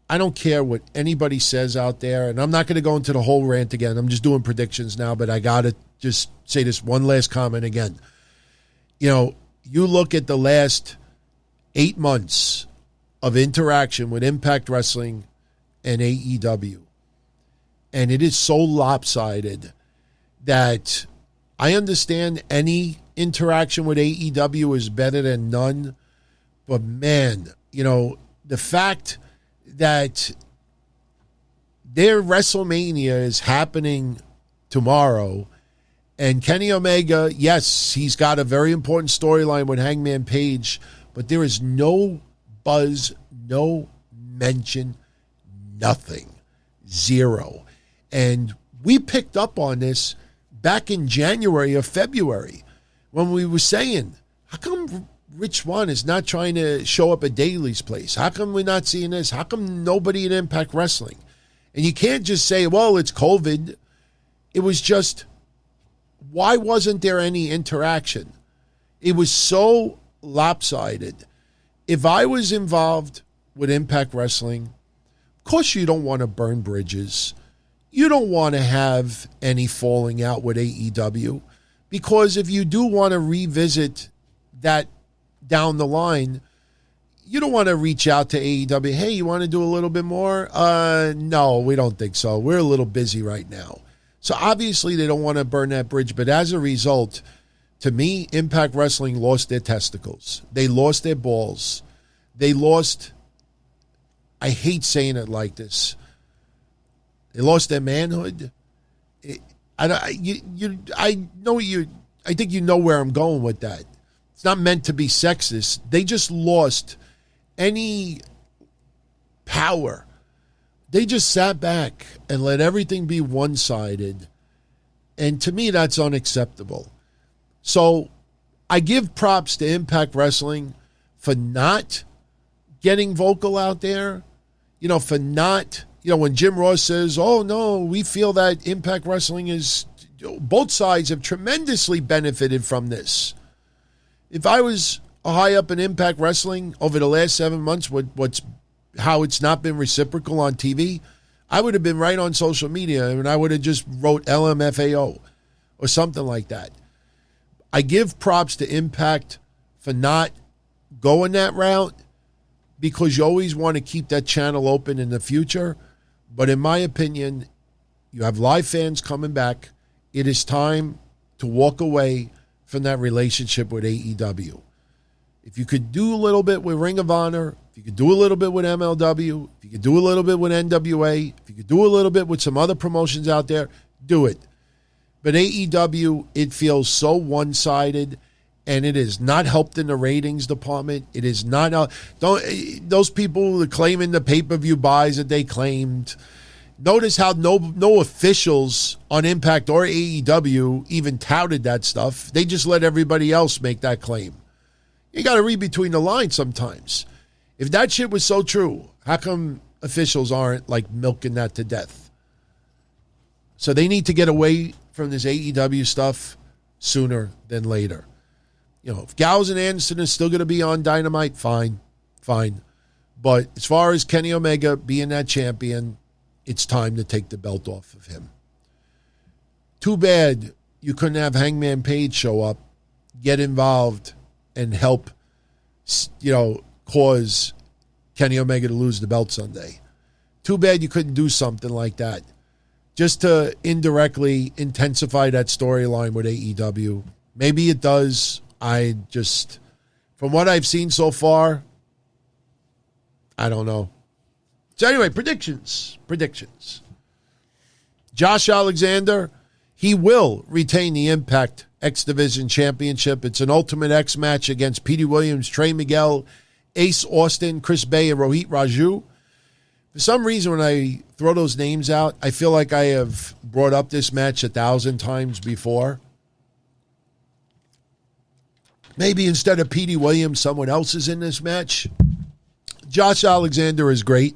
don't care what anybody says out there, and I'm not going to go into the whole rant again. I'm just doing predictions now, but I got to just say this one last comment again. You know, you look at the last 8 months of interaction with Impact Wrestling and AEW, and it is so lopsided that I understand any interaction with AEW is better than none. But man, you know, the fact that their WrestleMania is happening tomorrow, and Kenny Omega, yes, he's got a very important storyline with Hangman Page, but there is no buzz, no mention, nothing, zero. And we picked up on this back in January or February. when we were saying, how come Rich Swann is not trying to show up at Daly's place? How come we're not seeing this? How come nobody in Impact Wrestling? And you can't just say, well, it's COVID. It was just, why wasn't there any interaction? It was so lopsided. If I was involved with Impact Wrestling, of course you don't want to burn bridges. You don't want to have any falling out with AEW, because if you do want to revisit that down the line, you don't want to reach out to AEW. Hey, you want to do a little bit more? No, we don't think so. We're a little busy right now. So obviously they don't want to burn that bridge. But as a result, to me, Impact Wrestling lost their testicles. They lost their balls. They lost, I hate saying it like this, they lost their manhood. I think you know where I'm going with that. It's not meant to be sexist. They just lost any power. They just sat back and let everything be one-sided. And to me, that's unacceptable. So I give props to Impact Wrestling for not getting vocal out there. For not, when Jim Ross says, oh, no, we feel that Impact Wrestling is, both sides have tremendously benefited from this. If I was high up in Impact Wrestling over the last 7 months, how it's not been reciprocal on TV, I would have been right on social media and I would have just wrote LMFAO or something like that. I give props to Impact for not going that route, because you always want to keep that channel open in the future. But in my opinion, you have live fans coming back. It is time to walk away from that relationship with AEW. If you could do a little bit with Ring of Honor, if you could do a little bit with MLW, if you could do a little bit with NWA, if you could do a little bit with some other promotions out there, do it. But AEW, it feels so one-sided, and it is not helped in the ratings department. It is not. Those people claiming the pay-per-view buys that they claimed. Notice how no officials on Impact or AEW even touted that stuff. They just let everybody else make that claim. You got to read between the lines sometimes. If that shit was so true, how come officials aren't milking that to death? So they need to get away from this AEW stuff sooner than later. If Gallows and Anderson is still going to be on Dynamite, fine. But as far as Kenny Omega being that champion, it's time to take the belt off of him. Too bad you couldn't have Hangman Page show up, get involved, and help, cause Kenny Omega to lose the belt Sunday. Too bad you couldn't do something like that, just to indirectly intensify that storyline with AEW. Maybe it does. From what I've seen so far, I don't know. So anyway, predictions. Josh Alexander, he will retain the Impact X Division Championship. It's an Ultimate X match against Petey Williams, Trey Miguel, Ace Austin, Chris Bay, and Rohit Raju. For some reason, when I throw those names out, I feel like I have brought up this match 1,000 times before. Maybe instead of Petey Williams, someone else is in this match. Josh Alexander is great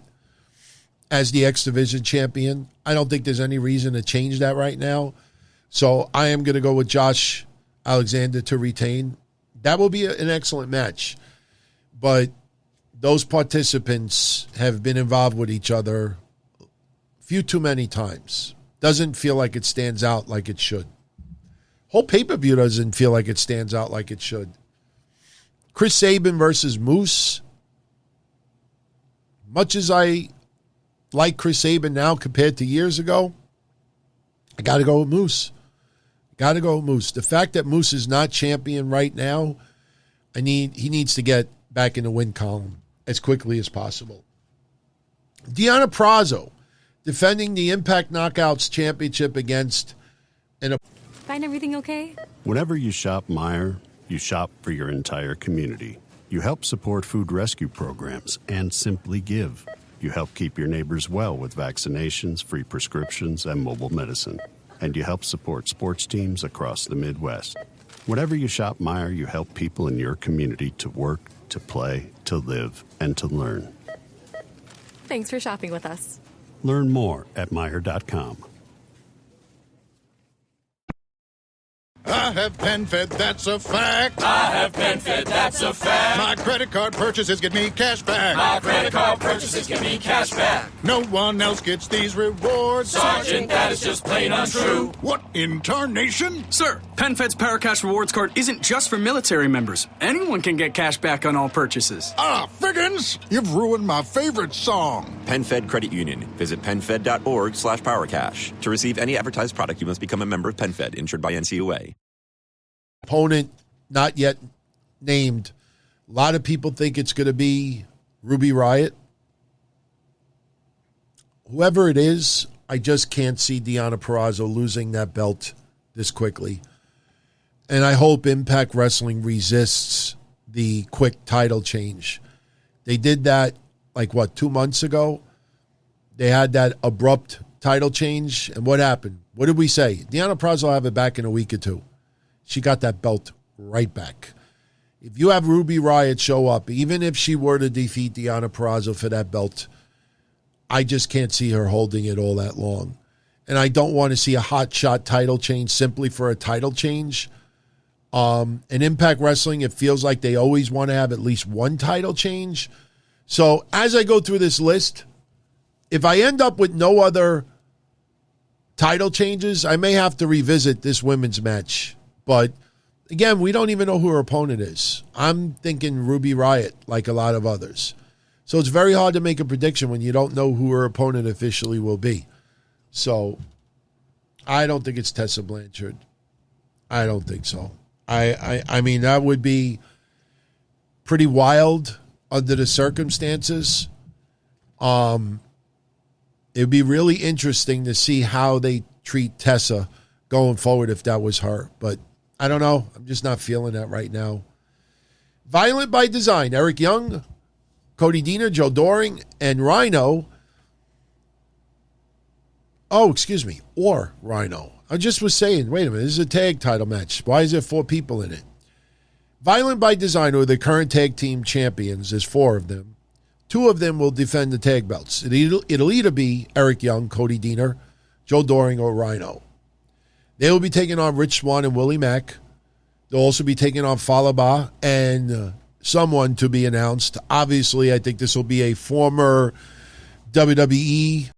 as the X Division champion. I don't think there's any reason to change that right now. So I am going to go with Josh Alexander to retain. That will be an excellent match. But those participants have been involved with each other a few too many times. Doesn't feel like it stands out like it should. Whole pay-per-view doesn't feel like it stands out like it should. Chris Sabin versus Moose. Much as I like Chris Sabin now compared to years ago, I got to go with Moose. The fact that Moose is not champion right now, he needs to get back in the win column as quickly as possible. Deonna Purrazzo defending the Impact Knockouts Championship against Find everything okay? Whenever you shop Meijer, you shop for your entire community. You help support food rescue programs and Simply Give. You help keep your neighbors well with vaccinations, free prescriptions, and mobile medicine. And you help support sports teams across the Midwest. Whatever you shop Meijer, you help people in your community to work, to play, to live, and to learn. Thanks for shopping with us. Learn more at Meijer.com. I have PenFed, that's a fact. I have PenFed, that's a fact. My credit card purchases get me cash back. My credit card purchases get me cash back. No one else gets these rewards. Sergeant, that is just plain untrue. What in tarnation? Sir, PenFed's Paracash Rewards Card isn't just for military members. Anyone can get cash back on all purchases. Ah, Figgins! You've ruined my favorite song. PenFed Credit Union. Visit PenFed.org/PowerCash. To receive any advertised product, you must become a member of PenFed, insured by NCUA. Opponent not yet named. A lot of people think it's going to be Ruby Riott. Whoever it is, I just can't see Deonna Purrazzo losing that belt this quickly. And I hope Impact Wrestling resists the quick title change. They did that, 2 months ago? They had that abrupt title change. And what happened? What did we say? Deonna Purrazzo will have it back in a week or two. She got that belt right back. If you have Ruby Riott show up, even if she were to defeat Deonna Purrazzo for that belt, I just can't see her holding it all that long. And I don't want to see a hot shot title change simply for a title change. In Impact Wrestling, it feels like they always want to have at least one title change. So as I go through this list, if I end up with no other title changes, I may have to revisit this women's match. But again, we don't even know who her opponent is. I'm thinking Ruby Riott, like a lot of others. So it's very hard to make a prediction when you don't know who her opponent officially will be. So I don't think it's Tessa Blanchard. I don't think so. I mean, that would be pretty wild under the circumstances. It would be really interesting to see how they treat Tessa going forward if that was her. But I don't know. I'm just not feeling that right now. Violent by Design. Eric Young, Cody Deaner, Joe Doring, and Rhino. Oh, excuse me. Or Rhino. I just was saying, wait a minute. This is a tag title match. Why is there 4 people in it? Violent by Design, who are the current tag team champions. There's 4 of them. 2 of them will defend the tag belts. It'll either be Eric Young, Cody Deaner, Joe Doring, or Rhino. They will be taking on Rich Swann and Willie Mack. They'll also be taking on Falaba and someone to be announced. Obviously, I think this will be a former WWE